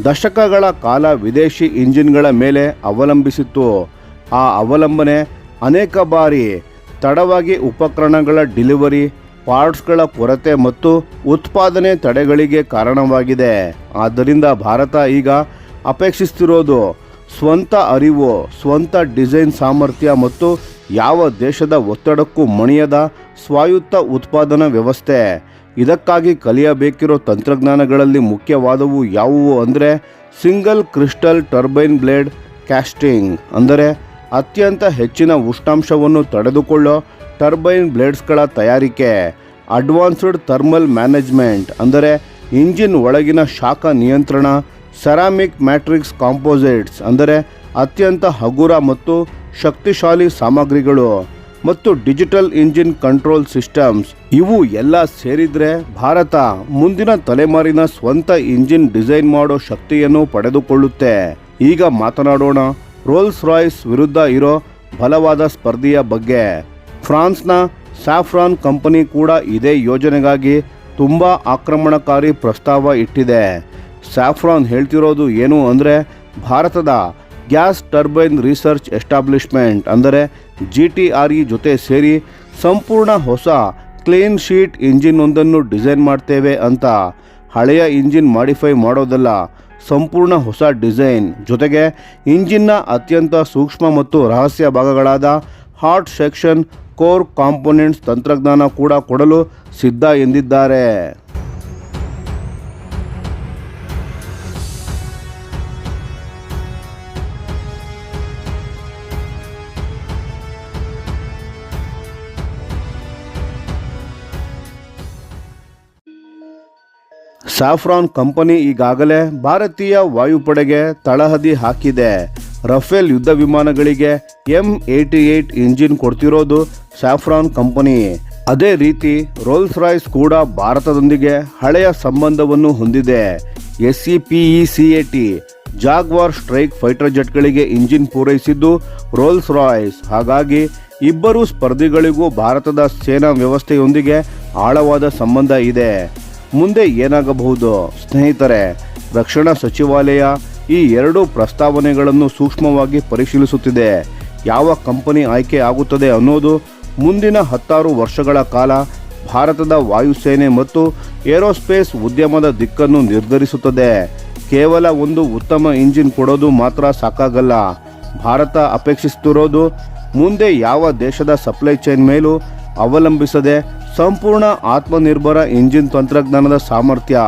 ದಶಕಗಳ ಕಾಲ ವಿದೇಶಿ ಇಂಜಿನ್ಗಳ ಮೇಲೆ ಅವಲಂಬಿಸಿತ್ತು. ಆ ಅವಲಂಬನೆ ಅನೇಕ ಬಾರಿ ತಡವಾಗಿ ಉಪಕರಣಗಳ ಡೆಲಿವರಿ, ಪಾರ್ಟ್ಸ್ಗಳ ಕೊರತೆ ಮತ್ತು ಉತ್ಪಾದನೆ ತಡೆಗಳಿಗೆ ಕಾರಣವಾಗಿದೆ. ಆದ್ದರಿಂದ ಭಾರತ ಈಗ ಅಪೇಕ್ಷಿಸ್ತಿರೋದು ಸ್ವಂತ ಅರಿವು, ಸ್ವಂತ ಡಿಸೈನ್ ಸಾಮರ್ಥ್ಯ ಮತ್ತು ಯಾವ ದೇಶದ ಒತ್ತಡಕ್ಕೂ ಮಣಿಯದ ಸ್ವಾಯತ್ತ ಉತ್ಪಾದನಾ ವ್ಯವಸ್ಥೆ. ಇದಕ್ಕಾಗಿ ಕಲಿಯಬೇಕಿರೋ ತಂತ್ರಜ್ಞಾನಗಳಲ್ಲಿ ಮುಖ್ಯವಾದವು ಯಾವುವು ಅಂದರೆ single crystal turbine blade casting, ಅಂದರೆ ಅತ್ಯಂತ ಹೆಚ್ಚಿನ ಉಷ್ಣಾಂಶವನ್ನು ತಡೆದುಕೊಳ್ಳೋ ಟರ್ಬೈನ್ ಬ್ಲೇಡ್ಸ್ಗಳ ತಯಾರಿಕೆ. ಅಡ್ವಾನ್ಸ್ಡ್ ಥರ್ಮಲ್ ಮ್ಯಾನೇಜ್ಮೆಂಟ್, ಅಂದರೆ ಇಂಜಿನ್ ಒಳಗಿನ ಶಾಖ ನಿಯಂತ್ರಣ. ಸೆರಾಮಿಕ್ ಮ್ಯಾಟ್ರಿಕ್ಸ್ ಕಾಂಪೋಸಿಟ್ಸ್, ಅಂದರೆ ಅತ್ಯಂತ ಹಗುರ ಮತ್ತು ಶಕ್ತಿಶಾಲಿ ಸಾಮಗ್ರಿಗಳು. ಮತ್ತು ಡಿಜಿಟಲ್ ಇಂಜಿನ್ ಕಂಟ್ರೋಲ್ ಸಿಸ್ಟಮ್ಸ್. ಇವು ಎಲ್ಲ ಸೇರಿದ್ರೆ ಭಾರತ ಮುಂದಿನ ತಲೆಮಾರಿನ ಸ್ವಂತ ಇಂಜಿನ್ ಡಿಸೈನ್ ಮಾಡೋ ಶಕ್ತಿಯನ್ನು ಪಡೆದುಕೊಳ್ಳುತ್ತೆ. ಈಗ ಮಾತನಾಡೋಣ ರೋಲ್ಸ್ ರಾಯ್ಸ್ ವಿರುದ್ಧ ಇರೋ ಬಲವಾದ ಸ್ಪರ್ಧೆಯ ಬಗ್ಗೆ. ಫ್ರಾನ್ಸ್ನ ಸ್ಯಾಫ್ರಾನ್ ಕಂಪನಿ ಕೂಡ ಇದೇ ಯೋಜನೆಗಾಗಿ ತುಂಬ ಆಕ್ರಮಣಕಾರಿ ಪ್ರಸ್ತಾವ ಇಟ್ಟಿದೆ. ಸ್ಯಾಫ್ರಾನ್ ಹೇಳ್ತಿರೋದು ಏನು ಅಂದರೆ ಭಾರತದ ಗ್ಯಾಸ್ ಟರ್ಬೈನ್ ರಿಸರ್ಚ್ ಎಸ್ಟಾಬ್ಲಿಷ್ಮೆಂಟ್ ಅಂದರೆ GTRE ಜೊತೆ ಸೇರಿ ಸಂಪೂರ್ಣ ಹೊಸ ಕ್ಲೀನ್ ಶೀಟ್ ಇಂಜಿನ್ ಒಂದನ್ನು ಡಿಸೈನ್ ಮಾಡ್ತೇವೆ ಅಂತ. ಹಳೆಯ ಇಂಜಿನ್ ಮಾಡಿಫೈ ಮಾಡೋದಲ್ಲ, ಸಂಪೂರ್ಣ ಹೊಸ ಡಿಸೈನ್. ಜೊತೆಗೆ ಇಂಜಿನ್ನ ಅತ್ಯಂತ ಸೂಕ್ಷ್ಮ ಮತ್ತು ರಹಸ್ಯ ಭಾಗಗಳಾದ ಹಾಟ್ ಸೆಕ್ಷನ್ ಕೋರ್ ಕಾಂಪೊನೆಂಟ್ಸ್ ತಂತ್ರಜ್ಞಾನ ಕೂಡ ಕೊಡಲು ಸಿದ್ಧ ಎಂದಿದ್ದಾರೆ. ಸ್ಯಾಫ್ರಾನ್ ಕಂಪನಿ ಈಗಾಗಲೇ ಭಾರತೀಯ ವಾಯುಪಡೆಗೆ ತಳಹದಿ ಹಾಕಿದೆ. ರಫೇಲ್ ಯುದ್ಧ ವಿಮಾನಗಳಿಗೆ M88 ಇಂಜಿನ್ ಕೊಡ್ತಿರೋದು ಸ್ಯಾಫ್ರಾನ್ ಕಂಪನಿ. ಅದೇ ರೀತಿ ರೋಲ್ಸ್ ರಾಯ್ಸ್ ಕೂಡ ಭಾರತದೊಂದಿಗೆ ಹಳೆಯ ಸಂಬಂಧವನ್ನು ಹೊಂದಿದೆ. SEPECAT ಜಾಗ್ವಾರ್ ಸ್ಟ್ರೈಕ್ ಫೈಟರ್ ಜೆಟ್ಗಳಿಗೆ ಇಂಜಿನ್ ಪೂರೈಸಿದ್ದು ರೋಲ್ಸ್ ರಾಯ್ಸ್. ಹಾಗಾಗಿ ಇಬ್ಬರು ಸ್ಪರ್ಧಿಗಳಿಗೂ ಭಾರತದ ಸೇನಾ ವ್ಯವಸ್ಥೆಯೊಂದಿಗೆ ಆಳವಾದ ಸಂಬಂಧ ಇದೆ. ಮುಂದೆ ಏನಾಗಬಹುದು? ಸ್ನೇಹಿತರೆ, ರಕ್ಷಣಾ ಸಚಿವಾಲಯ ಈ ಎರಡೂ ಪ್ರಸ್ತಾವನೆಗಳನ್ನು ಸೂಕ್ಷ್ಮವಾಗಿ ಪರಿಶೀಲಿಸುತ್ತಿದೆ. ಯಾವ ಕಂಪನಿ ಆಯ್ಕೆ ಆಗುತ್ತದೆ ಅನ್ನೋದು ಮುಂದಿನ 16 ವರ್ಷಗಳ ಕಾಲ ಭಾರತದ ವಾಯುಸೇನೆ ಮತ್ತು ಏರೋಸ್ಪೇಸ್ ಉದ್ಯಮದ ದಿಕ್ಕನ್ನು ನಿರ್ಧರಿಸುತ್ತದೆ. ಕೇವಲ ಒಂದು ಉತ್ತಮ ಇಂಜಿನ್ ಕೊಡೋದು ಮಾತ್ರ ಸಾಕಾಗಲ್ಲ. ಭಾರತ ಅಪೇಕ್ಷಿಸುತ್ತಿರೋದು ಮುಂದೆ ಯಾವ ದೇಶದ ಸಪ್ಲೈ ಚೈನ್ ಮೇಲೂ ಅವಲಂಬಿಸದೆ ಸಂಪೂರ್ಣ ಆತ್ಮನಿರ್ಭರ ಇಂಜಿನ್ ತಂತ್ರಜ್ಞಾನದ ಸಾಮರ್ಥ್ಯ.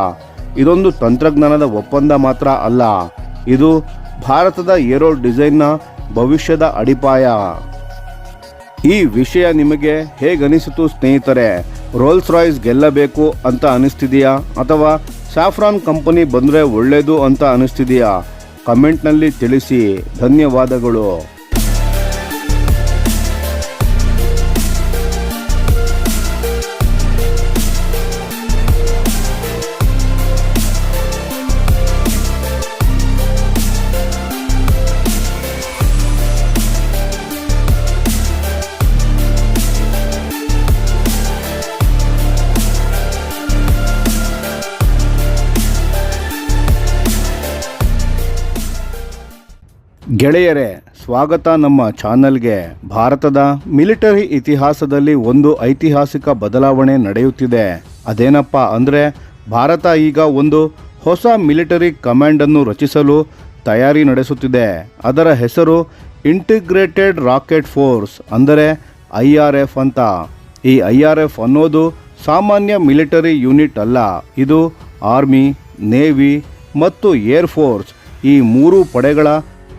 ಇದೊಂದು ತಂತ್ರಜ್ಞಾನದ ಒಪ್ಪಂದ ಮಾತ್ರ ಅಲ್ಲ, ಇದು ಭಾರತದ ಏರೋ ಡಿಸೈನ್ನ ಭವಿಷ್ಯದ ಅಡಿಪಾಯ. ಈ ವಿಷಯ ನಿಮಗೆ ಹೇಗನಿಸಿತು ಸ್ನೇಹಿತರೆ? ರೋಲ್ಸ್ ರಾಯ್ಸ್ ಗೆಲ್ಲಬೇಕು ಅಂತ ಅನಿಸ್ತಿದೆಯಾ ಅಥವಾ ಸ್ಯಾಫ್ರಾನ್ ಕಂಪನಿ ಬಂದರೆ ಒಳ್ಳೆಯದು ಅಂತ ಅನಿಸ್ತಿದೆಯಾ? ಕಮೆಂಟ್ನಲ್ಲಿ ತಿಳಿಸಿ. ಧನ್ಯವಾದಗಳು. ಗೆಳೆಯರೇ, ಸ್ವಾಗತ ನಮ್ಮ ಚಾನಲ್ಗೆ. ಭಾರತದ ಮಿಲಿಟರಿ ಇತಿಹಾಸದಲ್ಲಿ ಒಂದು ಐತಿಹಾಸಿಕ ಬದಲಾವಣೆ ನಡೆಯುತ್ತಿದೆ. ಅದೇನಪ್ಪ ಅಂದರೆ, ಭಾರತ ಈಗ ಒಂದು ಹೊಸ ಮಿಲಿಟರಿ ಕಮಾಂಡನ್ನು ರಚಿಸಲು ತಯಾರಿ ನಡೆಸುತ್ತಿದೆ. ಅದರ ಹೆಸರು ಇಂಟಿಗ್ರೇಟೆಡ್ ರಾಕೆಟ್ ಫೋರ್ಸ್, ಅಂದರೆ IRF ಅಂತ. ಈ IRF ಅನ್ನೋದು ಸಾಮಾನ್ಯ ಮಿಲಿಟರಿ ಯೂನಿಟ್ ಅಲ್ಲ. ಇದು ಆರ್ಮಿ, ನೇವಿ ಮತ್ತು ಏರ್ ಫೋರ್ಸ್ ಈ ಮೂರು ಪಡೆಗಳ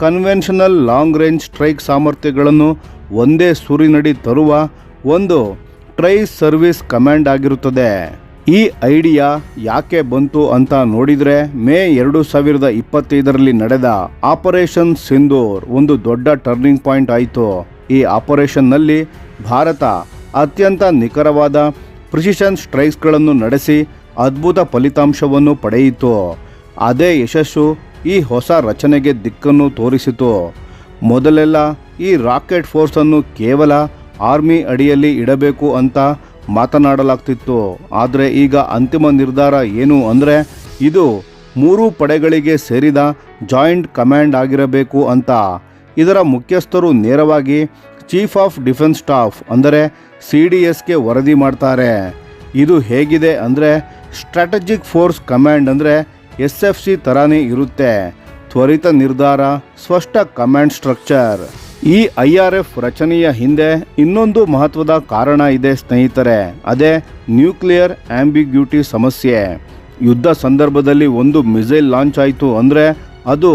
ಕನ್ವೆನ್ಷನಲ್ ಲಾಂಗ್ ರೇಂಜ್ ಸ್ಟ್ರೈಕ್ ಸಾಮರ್ಥ್ಯಗಳನ್ನು ಒಂದೇ ಸೂರಿನಡಿ ತರುವ ಒಂದು ಟ್ರೈ ಸರ್ವಿಸ್ ಕಮಾಂಡ್ ಆಗಿರುತ್ತದೆ. ಈ ಐಡಿಯಾ ಯಾಕೆ ಬಂತು ಅಂತ ನೋಡಿದರೆ, ಮೇ 2025ರಲ್ಲಿ ನಡೆದ ಆಪರೇಷನ್ ಸಿಂಧೂರ್ ಒಂದು ದೊಡ್ಡ ಟರ್ನಿಂಗ್ ಪಾಯಿಂಟ್ ಆಯಿತು. ಈ ಆಪರೇಷನ್ನಲ್ಲಿ ಭಾರತ ಅತ್ಯಂತ ನಿಖರವಾದ ಪ್ರಿಸಿಷನ್ ಸ್ಟ್ರೈಕ್ಸ್ಗಳನ್ನು ನಡೆಸಿ ಅದ್ಭುತ ಫಲಿತಾಂಶವನ್ನು ಪಡೆಯಿತು. ಅದೇ ಯಶಸ್ಸು ಈ ಹೊಸ ರಚನೆಗೆ ದಿಕ್ಕನ್ನು ತೋರಿಸಿತು. ಮೊದಲೆಲ್ಲ ಈ ರಾಕೆಟ್ ಫೋರ್ಸನ್ನು ಕೇವಲ ಆರ್ಮಿ ಅಡಿಯಲ್ಲಿ ಇಡಬೇಕು ಅಂತ ಮಾತನಾಡಲಾಗ್ತಿತ್ತು. ಆದರೆ ಈಗ ಅಂತಿಮ ನಿರ್ಧಾರ ಏನು ಅಂದರೆ, ಇದು ಮೂರೂ ಪಡೆಗಳಿಗೆ ಸೇರಿದ ಜಾಯಿಂಟ್ ಕಮಾಂಡ್ ಆಗಿರಬೇಕು ಅಂತ. ಇದರ ಮುಖ್ಯಸ್ಥರು ನೇರವಾಗಿ ಚೀಫ್ ಆಫ್ ಡಿಫೆನ್ಸ್ ಸ್ಟಾಫ್ ಅಂದರೆ CDSಗೆ ವರದಿ ಮಾಡ್ತಾರೆ. ಇದು ಹೇಗಿದೆ ಅಂದರೆ, ಸ್ಟ್ರಾಟಜಿಕ್ ಫೋರ್ಸ್ ಕಮಾಂಡ್ ಅಂದರೆ SFC ಥರಾನೇ ಇರುತ್ತೆ. ತ್ವರಿತ ನಿರ್ಧಾರ, ಸ್ಪಷ್ಟ ಕಮಾಂಡ್ ಸ್ಟ್ರಕ್ಚರ್. ಈ IRF ರಚನೆಯ ಹಿಂದೆ ಇನ್ನೊಂದು ಮಹತ್ವದ ಕಾರಣ ಇದೆ ಸ್ನೇಹಿತರೆ. ಅದೇ ನ್ಯೂಕ್ಲಿಯರ್ ಆಂಬಿಗ್ಯೂಟಿ ಸಮಸ್ಯೆ. ಯುದ್ಧ ಸಂದರ್ಭದಲ್ಲಿ ಒಂದು ಮಿಸೈಲ್ ಲಾಂಚ್ ಆಯಿತು ಅಂದರೆ ಅದು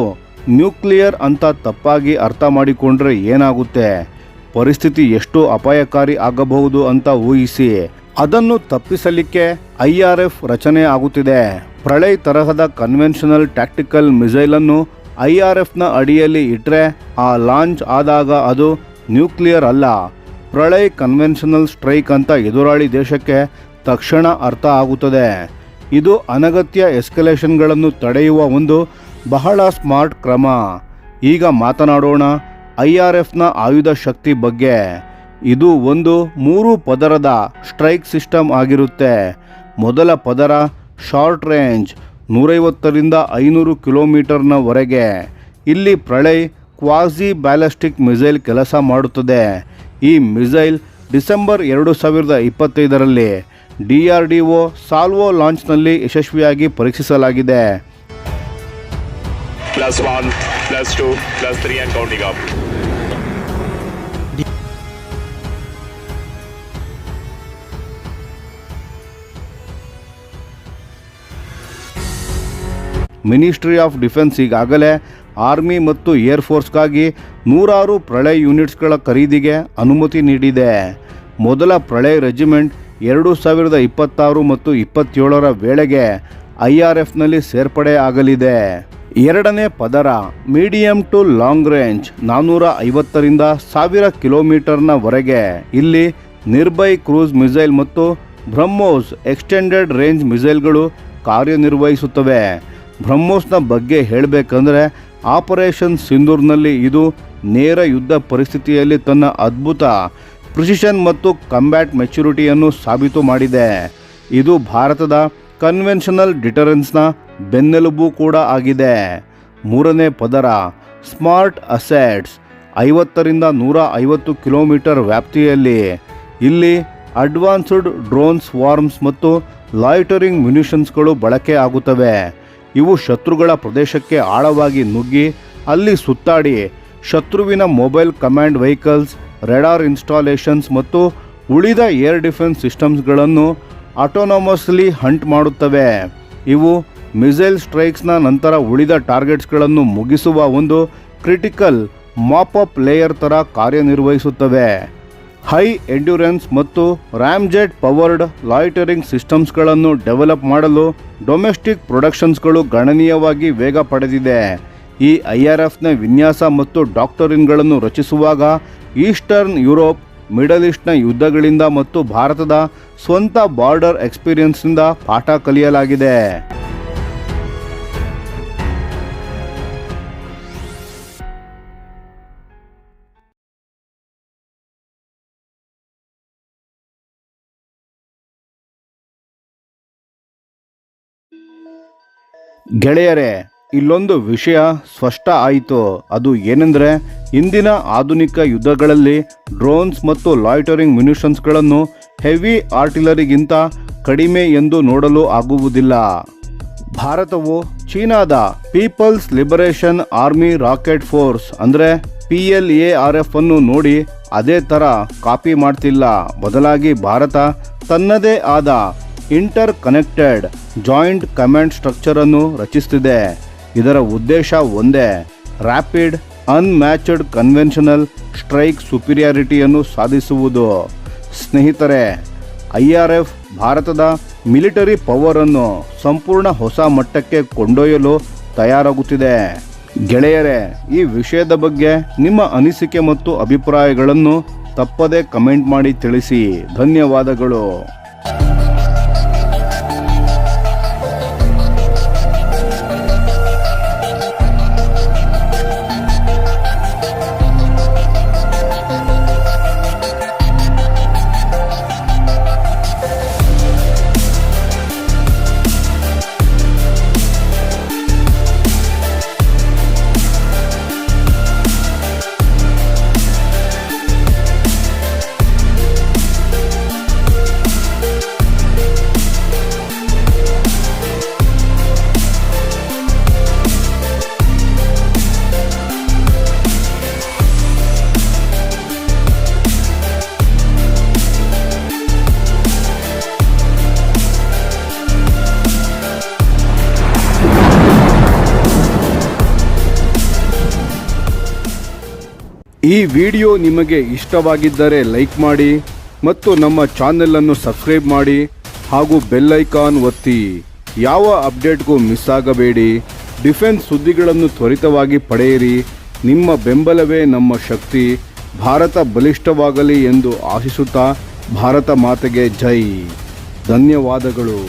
ನ್ಯೂಕ್ಲಿಯರ್ ಅಂತ ತಪ್ಪಾಗಿ ಅರ್ಥ ಮಾಡಿಕೊಂಡ್ರೆ ಏನಾಗುತ್ತೆ? ಪರಿಸ್ಥಿತಿ ಎಷ್ಟು ಅಪಾಯಕಾರಿ ಆಗಬಹುದು ಅಂತ ಊಹಿಸಿ. ಅದನ್ನು ತಪ್ಪಿಸಲಿಕ್ಕೆ IRF ರಚನೆ ಆಗುತ್ತಿದೆ. ಪ್ರಳಯ್ ತರಹದ ಕನ್ವೆನ್ಷನಲ್ ಟ್ಯಾಕ್ಟಿಕಲ್ ಮಿಸೈಲನ್ನು IRFನ ಅಡಿಯಲ್ಲಿ ಇಟ್ಟರೆ ಆ ಲಾಂಚ್ ಆದಾಗ ಅದು ನ್ಯೂಕ್ಲಿಯರ್ ಅಲ್ಲ, ಪ್ರಳಯ್ ಕನ್ವೆನ್ಷನಲ್ ಸ್ಟ್ರೈಕ್ ಅಂತ ಎದುರಾಳಿ ದೇಶಕ್ಕೆ ತಕ್ಷಣ ಅರ್ಥ ಆಗುತ್ತದೆ. ಇದು ಅನಗತ್ಯ ಎಸ್ಕಲೇಷನ್ಗಳನ್ನು ತಡೆಯುವ ಒಂದು ಬಹಳ ಸ್ಮಾರ್ಟ್ ಕ್ರಮ. ಈಗ ಮಾತನಾಡೋಣ IRFನ ಆಯುಧ ಶಕ್ತಿ ಬಗ್ಗೆ. ಇದು ಒಂದು 3 ಪದರದ ಸ್ಟ್ರೈಕ್ ಸಿಸ್ಟಮ್ ಆಗಿರುತ್ತೆ. ಮೊದಲ ಪದರ ಶಾರ್ಟ್ ರೇಂಜ್ 150ರಿಂದ 500 ಕಿಲೋಮೀಟರ್ನವರೆಗೆ. ಇಲ್ಲಿ ಪ್ರಳಯ್ ಕ್ವಾಸಿ ಬ್ಯಾಲಿಸ್ಟಿಕ್ ಮಿಸೈಲ್ ಕೆಲಸ ಮಾಡುತ್ತದೆ. ಈ ಮಿಸೈಲ್ ಡಿಸೆಂಬರ್ 2025ರಲ್ಲಿ DRDO ಸಾಲ್ವೋ ಲಾಂಚ್ನಲ್ಲಿ ಯಶಸ್ವಿಯಾಗಿ ಪರೀಕ್ಷಿಸಲಾಗಿದೆ. +1, +2, +3 and counting up. Ministry of defence ಈಗಾಗಲೇ ಆರ್ಮಿ ಮತ್ತು ಏರ್ ಫೋರ್ಸ್ಗಾಗಿ 100 ಪ್ರಳಯ್ ಯೂನಿಟ್ಸ್ಗಳ ಖರೀದಿಗೆ ಅನುಮತಿ ನೀಡಿದೆ. ಮೊದಲ ಪ್ರಳಯ್ ರೆಜಿಮೆಂಟ್ 2026 ಮತ್ತು 27ರ ವೇಳೆಗೆ IRFನಲ್ಲಿ ಸೇರ್ಪಡೆ ಆಗಲಿದೆ. ಎರಡನೇ ಪದರ ಮೀಡಿಯಂ ಟು ಲಾಂಗ್ ರೇಂಜ್ 450ರಿಂದ 1000 ಕಿಲೋಮೀಟರ್ನವರೆಗೆ. ಇಲ್ಲಿ ನಿರ್ಭಯ್ ಕ್ರೂಸ್ ಮಿಸೈಲ್ ಮತ್ತು ಬ್ರಹ್ಮೋಸ್ ಎಕ್ಸ್ಟೆಂಡೆಡ್ ರೇಂಜ್ ಮಿಸೈಲ್ಗಳು ಕಾರ್ಯನಿರ್ವಹಿಸುತ್ತವೆ. ಬ್ರಹ್ಮೋಸ್ನ ಬಗ್ಗೆ ಹೇಳಬೇಕಂದ್ರೆ, ಆಪರೇಷನ್ ಸಿಂಧೂರ್ನಲ್ಲಿ ಇದು ನೇರ ಯುದ್ಧ ಪರಿಸ್ಥಿತಿಯಲ್ಲಿ ತನ್ನ ಅದ್ಭುತ ಪ್ರಿಸಿಷನ್ ಮತ್ತು ಕಂಬ್ಯಾಟ್ ಮೆಚುರಿಟಿಯನ್ನು ಸಾಬೀತು ಮಾಡಿದೆ. ಇದು ಭಾರತದ ಕನ್ವೆನ್ಷನಲ್ ಡಿಟರೆನ್ಸ್ನ ಬೆನ್ನೆಲುಬು ಕೂಡ ಆಗಿದೆ. ಮೂರನೇ ಪದರ ಸ್ಮಾರ್ಟ್ ಅಸೆಟ್ಸ್ 50ರಿಂದ 150 ಕಿಲೋಮೀಟರ್ ವ್ಯಾಪ್ತಿಯಲ್ಲಿ. ಇಲ್ಲಿ ಅಡ್ವಾನ್ಸ್ಡ್ ಡ್ರೋನ್ ಸ್ವಾರ್ಮ್ಸ್ ಮತ್ತು ಲಾಯ್ಟರಿಂಗ್ ಮ್ಯುನಿಷನ್ಸ್ಗಳು ಬಳಕೆ ಆಗುತ್ತವೆ. ಇವು ಶತ್ರುಗಳ ಪ್ರದೇಶಕ್ಕೆ ಆಳವಾಗಿ ನುಗ್ಗಿ ಅಲ್ಲಿ ಸುತ್ತಾಡಿ ಶತ್ರುವಿನ mobile command vehicles, radar installations ಮತ್ತು ಉಳಿದ ಏರ್ ಡಿಫೆನ್ಸ್ ಸಿಸ್ಟಮ್ಸ್ಗಳನ್ನು ಆಟೋನಮಸ್ಲಿ ಹಂಟ್ ಮಾಡುತ್ತವೆ. ಇವು ಮಿಸೈಲ್ ಸ್ಟ್ರೈಕ್ಸ್ನ ನಂತರ ಉಳಿದ ಟಾರ್ಗೆಟ್ಸ್ಗಳನ್ನು ಮುಗಿಸುವ ಒಂದು ಕ್ರಿಟಿಕಲ್ ಮಾಪ್-ಅಪ್ ಲೇಯರ್ ಥರ ಕಾರ್ಯನಿರ್ವಹಿಸುತ್ತವೆ. ಹೈ ಎಂಡ್ಯೂರೆನ್ಸ್ ಮತ್ತು ರ್ಯಾಮ್ಜೆಟ್ ಪವರ್ಡ್ ಲಾಯ್ಟರಿಂಗ್ ಸಿಸ್ಟಮ್ಸ್ಗಳನ್ನು ಡೆವಲಪ್ ಮಾಡಲು ಡೊಮೆಸ್ಟಿಕ್ ಪ್ರೊಡಕ್ಷನ್ಸ್ಗಳು ಗಣನೀಯವಾಗಿ ವೇಗ ಪಡೆದಿದೆ. ಈ IRFನ ವಿನ್ಯಾಸ ಮತ್ತು ಡಾಕ್ಟರಿನ್ಗಳನ್ನು ರಚಿಸುವಾಗ ಈಸ್ಟರ್ನ್ ಯುರೋಪ್, ಮಿಡಲ್ ಈಸ್ಟ್ನ ಯುದ್ಧಗಳಿಂದ ಮತ್ತು ಭಾರತದ ಸ್ವಂತ ಬಾರ್ಡರ್ ಎಕ್ಸ್ಪೀರಿಯನ್ಸ್ನಿಂದ ಪಾಠ ಕಲಿಯಲಾಗಿದೆ. ಗೆಳೆಯರೇ, ಇಲ್ಲೊಂದು ವಿಷಯ ಸ್ಪಷ್ಟ ಆಯಿತು. ಅದು ಏನೆಂದರೆ, ಇಂದಿನ ಆಧುನಿಕ ಯುದ್ಧಗಳಲ್ಲಿ ಡ್ರೋನ್ಸ್ ಮತ್ತು ಲಾಯ್ಟರಿಂಗ್ ಮ್ಯುನಿಷನ್ಸ್ಗಳನ್ನು ಹೆವಿ ಆರ್ಟಿಲರಿಗಿಂತ ಕಡಿಮೆ ಎಂದು ನೋಡಲು ಆಗುವುದಿಲ್ಲ. ಭಾರತವು ಚೀನಾದ people's liberation army rocket force ಅಂದರೆ PLARF ಅನ್ನು ನೋಡಿ ಅದೇ ಥರ ಕಾಪಿ ಮಾಡ್ತಿಲ್ಲ. ಬದಲಾಗಿ ಭಾರತ ತನ್ನದೇ ಆದ inter connected joint command structure ಅನ್ನು ರಚಿಸುತ್ತಿದೆ. ಇದರ ಉದ್ದೇಶ ಒಂದೇ: ರ್ಯಾಪಿಡ್ ಅನ್ಮ್ಯಾಚ್ಡ್ ಕನ್ವೆನ್ಷನಲ್ ಸ್ಟ್ರೈಕ್ ಸುಪೀರಿಯಾರಿಟಿಯನ್ನು ಸಾಧಿಸುವುದು. ಸ್ನೇಹಿತರೆ, IRF ಭಾರತದ ಮಿಲಿಟರಿ ಪವರ್ ಅನ್ನು ಸಂಪೂರ್ಣ ಹೊಸ ಮಟ್ಟಕ್ಕೆ ಕೊಂಡೊಯ್ಯಲು ತಯಾರಾಗುತ್ತಿದೆ. ಗೆಳೆಯರೇ, ಈ ವಿಷಯದ ಬಗ್ಗೆ ನಿಮ್ಮ ಅನಿಸಿಕೆ ಮತ್ತು ಅಭಿಪ್ರಾಯಗಳನ್ನು ತಪ್ಪದೇ ಕಮೆಂಟ್ ಮಾಡಿ ತಿಳಿಸಿ. ಧನ್ಯವಾದಗಳು. ಈ ವಿಡಿಯೋ ನಿಮಗೆ ಇಷ್ಟವಾಗಿದ್ದರೆ ಲೈಕ್ ಮಾಡಿ ಮತ್ತು ನಮ್ಮ ಚಾನೆಲನ್ನು ಸಬ್ಸ್ಕ್ರೈಬ್ ಮಾಡಿ ಹಾಗೂ ಬೆಲ್ ಐಕಾನ್ ಒತ್ತಿ. ಯಾವ ಅಪ್ಡೇಟ್ಗೂ ಮಿಸ್ ಆಗಬೇಡಿ. ಡಿಫೆನ್ಸ್ ಸುದ್ದಿಗಳನ್ನು ತ್ವರಿತವಾಗಿ ಪಡೆಯಿರಿ. ನಿಮ್ಮ ಬೆಂಬಲವೇ ನಮ್ಮ ಶಕ್ತಿ. ಭಾರತ ಬಲಿಷ್ಠವಾಗಲಿ ಎಂದು ಆಶಿಸುತ್ತಾ ಭಾರತ ಮಾತೆಗೆ ಜೈ. ಧನ್ಯವಾದಗಳು.